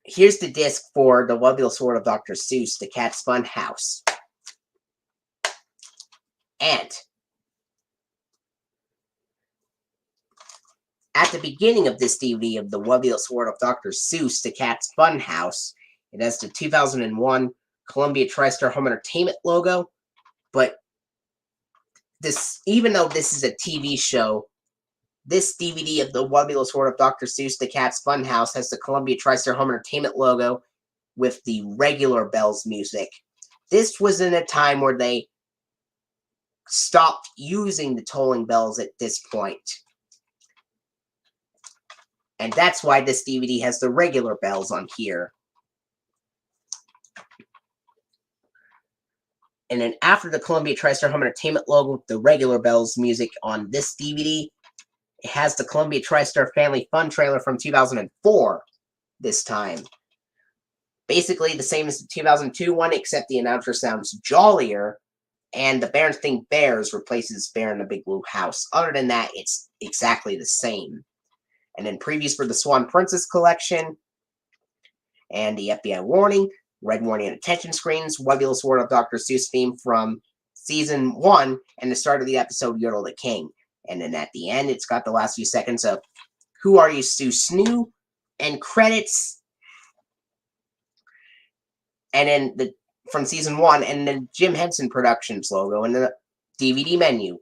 Here's the disc for The Webulous World of Dr. Seuss, The Cat's Fun House. And at the beginning of this DVD of The Webulous World of Dr. Seuss, The Cat's Fun House, it has the 2001 Columbia TriStar Home Entertainment logo, but this, even though this is a TV show, this DVD of The Webulous World of Dr. Seuss, The Cat's Fun House has the Columbia TriStar Home Entertainment logo with the regular Bells music. This was in a time where they stopped using the tolling bells at this point. And that's why this DVD has the regular bells on here. And then after the Columbia TriStar Home Entertainment logo with the regular bells music on this DVD, it has the Columbia TriStar Family Fun trailer from 2004 this time. Basically the same as the 2002 one, except the announcer sounds jollier, and the Berenstain Bears replaces Bear in the Big Blue House. Other than that, it's exactly the same. And then previews for the Swan Princess collection, and the FBI warning, red warning and attention screens, Webulous World of Dr. Seuss theme from Season 1, and the start of the episode, Yodel the King. And then at the end, it's got the last few seconds of Who Are You, Stu Snoo? And credits. And then from Season 1, and then Jim Henson Productions logo, and the DVD menu.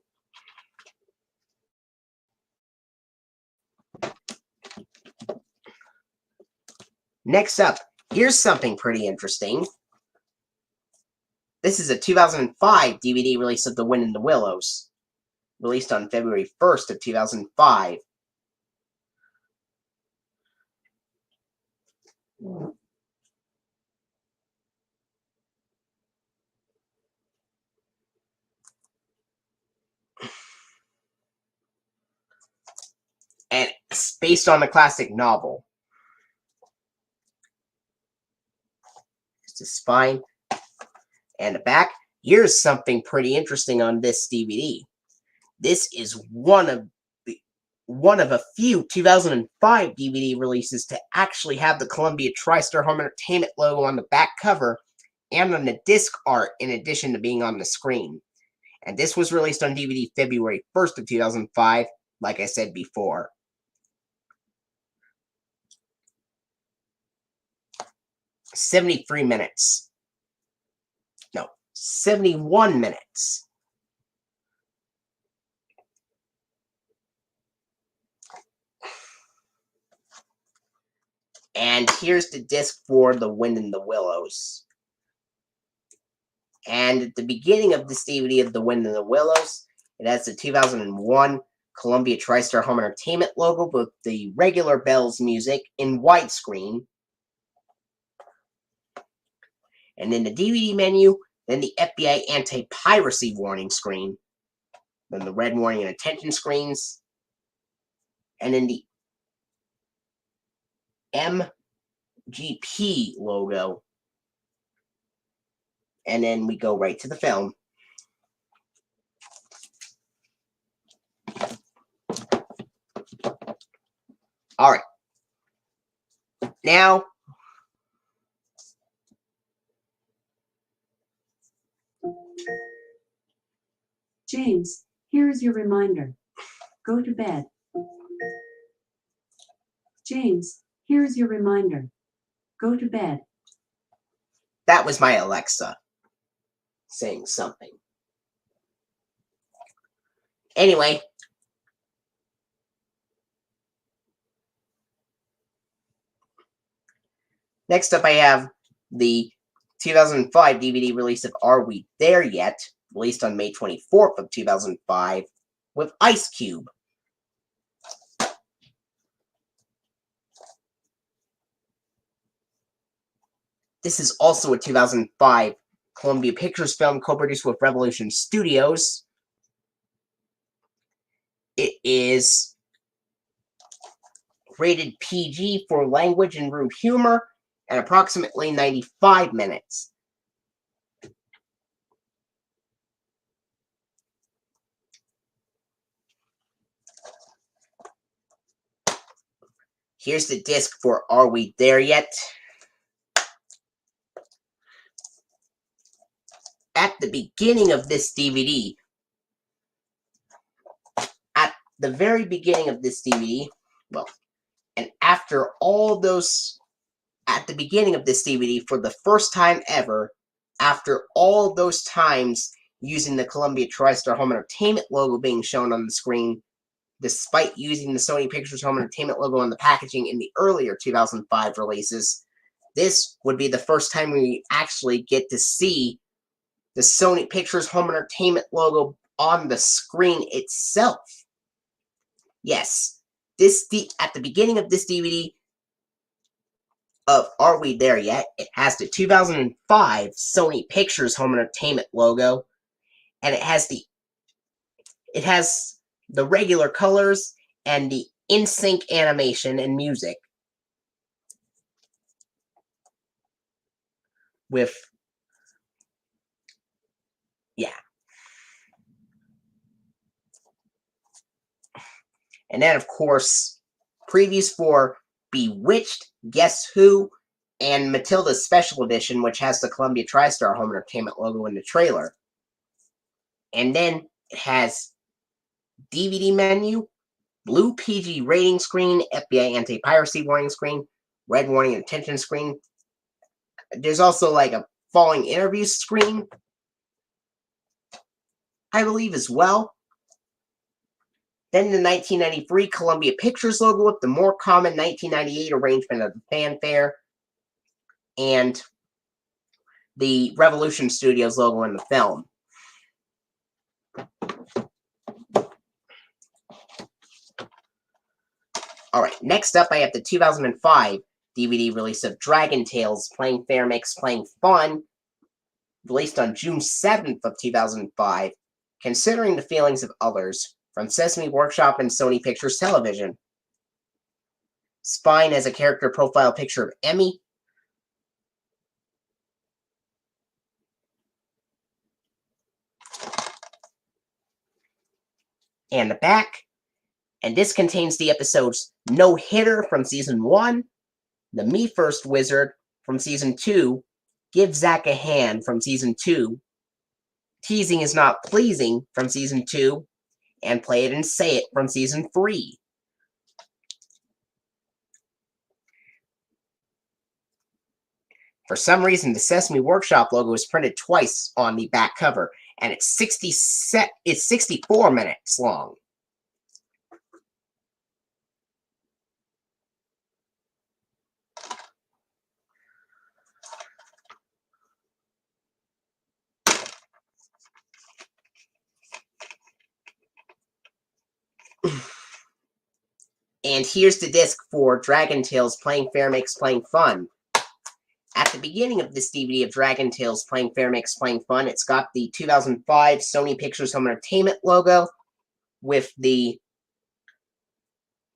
Next up, here's something pretty interesting. This is a 2005 DVD release of The Wind in the Willows, released on February 1st of 2005. And it's based on the classic novel. It's the spine and the back. Here's something pretty interesting on this DVD. This is one of a few 2005 DVD releases to actually have the Columbia TriStar Home Entertainment logo on the back cover and on the disc art, in addition to being on the screen. And this was released on DVD February 1st of 2005, like I said before. 73 minutes. No, 71 minutes. And here's the disc for The Wind in the Willows. And at the beginning of this DVD of The Wind in the Willows, it has the 2001 Columbia TriStar Home Entertainment logo with the regular bells music in widescreen. And then the DVD menu, then the FBI anti-piracy warning screen, then the red warning and attention screens, and then the MGP logo. And then we go right to the film. All right. Now, James, here is your reminder. Go to bed. James, here is your reminder. Go to bed. that was my Alexa saying something. Anyway, next up I have the 2005 DVD release of Are We There Yet? Released on May 24th of 2005 with Ice Cube. This is also a 2005 Columbia Pictures film co-produced with Revolution Studios. It is rated PG for language and rude humor and approximately 95 minutes. Here's the disc for Are We There Yet? At the beginning of this DVD, at the very beginning of this DVD, well, and after all those, at the beginning of this DVD, for the first time ever, after all those times using the Columbia TriStar Home Entertainment logo being shown on the screen, despite using the Sony Pictures Home Entertainment logo on the packaging in the earlier 2005 releases, this would be the first time we actually get to see the Sony Pictures Home Entertainment logo on the screen itself. Yes, at the beginning of this DVD of Are We There Yet? It has the 2005 Sony Pictures Home Entertainment logo, and it has the regular colors and the in-sync animation and music with, yeah. And then, of course, previews for Bewitched, Guess Who, and Matilda's Special Edition, which has the Columbia TriStar Home Entertainment logo in the trailer. And then it has DVD menu, blue PG rating screen, FBI anti-piracy warning screen, red warning and attention screen. There's also like a following interview screen, I believe, as well. Then the 1993 Columbia Pictures logo with the more common 1998 arrangement of the fanfare, and the Revolution Studios logo in the film. Alright, next up I have the 2005 DVD release of Dragon Tales Playing Fair Makes Playing Fun, released on June 7th of 2005, Considering the Feelings of Others, from Sesame Workshop and Sony Pictures Television. Spine as a character profile picture of Emmy. And the back. And this contains the episodes No Hitter from Season 1, The Me First Wizard from Season 2, Give Zach a Hand from Season 2, Teasing Is Not Pleasing from Season 2, and Play It and Say It from Season 3. For some reason, the Sesame Workshop logo is printed twice on the back cover, and it's 64 minutes long. And here's the disc for Dragon Tales Playing Fair Makes Playing Fun. At the beginning of this DVD of Dragon Tales Playing Fair Makes Playing Fun, it's got the 2005 Sony Pictures Home Entertainment logo with the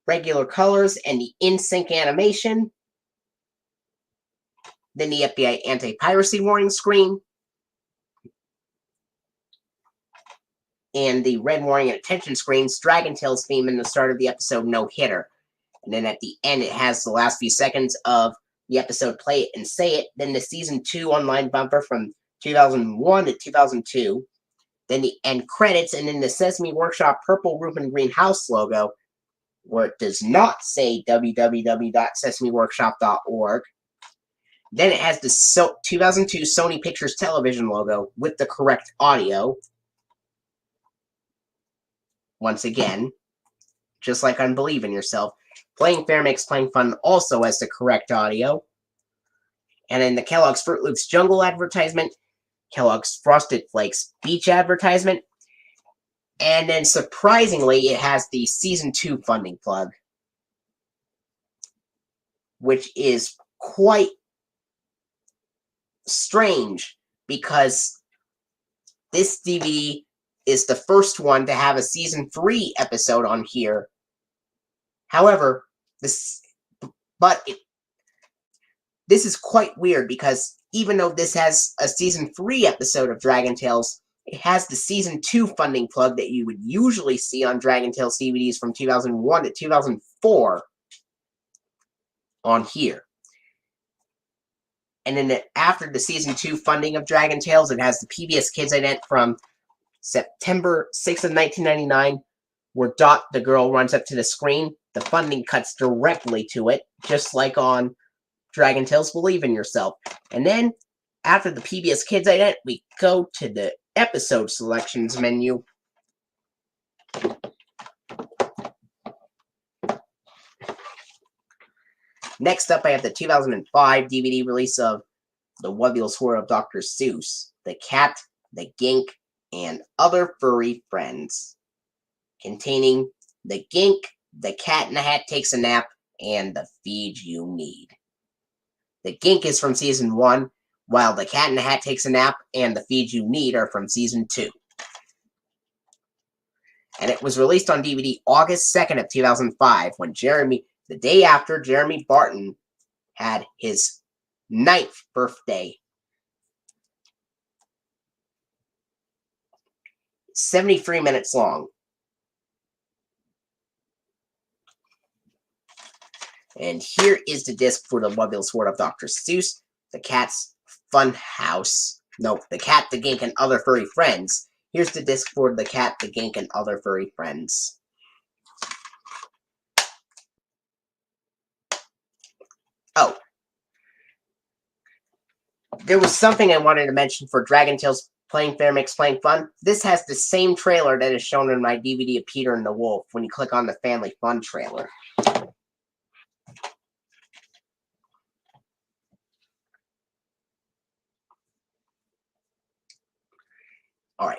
regular colors and the in-sync animation. Then the FBI anti-piracy warning screen. And the red warning and attention screens, Dragon Tales theme in the start of the episode No Hitter. And then at the end it has the last few seconds of the episode Play It and Say It, then the Season 2 online bumper from 2001 to 2002, then the end credits, and then the Sesame Workshop purple roof and green house logo, where it does not say www.sesameworkshop.org. Then it has the 2002 Sony Pictures Television logo with the correct audio. Once again, just like on Believe in Yourself, Playing Fair Makes Playing Fun also has the correct audio. And then the Kellogg's Fruit Loops Jungle advertisement, Kellogg's Frosted Flakes Beach advertisement, and then surprisingly, it has the Season 2 funding plug, which is quite strange because this DVD is the first one to have a Season 3 episode on here. However, this is quite weird because even though this has a Season 3 episode of Dragon Tales, it has the Season 2 funding plug that you would usually see on Dragon Tales DVDs from 2001 to 2004 on here. And then after the Season 2 funding of Dragon Tales, it has the PBS Kids ident from September 6th of 1999, where Dot the girl runs up to the screen. The funding cuts directly to it, just like on Dragon Tales Believe in Yourself. And then, after the PBS Kids ident, we go to the episode selections menu. Next up, I have the 2005 DVD release of The Webulous Horror of Dr. Seuss, The Cat, The Gink, and Other Furry Friends, containing the Gink, The Cat in the Hat Takes a Nap, and The Feed You Need. The Gink is from Season 1, while The Cat in the Hat Takes a Nap and The Feed You Need are from Season 2. And it was released on DVD August 2nd of 2005, when the day after Jeremy Barton had his 9th birthday. 73 minutes long. And here is the disc for the Webbil's Sword of Dr. Seuss, The Cat's Fun House. No, The Cat, the Gink, and Other Furry Friends. Here's the disc for The Cat, the Gink, and Other Furry Friends. Oh. There was something I wanted to mention for Dragon Tales Playing Fair Makes Playing Fun. This has the same trailer that is shown in my DVD of Peter and the Wolf when you click on the Family Fun trailer. Alright.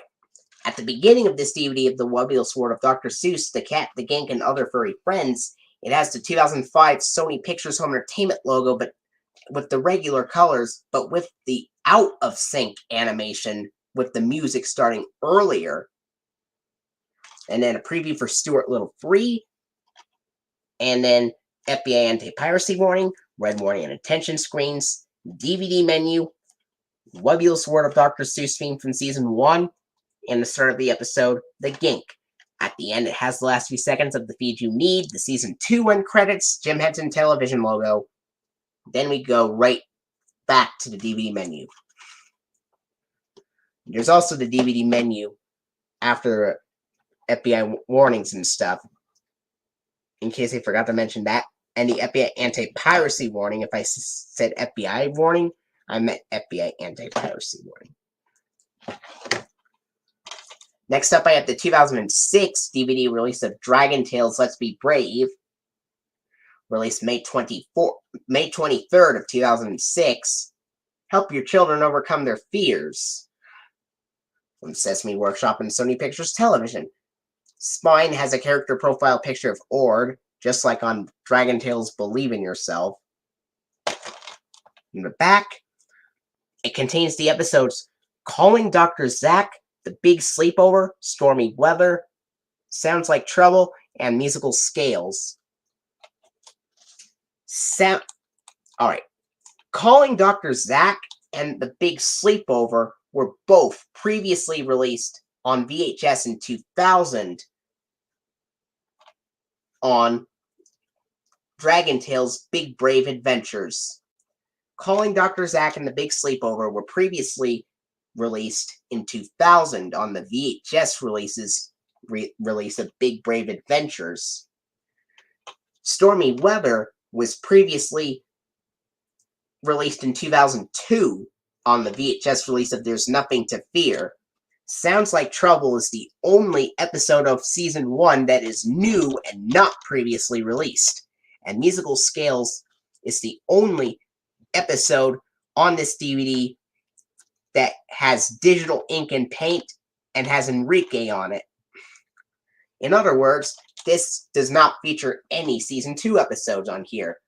At the beginning of this DVD of the Webbil Sword of Dr. Seuss, The Cat, the Gink, and Other Furry Friends, it has the 2005 Sony Pictures Home Entertainment logo, but with the regular colors, but with the out-of-sync animation, with the music starting earlier. And then a preview for Stuart Little Free. And then FBI Anti-Piracy Warning, Red Warning and Attention Screens, DVD menu, Webbil Sword of Dr. Seuss theme from Season 1, and the start of the episode, The Gink. At the end, it has the last few seconds of The Feed You Need, the Season 2 end credits, Jim Henson Television logo. Then we go right back to the DVD menu. There's also the DVD menu after FBI warnings and stuff, in case I forgot to mention that. And the FBI Anti-Piracy Warning. If I said FBI Warning, I meant FBI Anti-Piracy Warning. Next up, I have the 2006 DVD release of Dragon Tales Let's Be Brave, released May 23rd of 2006. Help your children overcome their fears. From Sesame Workshop and Sony Pictures Television. Spine has a character profile picture of Ord, just like on Dragon Tales Believe in Yourself. In the back, it contains the episodes Calling Dr. Zack, The Big Sleepover, Stormy Weather, Sounds Like Trouble, and Musical Scales. Alright. Calling Dr. Zack and The Big Sleepover were both previously released on VHS in 2000 on Dragon Tales Big Brave Adventures. Calling Dr. Zack and The Big Sleepover were previously released in 2000 on the VHS release of Big Brave Adventures. Stormy Weather was previously released in 2002 on the VHS release of There's Nothing to Fear. Sounds Like Trouble is the only episode of Season 1 that is new and not previously released. And Musical Scales is the only episode on this DVD that has digital ink and paint and has Enrique on it. In other words, this does not feature any Season 2 episodes on here.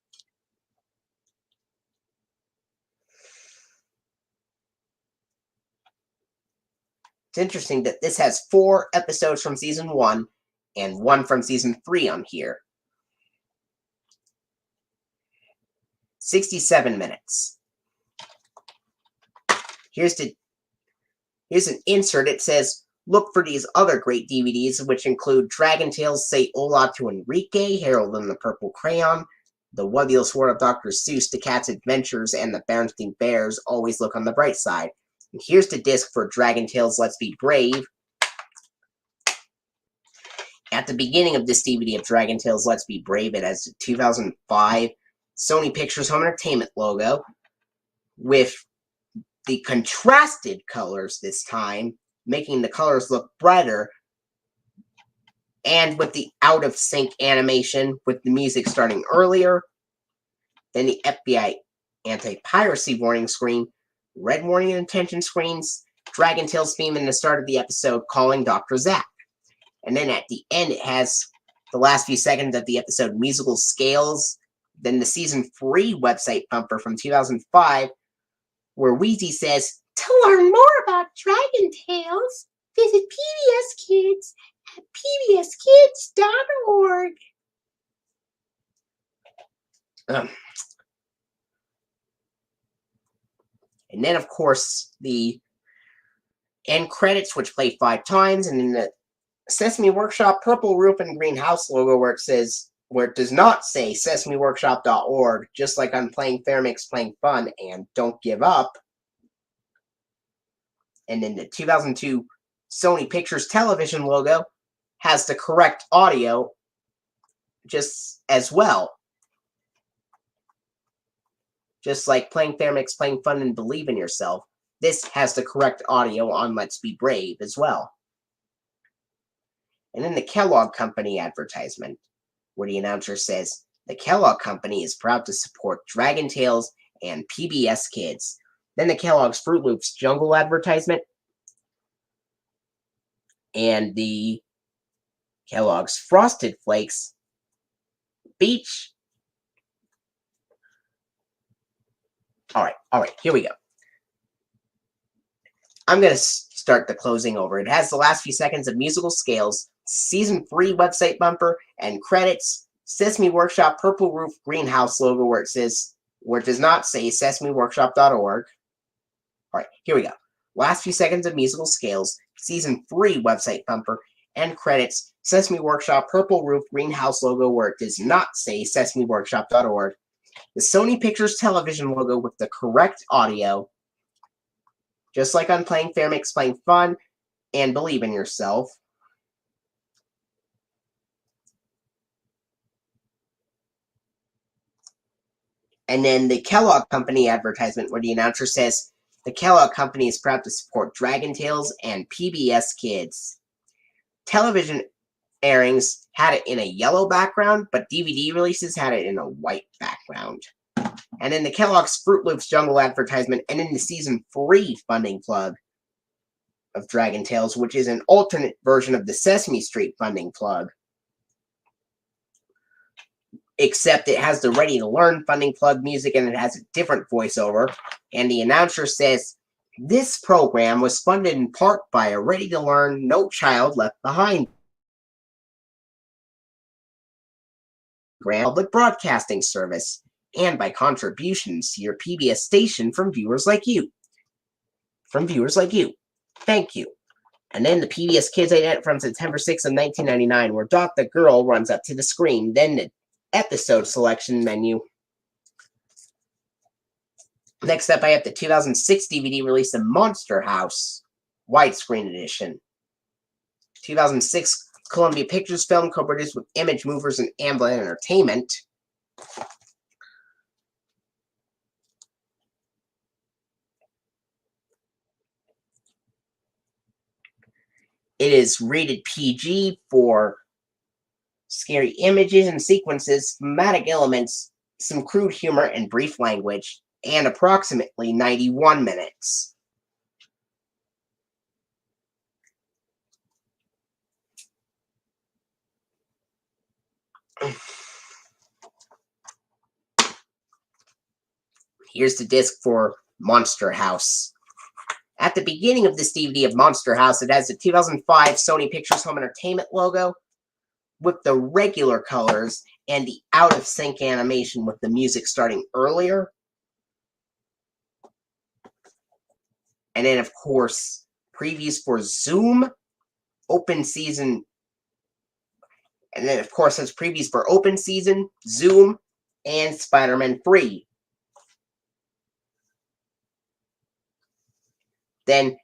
It's interesting that this has 4 episodes from Season 1 and 1 from Season 3 on here. 67 minutes. Here's an insert. It says, look for these other great DVDs, which include Dragon Tales Say Hola to Enrique, Harold and the Purple Crayon, The Webbil Sword of Dr. Seuss, The Cat's Adventures, and The Berenstain Bears, Always Look on the Bright Side. And here's the disc for Dragon Tales Let's Be Brave. At the beginning of this DVD of Dragon Tales Let's Be Brave, it has the 2005 Sony Pictures Home Entertainment logo with the contrasted colors this time, making the colors look brighter, and with the out-of-sync animation with the music starting earlier. Then the FBI Anti-Piracy Warning screen, Red Warning and Attention screens, Dragon Tales theme in the start of the episode, Calling Dr. Zack. And then at the end, it has the last few seconds of the episode Musical Scales, then the season 3 website bumper from 2005, where Wheezy says, "To learn more about Dragon Tales, visit PBS Kids at pbskids.org." And then, of course, the end credits, which play 5 times, and then the Sesame Workshop purple roof and green house logo where it does not say sesameworkshop.org, just like on Playing Fair Makes Playing Fun and Don't Give Up. And then the 2002 Sony Pictures Television logo has the correct audio just as well. Just like Playing Fair Makes Playing Fun and Believe in Yourself, this has the correct audio on Let's Be Brave as well. And then the Kellogg Company advertisement, where the announcer says, "The Kellogg Company is proud to support Dragon Tales and PBS Kids." Then the Kellogg's Fruit Loops Jungle advertisement, and the Kellogg's Frosted Flakes Beach. All right, here we go. I'm going to start the closing over. It has the last few seconds of Musical Scales, season 3 website bumper, and credits. Sesame Workshop purple roof greenhouse logo where it does not say sesameworkshop.org. All right, here we go. Last few seconds of Musical Scales, season 3 website bumper, and credits. Sesame Workshop purple roof greenhouse logo where it does not say sesameworkshop.org. The Sony Pictures Television logo with the correct audio, just like on Playing Fair Makes Playing Fun and Believe in Yourself. And then the Kellogg Company advertisement where the announcer says, "The Kellogg Company is proud to support Dragon Tales and PBS Kids." Television airings had it in a yellow background, but DVD releases had it in a white background. And then the Kellogg's Fruit Loops Jungle advertisement, and in the season 3 funding plug of Dragon Tales, which is an alternate version of the Sesame Street funding plug. Except it has the Ready to Learn funding plug music and it has a different voiceover. And the announcer says, "This program was funded in part by a Ready to Learn No Child Left Behind grant public broadcasting service, and by contributions to your PBS station from viewers like you. Thank you." And then the PBS Kids edit from September 6th of 1999, where Dot the Girl runs up to the screen. Then the episode selection menu. Next up, I have the 2006 DVD release of Monster House, widescreen edition. 2006 Columbia Pictures film co-produced with Image Movers and Amblin Entertainment. It is rated PG for scary images and sequences, thematic elements, some crude humor, and brief language, and approximately 91 minutes. Here's the disc for Monster House. At the beginning of this DVD of Monster House, it has the 2005 Sony Pictures Home Entertainment logo with the regular colors and the out-of-sync animation with the music starting earlier. And then, of course, previews for Zoom, Open Season. And then, of course, there's previews for Open Season, Zoom, and Spider-Man 3. Then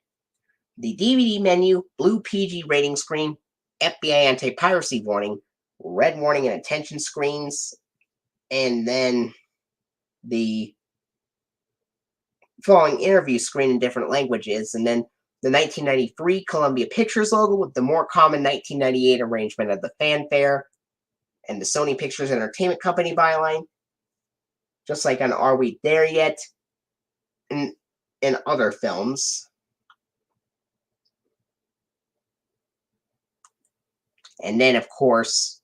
the DVD menu, blue PG rating screen, FBI anti-piracy warning, red warning and attention screens, and then the following interview screen in different languages, and then the 1993 Columbia Pictures logo with the more common 1998 arrangement of the fanfare, and the Sony Pictures Entertainment Company byline, just like on Are We There Yet? In other films. And then, of course,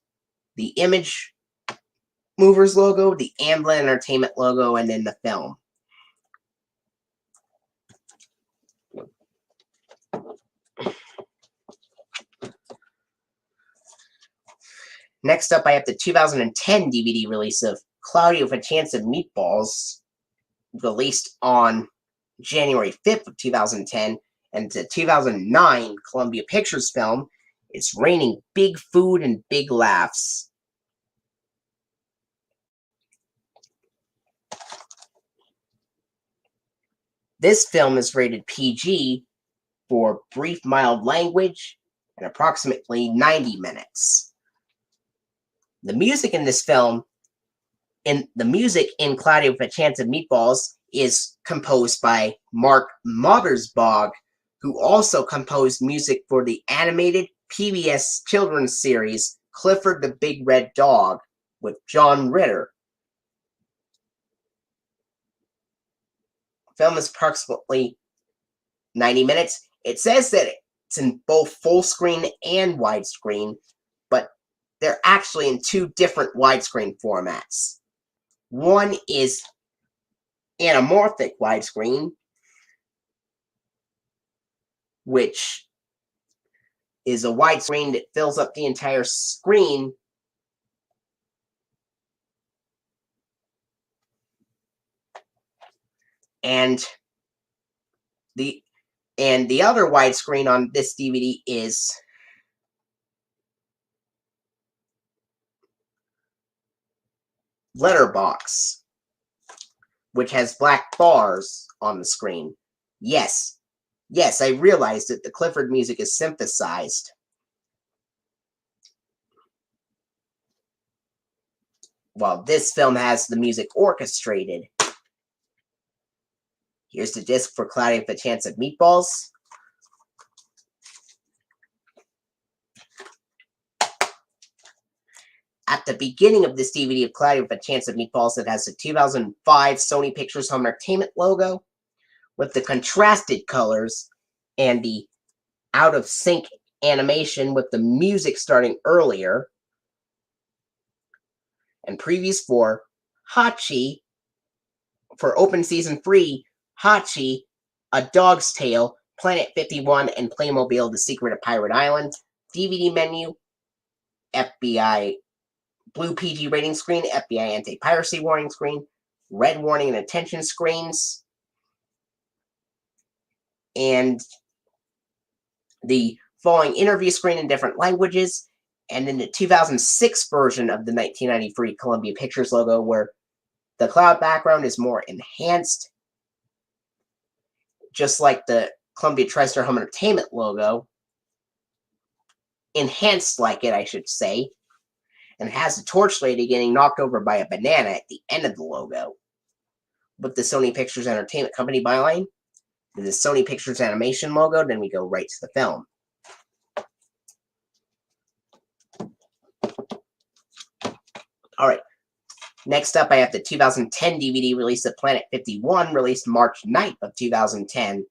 the Image Movers logo, the Amblin Entertainment logo, and then the film. Next up, I have the 2010 DVD release of Cloudy with a Chance of Meatballs, released on January 5th of 2010, and the 2009 Columbia Pictures film, It's Raining Big Food and Big Laughs. This film is rated PG for brief, mild language and approximately 90 minutes. The music in this film, the music in Cloudy with a Chance of Meatballs, is composed by Mark Mothersbaugh, who also composed music for the animated PBS children's series Clifford the Big Red Dog with John Ritter. The film is approximately 90 minutes. It says that it's in both full screen and widescreen, but they're actually in two different widescreen formats. One is anamorphic widescreen, which is a widescreen that fills up the entire screen and the other widescreen on this DVD is letterbox, which has black bars on the screen. Yes, I realized that the Clifford music is synthesized. While this film has the music orchestrated. Here's the disc for Cloudy with a Chance of Meatballs. At the beginning of this DVD of Cloudy with a Chance of Meatballs, it has the 2005 Sony Pictures Home Entertainment logo with the contrasted colors and the out-of-sync animation with the music starting earlier. And previews for Hachi, for Open Season 3, Hachi, A Dog's Tale, Planet 51, and Playmobil, The Secret of Pirate Island. DVD menu, FBI blue PG rating screen, FBI anti-piracy warning screen, red warning and attention screens, and the following interview screen in different languages, and then the 2006 version of the 1993 Columbia Pictures logo, where the cloud background is more enhanced, just like the Columbia TriStar Home Entertainment logo. Enhanced like it, I should say. And it has the torch lady getting knocked over by a banana at the end of the logo. With the Sony Pictures Entertainment Company byline, and the Sony Pictures Animation logo, then we go right to the film. Alright, next up I have the 2010 DVD release of Planet 51, released March 9th of 2010.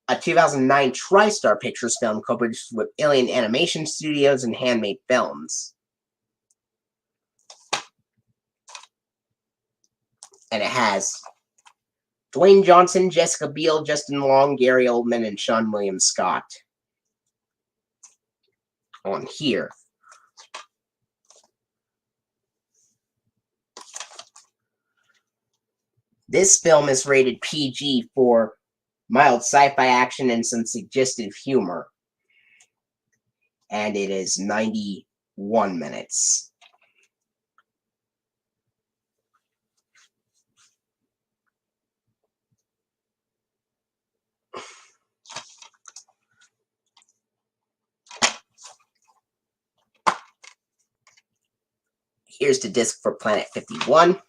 A 2009 TriStar Pictures film co-produced with Alien Animation Studios and Handmade Films. And it has Dwayne Johnson, Jessica Biel, Justin Long, Gary Oldman, and Sean William Scott on here. This film is rated PG for mild sci-fi action and some suggestive humor. And it is 91 minutes. Here's the disc for Planet 51.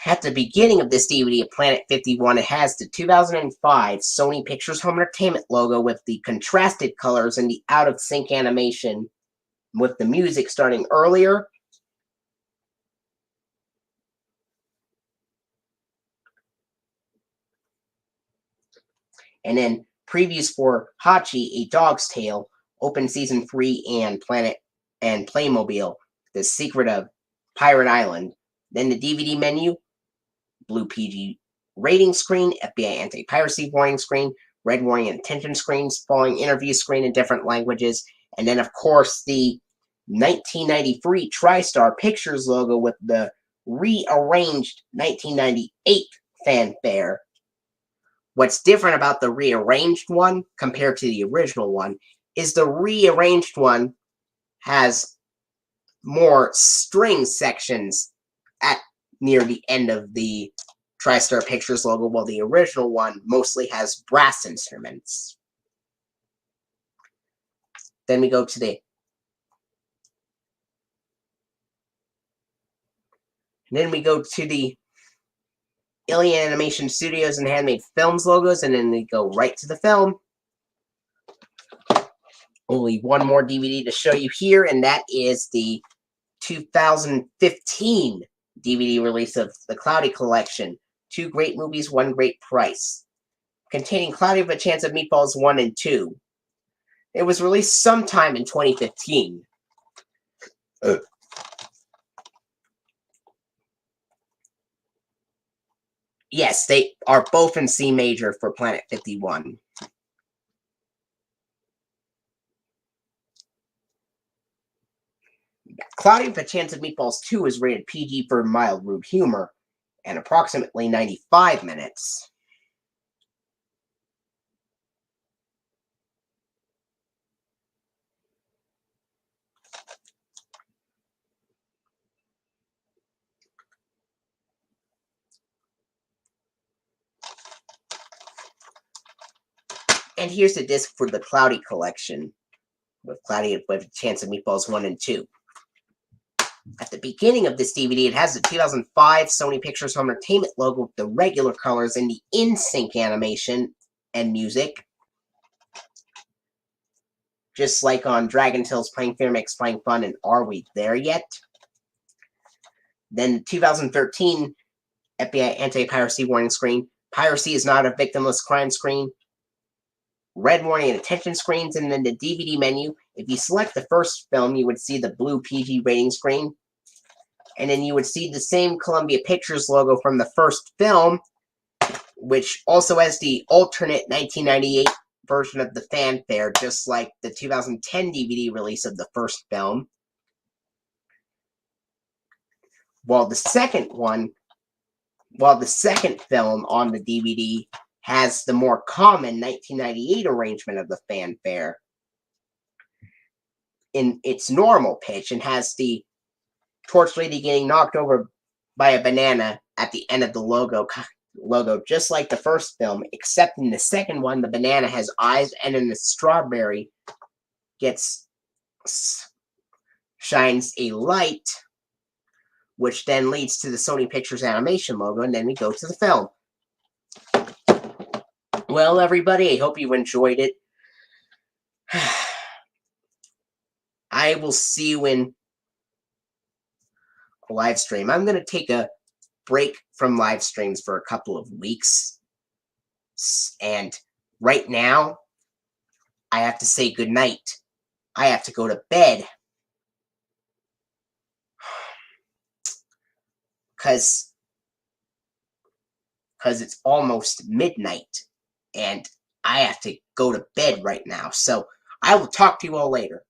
At the beginning of this DVD of Planet 51, it has the 2005 Sony Pictures Home Entertainment logo with the contrasted colors and the out-of-sync animation with the music starting earlier. And then previews for Hachi, A Dog's Tale, Open Season 3 and Planet and Playmobil, The Secret of Pirate Island. Then the DVD menu, blue PG rating screen, FBI anti-piracy warning screen, red warning and attention screens, following interview screen in different languages, and then of course the 1993 TriStar Pictures logo with the rearranged 1998 fanfare. What's different about the rearranged one compared to the original one is the rearranged one has more string sections at near the end of the TriStar Pictures logo, while the original one mostly has brass instruments. Then we go to the Alien Animation Studios and Handmade Films logos, and then we go right to the film. Only one more DVD to show you here, and that is the 2015 DVD release of the Cloudy Collection. 2 great movies, 1 great price. Containing Cloudy with a Chance of Meatballs 1 and 2. It was released sometime in 2015. Yes, they are both in C major for Planet 51. Cloudy with a Chance of Meatballs 2 is rated PG for mild rude humor and approximately 95 minutes. And here's the disc for the Cloudy Collection, with Cloudy with a Chance of Meatballs 1 and 2. At the beginning of this DVD, it has the 2005 Sony Pictures Home Entertainment logo with the regular colors and the in-sync animation and music. Just like on Dragon Tales, Playing Fair Makes Playing Fun, and Are We There Yet? Then the 2013 FBI Anti-Piracy Warning Screen, Piracy is Not a Victimless Crime Screen, red warning and attention screens, and then the DVD menu. If you select the first film, you would see the blue PG rating screen, and then you would see the same Columbia Pictures logo from the first film, which also has the alternate 1998 version of the fanfare, just like the 2010 DVD release of the first film. While the second film on the DVD has the more common 1998 arrangement of the fanfare in its normal pitch and has the torch lady getting knocked over by a banana at the end of the logo, just like the first film, except in the second one, the banana has eyes, and in the strawberry shines a light, which then leads to the Sony Pictures Animation logo, and then we go to the film. Well, everybody, I hope you enjoyed it. I will see you in a live stream. I'm going to take a break from live streams for a couple of weeks. And right now, I have to say goodnight. I have to go to bed. Because it's almost midnight. And I have to go to bed right now. So I will talk to you all later.